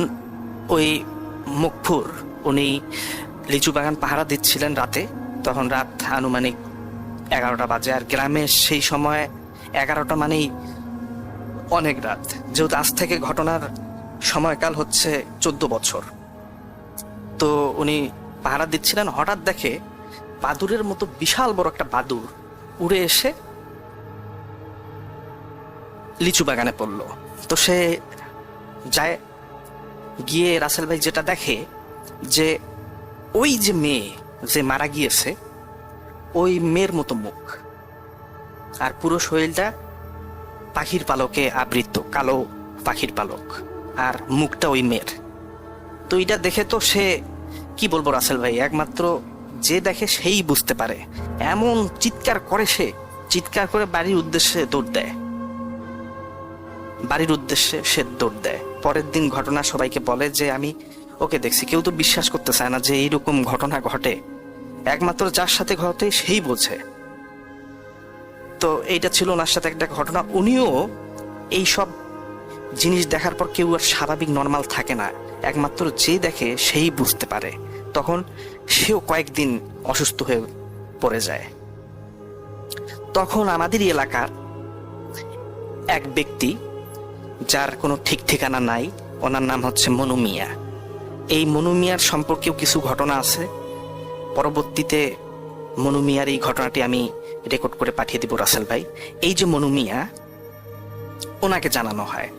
ওই মকফুর উনি লিচু বাগান পাহারা দিচ্ছিলেন রাতে, তখন রাত আনুমানিক 11টা বাজে। আর গ্রামে সেই সময় 11টা মানেই অনেক রাত, যেহেতু আজ থেকে ঘটনার সময়কাল হচ্ছে 14 বছর। তো উনি পাহারা দিচ্ছিলেন, হঠাৎ দেখে বাদুরের মতো বিশাল বড় একটা বাদুর উড়ে এসে লিচু বাগানে পড়লো। তো সে যায়, গিয়ে রাসেল ভাই যেটা দেখে যে ওই যে মেয়ে যে মারা গিয়েছে ওই মেয়ের মতো মুখ, আর পুরো শরীরটা পাখির পালকে আবৃত, কালো পাখির পালক, আর মুখটা ওই মেয়ের। তো এটা দেখে তো সে কি বলবো রাসেল ভাই, একমাত্র যে দেখে সেই বুঝতে পারে। এমন চিৎকার করে, সে চিৎকার করে বাড়ির উদ্দেশ্যে দৌড় দেয়, বাড়ির উদ্দেশ্যে সে দৌড় দেয়। পরের দিন ঘটনা সবাইকে বলে যে আমি ওকে দেখছি। কেউ তো বিশ্বাস করতে চায় না যে এইরকম ঘটনা ঘটে, একমাত্র যার সাথে ঘটে সেই বোঝে। তো এইটা ছিল ওনার সাথে একটা ঘটনা। উনিও এই সব জিনিস দেখার পর কেউ আর স্বাভাবিক নর্মাল থাকে না, একমাত্র যে দেখে সেই বুঝতে পারে। তখন সেও কয়েকদিন অসুস্থ হয়ে পড়ে যায়। তখন আমাদের এলাকার এক ব্যক্তি, যার কোনো ঠিক ঠিকানা নাই, ওনার নাম হচ্ছে মনু মিয়া। এই মনু মিয়ার সম্পর্কেও কিছু ঘটনা আছে। পরবর্তীতে মনু মিয়ার এই ঘটনাটি আমি রেকর্ড করে পাঠিয়ে দিব রাসেল ভাই। এই যে মনু মিয়া, ওনাকে জানানো হয়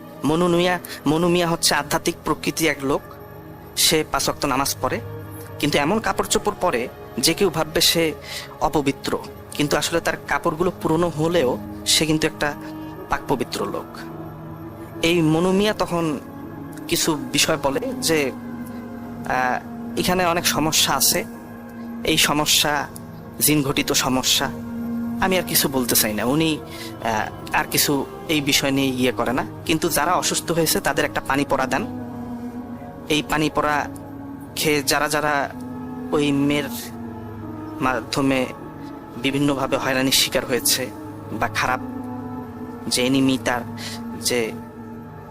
মনু মিয়া হচ্ছে আধ্যাত্মিক প্রকৃতি এক লোক। সে 5 ওয়াক্ত নামাজ পড়ে, কিন্তু এমন কাপড় চোপড় পরে যে কেউ ভাববে সে অপবিত্র, কিন্তু আসলে তার কাপড়গুলো পুরনো হলেও সে কিন্তু একটা পাক পবিত্র লোক। এই মনু মিয়া তখন কিছু বিষয় বলে যে এখানে অনেক সমস্যা আছে, এই সমস্যা জিন ঘটিত সমস্যা। আমি আর কিছু বলতে চাই না, উনি আর কিছু এই বিষয় নিয়ে ইয়ে করে না। কিন্তু যারা অসুস্থ হয়েছে তাদের একটা পানি পড়া দেন। এই পানি পড়া খেয়ে যারা যারা ওই মেয়ের মাধ্যমে বিভিন্নভাবে হয়রানির শিকার হয়েছে বা খারাপ যে এনিমি, তার যে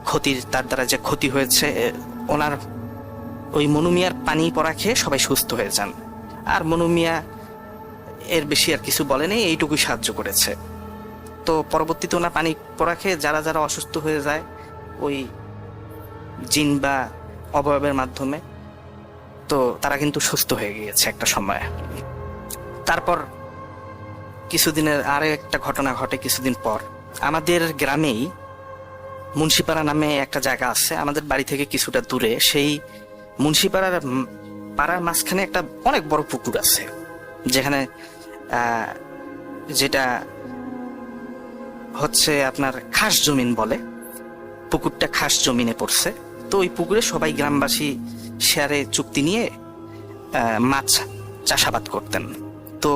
ক্ষতির, তার দ্বারা যে ক্ষতি হয়েছে, ওনার ওই মনু মিয়ার পানি পড়া খেয়ে সবাই সুস্থ হয়ে যান। আর মনু মিয়া এর বেশি আর কিছু বলেনি, এইটুকুই সাহায্য করেছে। তো পরবর্তীতে ওনার পানি পড়া খেয়ে যারা যারা অসুস্থ হয়ে যায় ওই জিন বা অবয়বের মাধ্যমে, তো তারা কিন্তু সুস্থ হয়ে গিয়েছে একটা সময়। তারপর কিছুদিনের আরো একটা ঘটনা ঘটে। কিছুদিন পর আমাদের গ্রামেই মুন্সিপাড়া নামে একটা জায়গা আছে, আমাদের বাড়ি থেকে কিছুটা দূরে। সেই পাড়ার মাঝখানে একটা অনেক বড় পুকুর আছে, যেখানে যেটা হচ্ছে আপনার খাস জমিন বলে। পুকুরটা খাস জমিনে পড়ছে। তো ওই পুকুরে সবাই গ্রামবাসী শেয়ারে চুক্তি নিয়ে মাছ চাষাবাদ করতেন। তো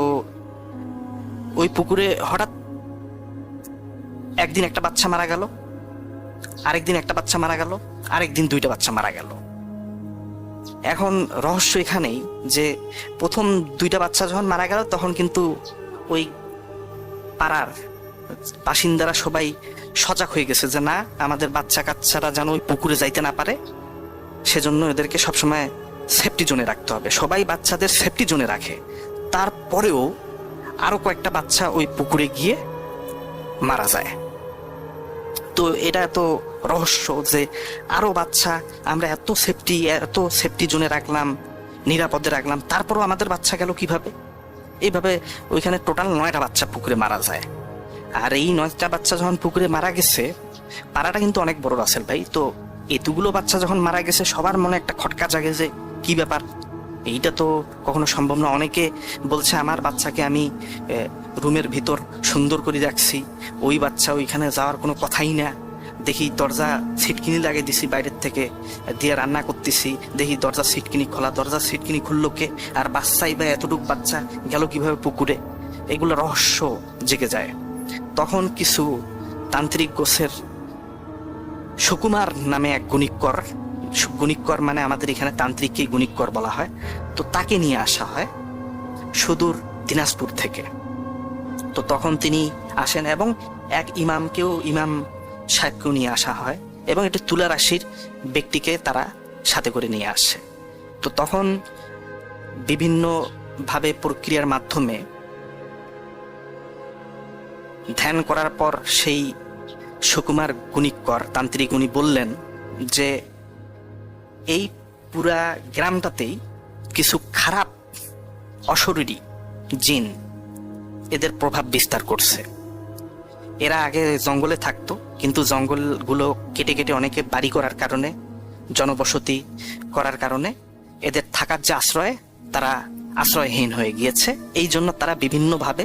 ওই পুকুরে হঠাৎ একদিন একটা বাচ্চা মারা গেল, আরেকদিন একটা বাচ্চা মারা গেল, আরেকদিন 2টা বাচ্চা মারা গেল। এখন রহস্য এখানেই যে প্রথম 2টা বাচ্চা যখন মারা গেল তখন কিন্তু ওই পাড়ার বাসিন্দারা সবাই সজাগ হয়ে গেছে যে না, আমাদের বাচ্চা কাচ্চারা যেন ওই পুকুরে যাইতে না পারে, সেজন্য এদেরকে সবসময় সেফটি জোনে রাখতে হবে। সবাই বাচ্চাদের সেফটি জোনে রাখে। তারপরেও আরো কয়েকটা বাচ্চা ওই পুকুরে গিয়ে মারা যায়। তো এটা তো রহস্য যে আরো বাচ্চা আমরা এত সেফটি জোনে রাখলাম, নিরাপদে রাখলাম, তারপরও আমাদের বাচ্চা গেল কিভাবে? এইভাবে ওইখানে টোটাল 9টা বাচ্চা পুকুরে মারা যায়। আর এই 9টা বাচ্চা যখন পুকুরে মারা গেছে, পাড়াটা কিন্তু অনেক বড় রাসেল ভাই। তো এতগুলো বাচ্চা যখন মারা গেছে সবার মনে একটা খটকা জাগে যে কি ব্যাপার, এইটা তো কখনো সম্ভব না। অনেকে বলছে আমার বাচ্চাকে আমি রুমের ভিতর সুন্দর করে রাখছি, ওই বাচ্চা ওইখানে যাওয়ার কোনো কথাই না। দেখি দরজা ছিটকিনি লাগিয়ে দিছি, বাইরের থেকে দিয়ে রান্না করতেছি, দেখি দরজা ছিটকিনি খোলা, দরজা ছিটকিনি খুললো কে? আর বাচ্চাই বা এতটুকু বাচ্চা গেল কিভাবে পুকুরে? এগুলো রহস্য জেগে যায়। তখন কিছু তান্ত্রিক গোছের সুকুমার নামে এক গুণিকর মানে আমাদের এখানে তান্ত্রিককেই গুণিকর বলা হয়। তো তাকে নিয়ে আসা হয় সুদূর দিনাজপুর থেকে। তো তখন তিনি আসেন এবং এক ইমাম সাহেবকেও নিয়ে আসা হয়, এবং এটা তুলা রাশির ব্যক্তিকে তারা সাথে করে নিয়ে আসে। তো তখন বিভিন্ন ভাবে প্রক্রিয়ার মাধ্যমে ধ্যান করার পর সেই সুকুমার গুণিকর তান্ত্রিক উনি বললেন যে এই পুরা গ্রামটাতেই কিছু খারাপ অশরীরী জিন এদের প্রভাব বিস্তার করছে। এরা আগে জঙ্গলে থাকতো, কিন্তু জঙ্গলগুলো কেটে কেটে অনেকে বাড়ি করার কারণে, জনবসতি করার কারণে এদের থাকার যে আশ্রয়, তারা আশ্রয়হীন হয়ে গিয়েছে। এই জন্য তারা বিভিন্নভাবে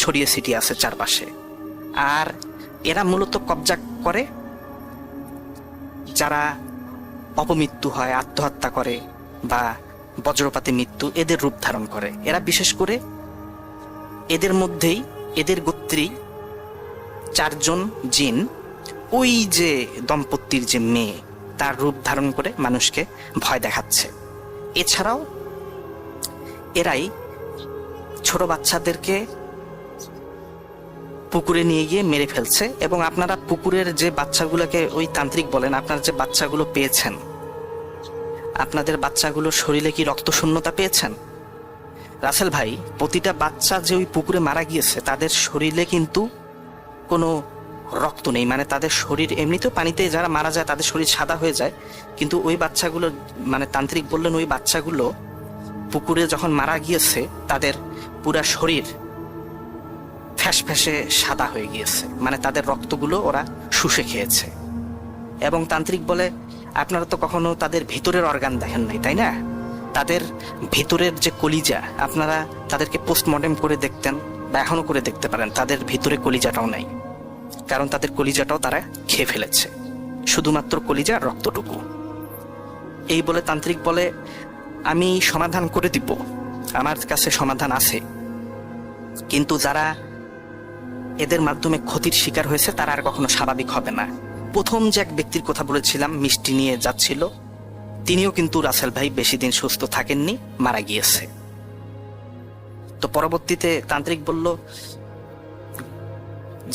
ছড়িয়ে ছিটিয়ে আছে চারপাশে। আর এরা মূলত কবজা করে যারা অপমৃত্যু হয়, আত্মহত্যা করে বা বজ্রপাতে মৃত্যু, এদের রূপ ধারণ করে। এরা বিশেষ করে এদের মধ্যেই, এদের গোত্রেই 4 জন জিন ওই যে দম্পতির যে মেয়ে, তার রূপ ধারণ করে মানুষকে ভয় দেখাচ্ছে। এছাড়াও এরাই ছোট বাচ্চাদেরকে পুকুরে নিয়ে গিয়ে মেরে ফেলছে। এবং আপনারা পুকুরের যে বাচ্চাগুলোকে ওই তান্ত্রিক বলেন, আপনারা যে বাচ্চাগুলো পেয়েছেন, আপনাদের বাচ্চাগুলোর শরীরে কি রক্ত শূন্যতা পেয়েছেন? রাসেল ভাই, প্রতিটা বাচ্চা যে ওই পুকুরে মারা গিয়েছে তাদের শরীরে কিন্তু কোনো রক্ত নেই। মানে তাদের শরীর এমনিতেও পানিতে যারা মারা যায় তাদের শরীর সাদা হয়ে যায়, কিন্তু ওই বাচ্চাগুলো, মানে তান্ত্রিক বললেন ওই বাচ্চাগুলো পুকুরে যখন মারা গিয়েছে তাদের পুরা শরীর ফ্যাসফ্যাসে সাদা হয়ে গিয়েছে, মানে তাদের রক্তগুলো ওরা শুষে খেয়েছে। এবং তান্ত্রিক বলে, আপনারা তো কখনো তাদের ভিতরের অর্গান দেখেন নাই, তাই না? তাদের ভিতরের যে কলিজা, আপনারা তাদেরকে পোস্টমর্টেম করে দেখতেন বা এখনো করে দেখতে পারেন, তাদের ভিতরে কলিজাটাও নাই, কারণ তাদের কলিজাটাও তারা খেয়ে ফেলেছে, শুধুমাত্র কলিজা আর রক্তটুকু। এই বলে তান্ত্রিক বলে, আমি সমাধান করে দিব, আমার কাছে সমাধান আছে, কিন্তু যারা এদের মাধ্যমে ক্ষতির শিকার হয়েছে তারা আর কখনো স্বাভাবিক হবে না। প্রথম যে এক ব্যক্তির কথা বলেছিলাম, মিষ্টি নিয়ে যাচ্ছিল, তিনিও কিন্তু রাসেল ভাই বেশি দিন সুস্থ থাকেননি, মারা গিয়েছে। তো পরবর্তীতে তান্ত্রিক বলল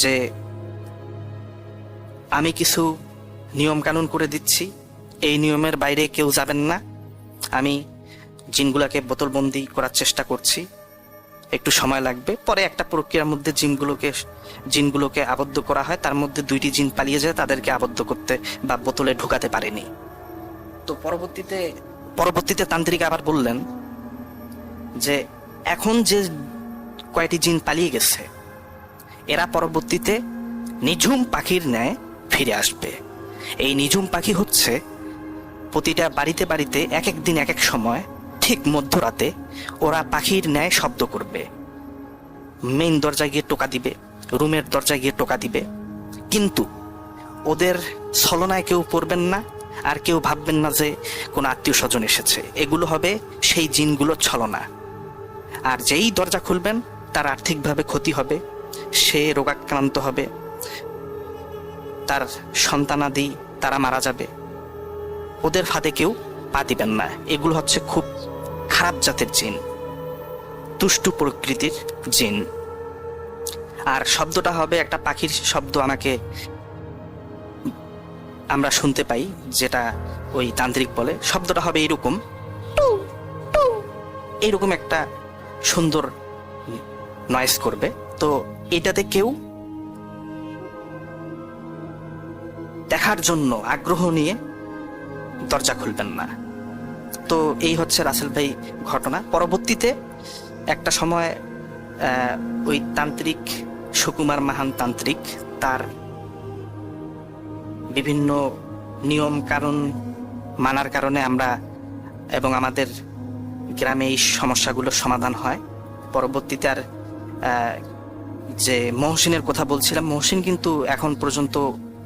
যে আমি কিছু নিয়ম কানুন করে দিচ্ছি, এই নিয়মের বাইরে কেউ যাবেন না। আমি জিনগুলাকে বোতলবন্দি করার চেষ্টা করছি, একটু সময় লাগবে। পরে একটা প্রক্রিয়ার মধ্যে জিনগুলোকে আবদ্ধ করা হয়, তার মধ্যে 2টি জিন পালিয়ে যায়, তাদেরকে আবদ্ধ করতে বা বোতলে ঢুকাতে পারেনি। তো পরবর্তীতে তান্ত্রিক আবার বললেন যে এখন যে কয়টি জিন পালিয়ে গেছে এরা পরবর্তীতে নিঝুম পাখির ন্যায় ফিরে আসবে। এই নিঝুম পাখি হচ্ছে প্রতিটা বাড়িতে বাড়িতে এক এক দিন এক এক সময় ঠিক মধ্যরাতে ওরা পাখির ন্যায় শব্দ করবে, মেইন দরজায় গিয়ে টোকা দিবে, রুমের দরজায় গিয়ে টোকা দিবে। কিন্তু ওদের ছলনায় কেউ পড়বেন না, আর কেউ ভাববেন না যে কোনো আত্মীয় স্বজন এসেছে। এগুলো হবে সেই জিনগুলোর ছলনা। আর যেই দরজা খুলবেন তার আর্থিকভাবে ক্ষতি হবে, সে রোগাক্রান্ত হবে, তার সন্তানাদি তারা মারা যাবে। ওদের ফাঁদে কেউ পা দিবেন না। এগুলো হচ্ছে খুব খারাপ জাতের জিন, দুষ্টু প্রকৃতির জিন। আর শব্দটা হবে একটা পাখির শব্দ, আমরা শুনতে পাই, যেটা ওই তান্ত্রিক বলে। শব্দটা হবে এইরকম, এইরকম একটা সুন্দর নয়েজ করবে। তো এটাতে কেউ দেখার জন্য আগ্রহ নিয়ে দরজা খুলবেন না। তো এই হচ্ছে রাসেল ভাই ঘটনা। পরবর্তীতে একটা সময় ওই তান্ত্রিক সুকুমার মাহান তান্ত্রিক তার বিভিন্ন নিয়ম কারণ মানার কারণে আমরা এবং আমাদের গ্রামে এই সমস্যাগুলোর সমাধান হয়। পরবর্তীতে আর যে মহসিনের কথা বলছিলাম, মহসিন কিন্তু এখন পর্যন্ত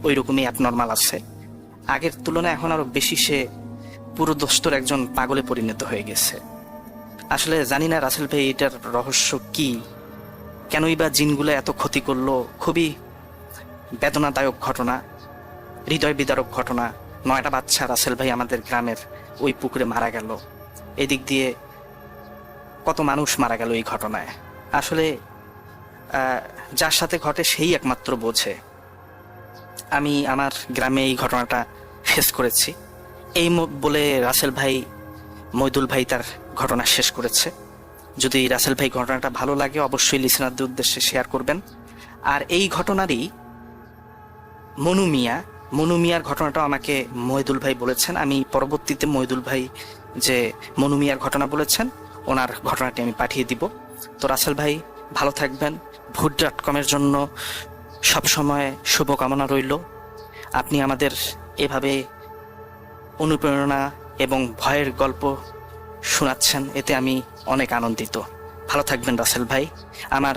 ওই রকমই অ্যাবনর্মাল আছে। আগের তুলনায় এখন আরো বেশি সে পুরো দোস্তর একজন পাগলে পরিণত হয়ে গেছে। আসলে জানি না রাসেল ভাই এটার রহস্য কি, কেনই বা জিনগুলো এত ক্ষতি করলো। খুবই বেদনাদায়ক ঘটনা, হৃদয় বিদারক ঘটনা। 9টা বাচ্চা রাসেল ভাই আমাদের গ্রামের ওই পুকুরে মারা গেল। এদিক দিয়ে কত মানুষ মারা গেল এই ঘটনায়। আসলে যার সাথে ঘটে সেই একমাত্র বোঝে। আমি আমার গ্রামে এই ঘটনাটা ফেস করেছি। এই বলে রাসেল ভাই, মইদুল ভাই তার ঘটনা শেষ করেছে। যদি রাসেল ভাই ঘটনাটা ভালো লাগে অবশ্যই লিসেনারদের উদ্দেশ্যে শেয়ার করবেন। আর এই ঘটনারই মনু মিয়ার ঘটনাটাও আমাকে মইদুল ভাই বলেছেন। আমি পরবর্তীতে মইদুল ভাই যে মনু মিয়ার ঘটনা বলেছেন ওনার ঘটনাটি আমি পাঠিয়ে দিব। তো রাসেল ভাই ভালো থাকবেন। ভূত.com-এর জন্য সবসময় শুভকামনা রইল। আপনি আমাদের এভাবে অনুপ্রেরণা এবং ভয়ের গল্প শোনাচ্ছেন, এতে আমি অনেক আনন্দিত। ভালো থাকবেন রাসেল ভাই। আমার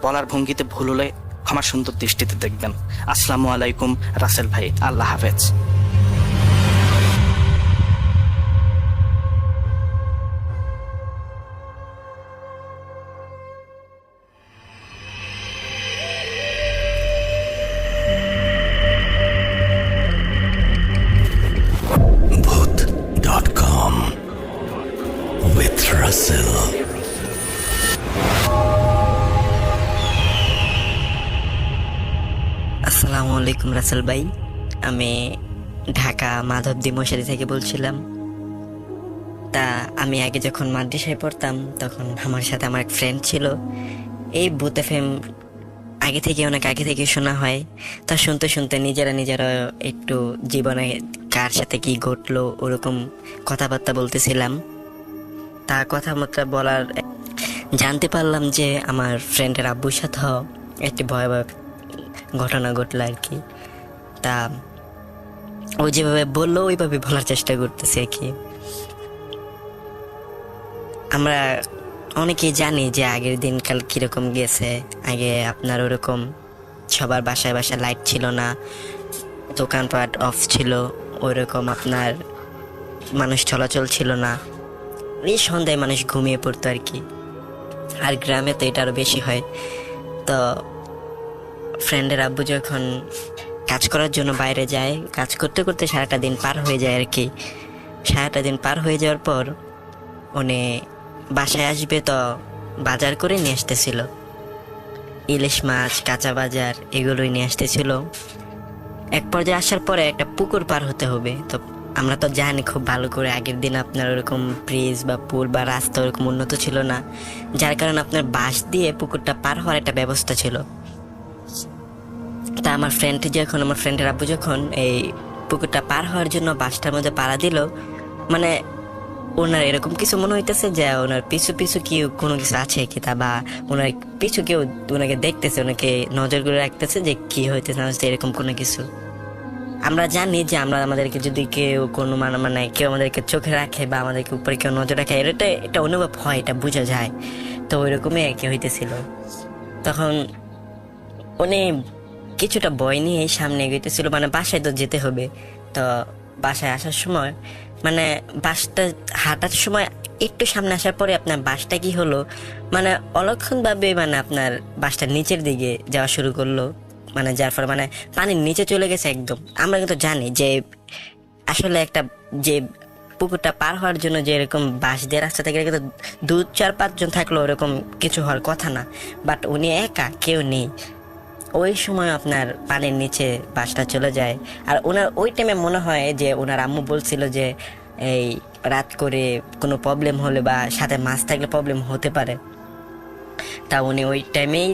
বলার ভঙ্গিতে ভুল হলে ক্ষমা সুন্দর দৃষ্টিতে দেখবেন। আসসালামু আলাইকুম রাসেল ভাই, আল্লাহ হাফেজ। Bhoot.com with Russell. আসসালামু আলাইকুম রাসেল ভাই, আমি ঢাকা মাধবদী মশারি থেকে বলছিলাম। তা আমি আগে যখন মাদ্রাসায় পড়তাম তখন আমার সাথে আমার এক ফ্রেন্ড ছিল। এই ভূত এফএম অনেক আগে থেকে শোনা হয়। তা শুনতে শুনতে নিজেরা একটু জীবনে কার সাথে কি ঘটলো ওরকম কথাবার্তা বলতেছিলাম। তা কথাবার্তা বলার জানতে পারলাম যে আমার ফ্রেন্ডের আব্বুর সাথেও একটি ভয়াবহ ঘটনা ঘটলো আর কি। তা ও যেভাবে বললো ওইভাবে বলার চেষ্টা করতেছি আর কি। আমরা অনেকেই জানি যে আগের দিনকাল কিরকম গেছে। আগে আপনার ওরকম সবার বাসায় লাইট ছিল না, দোকানপাট অফ ছিল, ওইরকম আপনার মানুষ চলাচল ছিল না। এই সন্ধ্যায় মানুষ ঘুমিয়ে পড়তো আর কি। আর গ্রামে তো এটা আরো বেশি হয়। তো ফ্রেন্ডের আব্বু যখন কাজ করার জন্য বাইরে যায়, কাজ করতে করতে সারাটা দিন পার হয়ে যায় আর কি। সারাটা দিন পার হয়ে যাওয়ার পর উনি বাসায় আসবে, তো বাজার করে নিয়ে আসতেছিল ইলিশ মাছ, কাঁচা বাজার, এগুলোই নিয়ে আসতেছিল। এক পর্যায়ে আসার পরে একটা পুকুর পার হতে হবে। তো আমরা তো জানি খুব ভালো করে আগের দিন আপনার ওরকম ব্রিজ বা পুল বা রাস্তা ওরকম উন্নত ছিল না, যার কারণে আপনার বাঁশ দিয়ে পুকুরটা পার হওয়ার একটা ব্যবস্থা ছিল। তা আমার ফ্রেন্ডের আব্বু যখন এই পুকুরটা পার হওয়ার জন্য বাসটার মধ্যে পাড়া দিল, মানে ওনার এরকম কিছু মনে হইতেছে যে ওনার পিছু পিছু কি কোনো কিছু আছে কি, তা বা ওনার পিছু কেউ ওনাকে দেখতেছে, ওনাকে নজর করে রাখতেছে যে কি হইতেছে না হচ্ছে, এরকম কোনো কিছু। আমরা জানি যে আমাদেরকে যদি কেউ কোনো মানে কেউ আমাদেরকে চোখে রাখে বা আমাদেরকে উপরে কেউ নজর রাখে, এটা অনুভব হয়, এটা বোঝা যায়। তো ওইরকমই আর কি হইতেছিল। তখন উনি কিছুটা ভয় নিয়ে সামনে এগোইতেছিল, মানে বাসায় তো যেতে হবে। তো বাসায় আসার সময় মানে বাসটা হাঁটার সময় একটু সামনে আসার পরে আপনার বাসটা কি হলো, মানে অলক্ষণ ভাবে মানে আপনার বাসটা নিচের দিকে যাওয়া শুরু করলো, মানে যার ফলে মানে পানির নিচে চলে গেছে একদম। আমরা কিন্তু জানি যে আসলে একটা যে পুকুরটা পার হওয়ার জন্য যে এরকম বাঁশ দিয়ে রাস্তা থেকে কিন্তু 2-4-5 জন থাকলো ওরকম কিছু হওয়ার কথা না, বাট উনি একা, কেউ নেই। ওই সময় আপনার পানির নিচে বাসটা চলে যায়। আর ওনার ওই টাইমে মনে হয় যে ওনার আম্মু বলছিল যে এই রাত করে কোনো প্রবলেম হলে বা সাথে মাছ থাকলে প্রবলেম হতে পারে। তা উনি ওই টাইমেই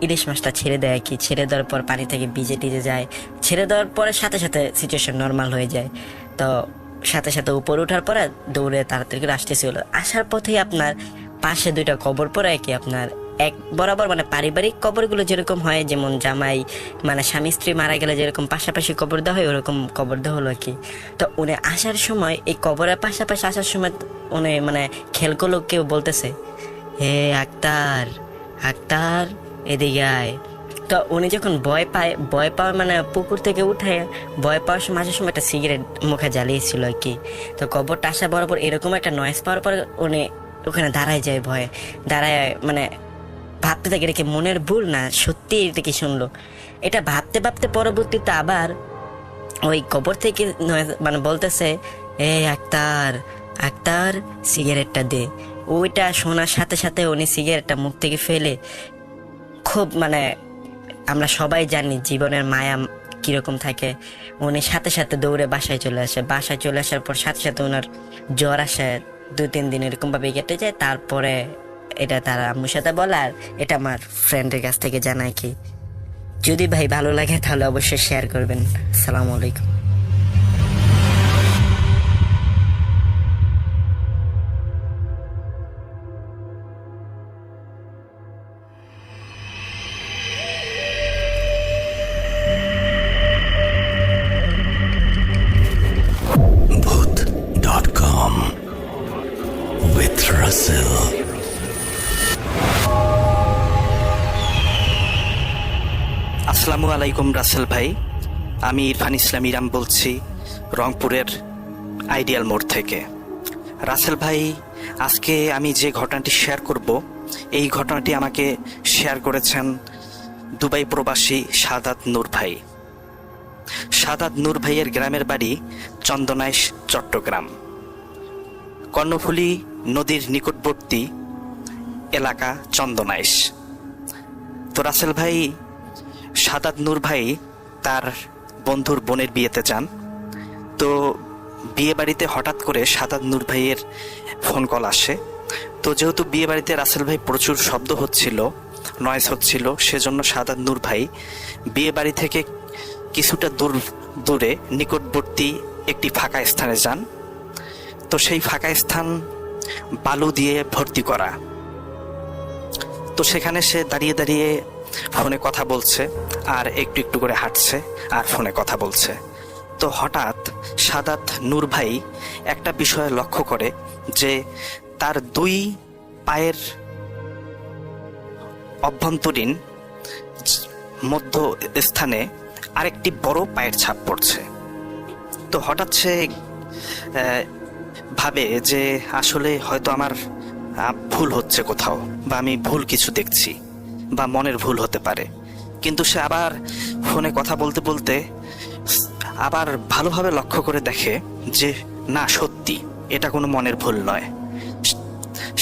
ইলিশ মাছটা ছেড়ে দেয় কি, ছেড়ে দেওয়ার পর পানি থেকে ভিজে যায়। ছেড়ে দেওয়ার পরে সাথে সাথে সিচুয়েশন নর্মাল হয়ে যায়। তো সাথে সাথে উপরে ওঠার পরে দৌড়ে তাড়াতাড়ি করে আসতেছিল। আসার পথেই আপনার পাশে 2টা কবর পড়ে কি আপনার এক বরাবর, মানে পারিবারিক কবরগুলো যেরকম হয়, যেমন জামাই মানে স্বামী স্ত্রী মারা গেলে যেরকম পাশাপাশি কবর দেওয়া হয় ওরকম কবর দেওয়া হলো কি। তো উনি আসার সময় এই কবরের পাশাপাশি আসার সময় উনি মানে খেয়াল করলো কেউ বলতেছে, হে আক্তার আক্তার এদিকে আয়। তো উনি যখন ভয় পাওয়া মানে পুকুর থেকে উঠে ভয় পাওয়ার সময় আসার সময় একটা সিগারেট মুখে জ্বালিয়েছিল আর কি। তো কবরটা আসা বরাবর এরকম একটা নয়েজ পাওয়ার পরে উনি ওখানে দাঁড়ায় যায়, ভয়ে দাঁড়ায় মানে ভাবতে থাকে এটা কি মনের ভুল না সত্যি এটা কি শুনলো। এটা ভাবতে ভাবতে পরবর্তীতে আবার ওই কবর থেকে মানে বলতেছে, এ আক্তার আক্তার সিগারেটটা দে। ওইটা শোনার সাথে সাথে উনি সিগারেটটা মুখ থেকে ফেলে খুব মানে আমরা সবাই জানি জীবনের মায়া কিরকম থাকে, উনি সাথে সাথে দৌড়ে বাসায় চলে আসে। বাসায় চলে আসার পর সাথে সাথে ওনার জ্বর আসে, 2-3 দিন এরকম ভাবে কেটে যায়। তারপরে এটা তার আম্মুর সাথে বলে, আর এটা আমার ফ্রেন্ডের কাছ থেকে জানায় কি। যদি ভাই ভালো লাগে তাহলে অবশ্যই শেয়ার করবেন। আসসালামু আলাইকুম। with Russell. আসসালামু আলাইকুম রাসেল ভাই, আমি ইরফান ইসলাম ইরাম বলছি রংপুরের আইডিয়াল মোড় থেকে। রাসেল ভাই, আজকে আমি যে ঘটনাটি শেয়ার করব, এই ঘটনাটি আমাকে শেয়ার করেছেন দুবাই প্রবাসী সাদাত নূর ভাই। সাদাত নূর ভাইয়ের গ্রামের বাড়ি চন্দনাইশ, চট্টগ্রাম। কর্ণফুলী নদীর নিকটবর্তী এলাকা চন্দনাইশ। তো রাসেল ভাই, সাদাত নূর ভাই তার বন্ধুর বোনের বিয়েতে যান। তো বিয়ে বাড়িতে হঠাৎ করে সাদাত নূর ভাইয়ের ফোন কল আসে। তো যেহেতু বিয়ে বাড়িতে রাসেল ভাই প্রচুর শব্দ হচ্ছিল, নয়েজ হচ্ছিল, সেজন্য সাদাত নূর ভাই বিয়ে বাড়ি থেকে কিছুটা দূরে নিকটবর্তী একটি ফাঁকা স্থানে যান। তো সেই ফাঁকা স্থান বালু দিয়ে ভর্তি করা। তো সেখানে সে দাঁড়িয়ে দাঁড়িয়ে ফোনে কথা বলছে, আর একটু একটু করে হাঁটছে আর ফোনে কথা বলছে। তো হঠাৎ সাদাত নূর ভাই একটা বিষয় লক্ষ্য করে যে তার দুই পায়ের অভ্যন্তরীণ মধ্য স্থানে আরেকটি বড় পায়ের ছাপ পড়ছে। তো হঠাৎ সে ভাবে যে আসলে হয়তো আমার ভুল হচ্ছে কোথাও, বা আমি ভুল কিছু দেখছি, বা মনের ভুল হতে পারে। কিন্তু সে আবার ফোনে কথা বলতে বলতে আবার ভালোভাবে লক্ষ্য করে দেখে যে না, সত্যি এটা কোনো মনের ভুল নয়।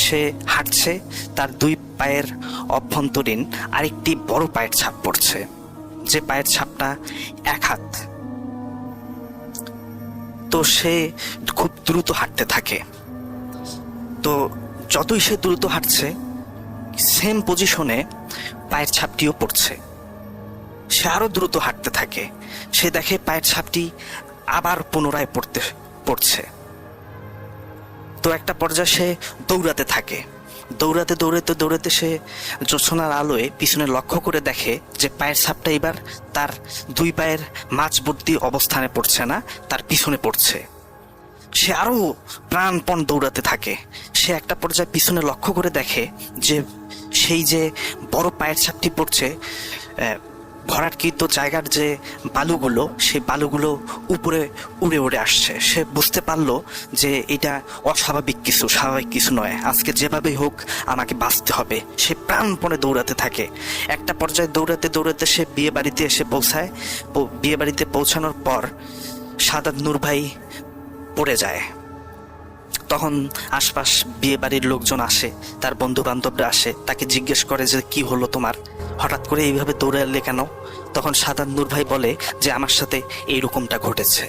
সে হাঁটছে, তার দুই পায়ের অভ্যন্তরীণ আরেকটি বড় পায়ের ছাপ পড়ছে, যে পায়ের ছাপটা 1 হাত। তো সে খুব দ্রুত হাঁটতে থাকে। তো যতই সে দ্রুত হাঁটছে, সেম পজিশনে পায়ের ছাপটিও পড়ছে। সে আরো দ্রুত হাঁটতে থাকে। সে দেখে পায়ের ছাপটি আবার পুনরায় পড়ছে। তো একটা পর্যায়ে সে দৌড়াতে থাকে। দৌড়াতে দৌড়াতে দৌড়াতে সে জ্যোৎস্নার আলোয় পিছনে লক্ষ্য করে দেখে যে পায়ের ছাপটা এবার তার দুই পায়ের মাঝবর্তী অবস্থানে পড়ছে না, তার পিছনে পড়ছে। সে আরো প্রাণপণ দৌড়াতে থাকে। সে একটা পর্যায়ে পিছনে লক্ষ্য করে দেখে যে সেই যে বড় পায়ের ছাপটি পড়ছে, ভরাটকৃত জায়গার যে বালুগুলো, সেই বালুগুলো উপরে উড়ে উড়ে আসছে। সে বুঝতে পারলো যে এটা অস্বাভাবিক কিছু, স্বাভাবিক কিছু নয়। আজকে যেভাবেই হোক আমাকে বাঁচতে হবে। সে প্রাণপণে দৌড়াতে থাকে। একটা পর্যায়ে দৌড়াতে দৌড়াতে সে বিয়ে বাড়িতে এসে পৌঁছায়। বিয়ে বাড়িতে পৌঁছানোর পর সাদাত নূর ভাই পড়ে যায়। তখন আশপাশ বিয়ে বাড়ির লোকজন আসে, তার বন্ধু বান্ধবরা আসে, তাকে জিজ্ঞেস করে যে কি হলো তোমার, হঠাৎ করে এইভাবে দৌড়ালে কেন? তখন সাদাত নূর ভাই বলে যে আমার সাথে এইরকমটা ঘটেছে।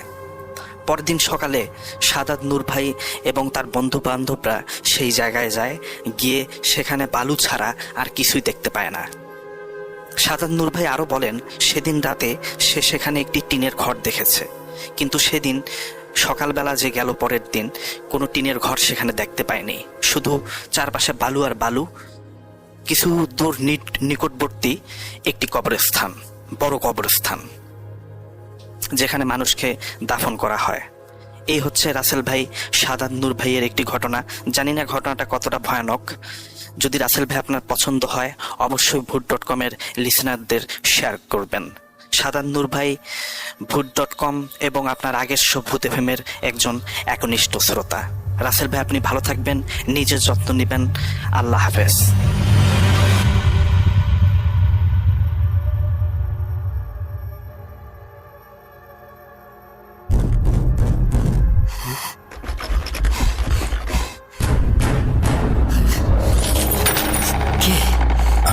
পরদিন সকালে সাদাত নূর ভাই এবং তার বন্ধু বান্ধবরা সেই জায়গায় যায়। গিয়ে সেখানে বালু ছাড়া আর কিছুই দেখতে পায় না। সাদাত নূর ভাই আরো বলেন, সেদিন রাতে সে সেখানে একটি টিনের ঘর দেখেছে, কিন্তু সেদিন সকালবেলা যে গেল পরের দিন, কোনো টিনের ঘর সেখানে দেখতে পায়নি। শুধু চারপাশে বালু আর বালু। কিছু দূর নিকটবর্তী একটি কবরস্থান, বড় কবরস্থান, যেখানে মানুষকে দাফন করা হয়। এই হচ্ছে রাসেল ভাই সাদাত নূর ভাইয়ের একটি ঘটনা। জানি না ঘটনাটা কতটা ভয়ানক। যদি রাসেল ভাই আপনার পছন্দ হয়, অবশ্যই ভূত.com এর লিসেনারদের শেয়ার করবেন। সাদাত নূর ভাই ভূত.com এবং আপনার আগের শো ভূত এফএমের একজন একনিষ্ঠ শ্রোতা। রাসেল ভাই, আপনি ভালো থাকবেন, নিজের যত্ন নেবেন। আল্লাহ হাফেজ।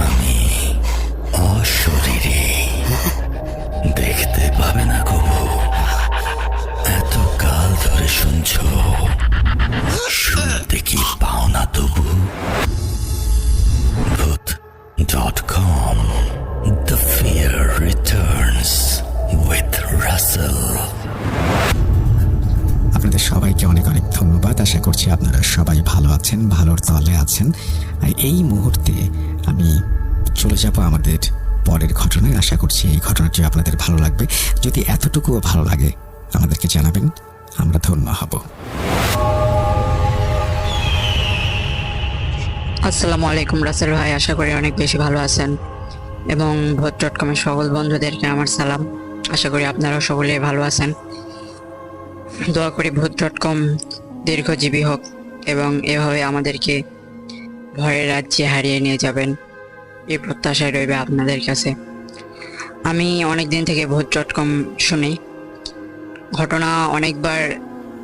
আমি অশরীরী, দেখতে পাবে না কবু। এত কাল ধরে শুনছো, শুনতে কি পাও না তবু? Voot.com, The Fear Returns with Russell. আপনাদের সবাইকে অনেক অনেক ধন্যবাদ। আশা করছি আপনারা সবাই ভালো আছেন, ভালোর তলে আছেন। আর এই মুহূর্তে আমি চলে যাব আমাদের পরের ঘটনায়। আশা করছি এই ঘটনাটি আপনাদের ভালো লাগবে। যদি এতটুকুও ভালো লাগে আমাদেরকে জানাবেন, আমরা ধন্য হব। আসসালামু আলাইকুম রাসেল ভাই, আশা করি অনেক বেশি ভালো আছেন এবং ভোট.কমের সকল বন্ধুদেরকে আমার সালাম। আশা করি আপনারাও সকলে ভালো আছেন। দোয়া করি ভোট.কম দীর্ঘজীবী হোক এবং এভাবে আমাদেরকে ভয়ের রাজ্যে হারিয়ে নিয়ে যাবেন, এই প্রত্যাশায় রইবে আপনাদের কাছে। আমি অনেক দিন থেকে ভোট.কম শুনি, ঘটনা অনেকবার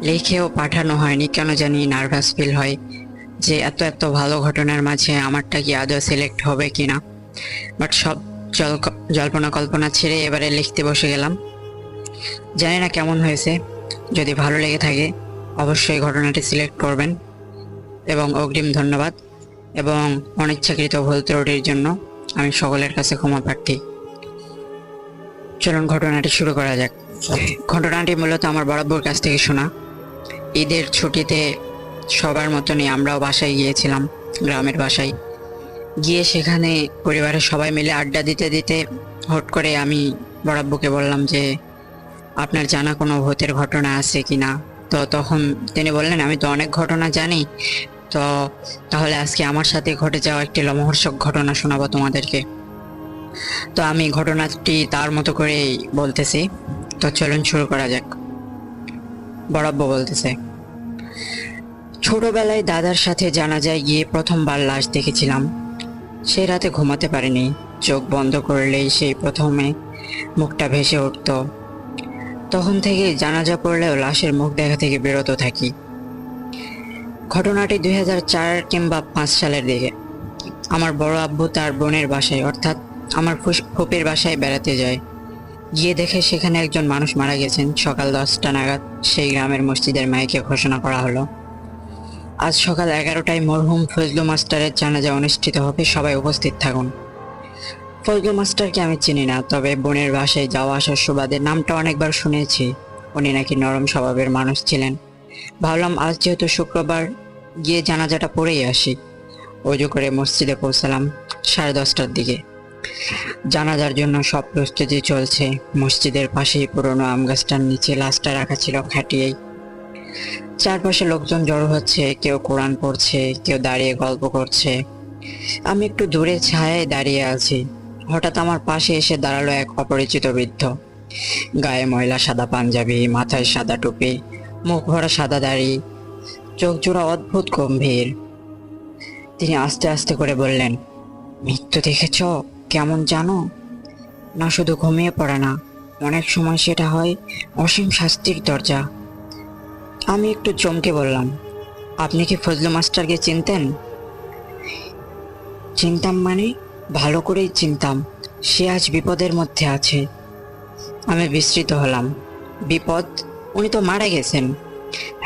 লিখেও পাঠানো হয়নি, কেন জানি নার্ভাস ফিল হয় যে এত এত ভালো ঘটনার মাঝে আমারটা কি আদৌ সিলেক্ট হবে কিনা। বাট সব জল্পনা কল্পনা ছেড়ে এবারে লিখতে বসে গেলাম। জানি না কেমন হয়েছে, যদি ভালো লেগে থাকে অবশ্যই ঘটনাটি সিলেক্ট করবেন এবং অগ্রিম ধন্যবাদ এবং অনিচ্ছাকৃত ভুল ত্রুটির জন্য আমি সকলের কাছে ক্ষমা প্রার্থী। চলুন ঘটনাটি শুরু করা যাক। ঘটনাটি মূলত আমার বরাবর কাছ থেকে শোনা। ঈদের ছুটিতে সবার মতনই আমরাও বাসায় গিয়েছিলাম, গ্রামের বাসায় গিয়ে সেখানে পরিবারের সবাই মিলে আড্ডা দিতে দিতে হট করে আমি বরাব্বুকে বললাম যে আপনার জানা কোনো ভূতের ঘটনা আছে কি না। তো তখন তিনি বললেন আমি তো অনেক ঘটনা জানি, তো তাহলে আজকে আমার সাথে ঘটে যাওয়া একটি লোমহর্ষক ঘটনা শোনাবো তোমাদেরকে। তো আমি ঘটনাটি তার মতো করেই বলতেছি। তো চলুন শুরু করা যাক। বরাব্বু বলতেছে, ছোটবেলায় দাদার সাথে জানাজায় গিয়ে প্রথমবার লাশ দেখেছিলাম। সে রাতে ঘুমাতে পারিনি, চোখ বন্ধ করলেই সেই প্রথমে মুখটা ভেসে উঠত। তখন থেকে জানাজা পড়লেও লাশের মুখ দেখা থেকে বিরত থাকি। ঘটনাটি 2004 কিংবা 5 সালের দিকে। আমার বড় আব্বু তার বোনের বাসায় অর্থাৎ আমার ফুপির বাসায় বেড়াতে যায়। গিয়ে দেখে সেখানে একজন মানুষ মারা গেছেন। সকাল 10টা নাগাদ সেই গ্রামের মসজিদের মাইকে ঘোষণা করা হলো, আজ সকাল 11টায় মরহুম ফজলু মাস্টারের জানাজা অনুষ্ঠিত হবে, সবাই উপস্থিত থাকুন। ফজলু মাস্টারকে আমি চিনি না, তবে বোনের বাসায় যাওয়া আসার সুবাদে নামটা অনেকবার শুনেছি। উনি নাকি নরম স্বভাবের মানুষ ছিলেন। ভাবলাম আজ যেহেতু শুক্রবার, গিয়ে জানাজাটা পড়েই আসি। অজু করে মসজিদে পৌঁছালাম 10:30টার দিকে। জানাজার জন্য সব প্রস্তুতি চলছে। মসজিদের পাশেই পুরনো আম গাছটার নিচে লাশটা রাখা ছিল খাটিয়েই। চারপাশে লোকজন জড়ো হচ্ছে, কেউ কোরআন পড়ছে, কেউ দাঁড়িয়ে গল্প করছে। আমি একটু দূরে ছায়ায় দাঁড়িয়ে আছি। হঠাৎ আমার পাশে এসে দাঁড়ালো এক অপরিচিত বৃদ্ধ। গায়ে ময়লা সাদা পাঞ্জাবি, মাথায় সাদা টুপি, মুখ ভরা সাদা দাড়ি, চোখ জোড়া অদ্ভুত গম্ভীর। তিনি আস্তে আস্তে করে বললেন, মৃত্যু দেখেছ কেমন জানো? না শুধু ঘুমিয়ে পড়ে না, অনেক সময় সেটা হয় অসীম শাস্তির দরজা। আমি একটু চমকে বললাম, আপনি কি ফজলু মাস্টারকে চিনতেন? চিনতাম মানে? ভালো করেই চিনতাম। সে আজ বিপদের মধ্যে আছে। আমি বিস্মিত হলাম। বিপদ? উনি তো মারা গেছেন।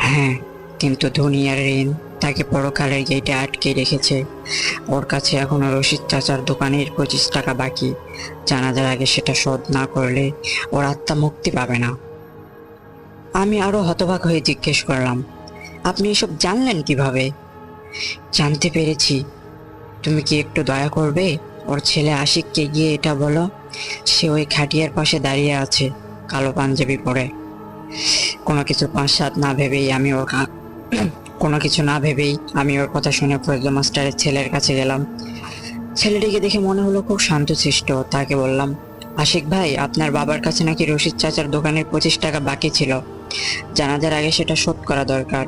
হ্যাঁ, কিন্তু দুনিয়ার ঋণ তাকে পরকালের গেটে আটকে রেখেছে। ওর কাছে এখনো রশিদ চাচার দোকানের 25 টাকা বাকি। জানাজার আগে সেটা শোধ না করলে ওর আত্মা মুক্তি পাবে না। আমি আরো হতবাক হয়ে জিজ্ঞেস করলাম, আপনি এসব জানলেন কিভাবে? জানতে পেরেছি। তুমি কি একটু দয়া করবে? ওর ছেলে আশিককে গিয়ে এটা বলো। সে ওই খাটিয়ার পাশে দাঁড়িয়ে আছে, কালো পাঞ্জাবি পরে। কোনো কিছু না ভেবেই আমি ওর কথা শুনে ফজলু মাস্টারের ছেলের কাছে গেলাম। ছেলেটিকে দেখে মনে হলো খুব শান্তশিষ্ট। তাকে বললাম, আশিক ভাই, আপনার বাবার কাছে নাকি রশিদ চাচার দোকানের 25 টাকা বাকি ছিল। জানাজার আগে সেটা শোধ করা দরকার।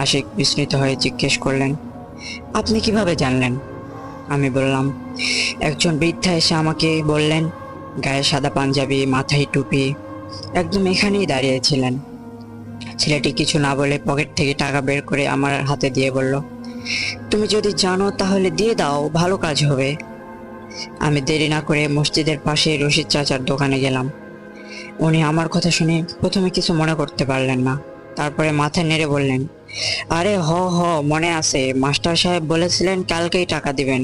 আশিক বিস্মিত হয়ে জিজ্ঞেস করলেন, আপনি কিভাবে জানলেন? আমি বললাম, একজন বৃদ্ধা এসে আমাকে বললেন। গায়ে সাদা পাঞ্জাবি, মাথায় টুপি, একদম এখানেই দাঁড়িয়েছিলেন। ছেলেটি কিছু না বলে পকেট থেকে টাকা বের করে আমার হাতে দিয়ে বলল, তুমি যদি জানো তাহলে দিয়ে দাও, ভালো কাজ হবে। আমি দেরি না করে মসজিদের পাশে রশিদ চাচার দোকানে গেলাম। উনি আমার কথা শুনে প্রথমে কিছু মনে করতে পারলেন না, তারপরে মাথা নেড়ে বললেন, আরে মনে আছে, মাস্টার সাহেব বলেছিলেন কালকেই টাকা দিবেন।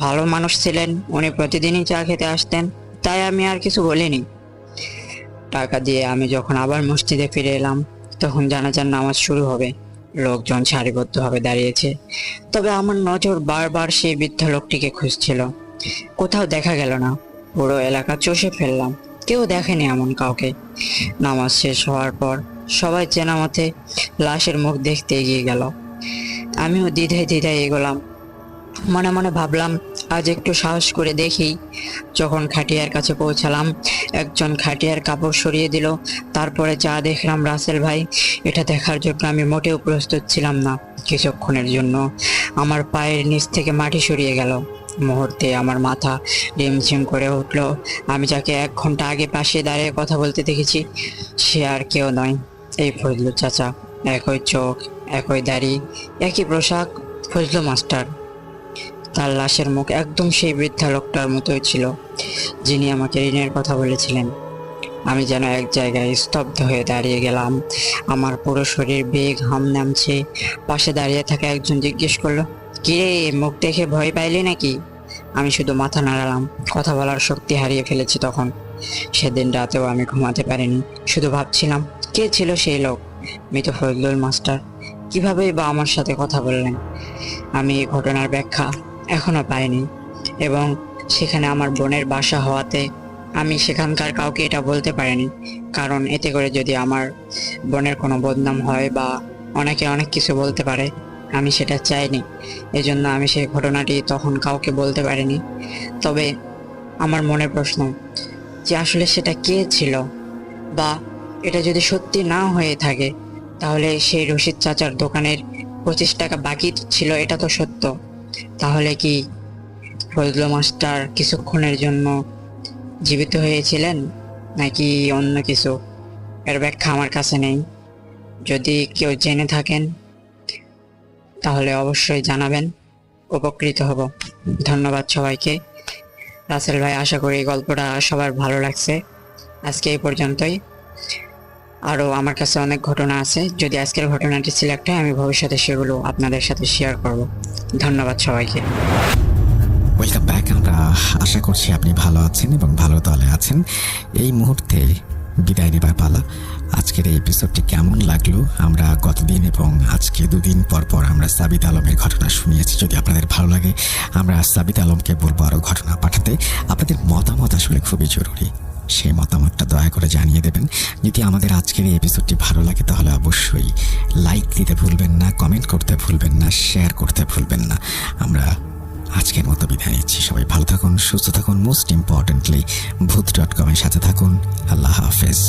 ভালো মানুষ ছিলেন, উনি প্রতিদিনই চা খেতে আসতেন, তাই আমি আর কিছু বলিনি। টাকা দিয়ে আমি যখন আবার মসজিদে ফিরে এলাম, তখন জানাজার নামাজ শুরু হবে। লোকজন সারিবদ্ধভাবে দাঁড়িয়েছে, তবে আমার নজর বারবার সেই বৃদ্ধ লোকটিকে খুঁজছিল। কোথাও দেখা গেল না। পুরো এলাকা চষে ফেললাম, কেউ দেখেনি এমন কাউকে। নামাজ শেষ হওয়ার পর সবাই চেনা মতে লাশের মুখ দেখতে এগিয়ে গেল। আমিও দ্বিধায় এগোলাম। মনে মনে ভাবলাম আজ একটু সাহস করে দেখি। যখন খাটিয়ার কাছে পৌঁছালাম, একজন খাটিয়ার কাপড় সরিয়ে দিল। তারপরে যা দেখলাম রাসেল ভাই, এটা দেখার জন্য আমি মোটেও প্রস্তুত ছিলাম না। কিছুক্ষণের জন্য আমার পায়ের নিচ থেকে মাটি সরিয়ে গেল। মুহূর্তে আমার মাথা রিমঝিম করে উঠল। আমি যাকে 1 ঘন্টা আগে পাশে দাঁড়িয়ে কথা বলতে দেখেছি, সে আর কেউ নয়, এই ফজলু চাচা। একই চোখ, একই দাড়ি, একই পোশাক, ফজলু মাস্টার। তার লাশের মুখ একদম সেই বৃদ্ধা লোকটার মতোই ছিল, যিনি আমাকে ঋণের কথা বলেছিলেন। আমি যেন এক জায়গায় স্তব্ধ হয়ে দাঁড়িয়ে গেলাম। আমার পুরো শরীর বেগ হাম নামছে। পাশে দাঁড়িয়ে থাকা একজন জিজ্ঞেস করলো, কিরে, মুখ দেখে ভয় পাইলি নাকি? আমি শুধু মাথা নাড়ালাম। কথা বলার শক্তি হারিয়ে ফেলেছি তখন। সেদিন রাতেও আমি ঘুমাতে পারিনি। শুধু ভাবছিলাম, কে ছিল সেই লোক? মৃত ফজলুল মাস্টার কিভাবেই বা আমার সাথে কথা বললেন? আমি এই ঘটনার ব্যাখ্যা এখনো পাইনি, এবং সেখানে আমার বোনের বাসা হওয়াতে আমি সেখানকার কাউকে এটা বলতে পারিনি। কারণ এতে করে যদি আমার বোনের কোনো বদনাম হয় বা অনেকে অনেক কিছু বলতে পারে, আমি সেটা চাইনি। এজন্য আমি সেই ঘটনাটি তখন কাউকে বলতে পারিনি। তবে আমার মনে প্রশ্ন যে আসলে সেটা কে ছিল, বা এটা যদি সত্যি না হয়ে থাকে, তাহলে সেই রশিদ চাচার দোকানের 25 টাকা বাকি ছিল, এটা তো সত্য। তাহলে কি ফজলু মাস্টার কিছুক্ষণের জন্য জীবিত হয়েছিলেন, নাকি অন্য কিছু? এর ব্যাখ্যা আমার কাছে নেই। যদি কেউ জেনে থাকেন তাহলে অবশ্যই জানাবেন, উপকৃত হব। ধন্যবাদ সবাইকে। রাসেল ভাই, আশা করি গল্পটা সবার ভালো লাগছে। আজকে এই পর্যন্তই। আরও আমার কাছে অনেক ঘটনা আছে। যদি আজকের ঘটনাটি সিলেক্ট হয়, আমি ভবিষ্যতে সেগুলো আপনাদের সাথে শেয়ার করব। ধন্যবাদ সবাইকে। Welcome back. আমরা আশা করছি আপনি ভালো আছেন এবং ভালো দলে আছেন। এই মুহূর্তে বিদায় নেবার পালা। আজকের এই এপিসোডটি কেমন লাগলো? আমরা গতদিন এবং আজকে 2 দিন পর পর আমরা সাবিত আলমের ঘটনা শুনিয়েছি। যদি আপনাদের ভালো লাগে, আমরা সাবিত আলমকে বলবো আরও ঘটনা পাঠাতে। আপনাদের মতামত আসলে খুবই জরুরি। সেই মতামতটা দয়া করে জানিয়ে দেবেন। যদি আমাদের আজকের এই এপিসোডটি ভালো লাগে, তাহলে অবশ্যই লাইক দিতে ভুলবেন না, কমেন্ট করতে ভুলবেন না, শেয়ার করতে ভুলবেন না। আমরা আজকের মতো বিদায় নিচ্ছি। সবাই ভালো থাকুন, সুস্থ থাকুন, মোস্ট ইম্পর্টেন্টলি ভূত.com এর সাথে থাকুন। আল্লাহ হাফেজ।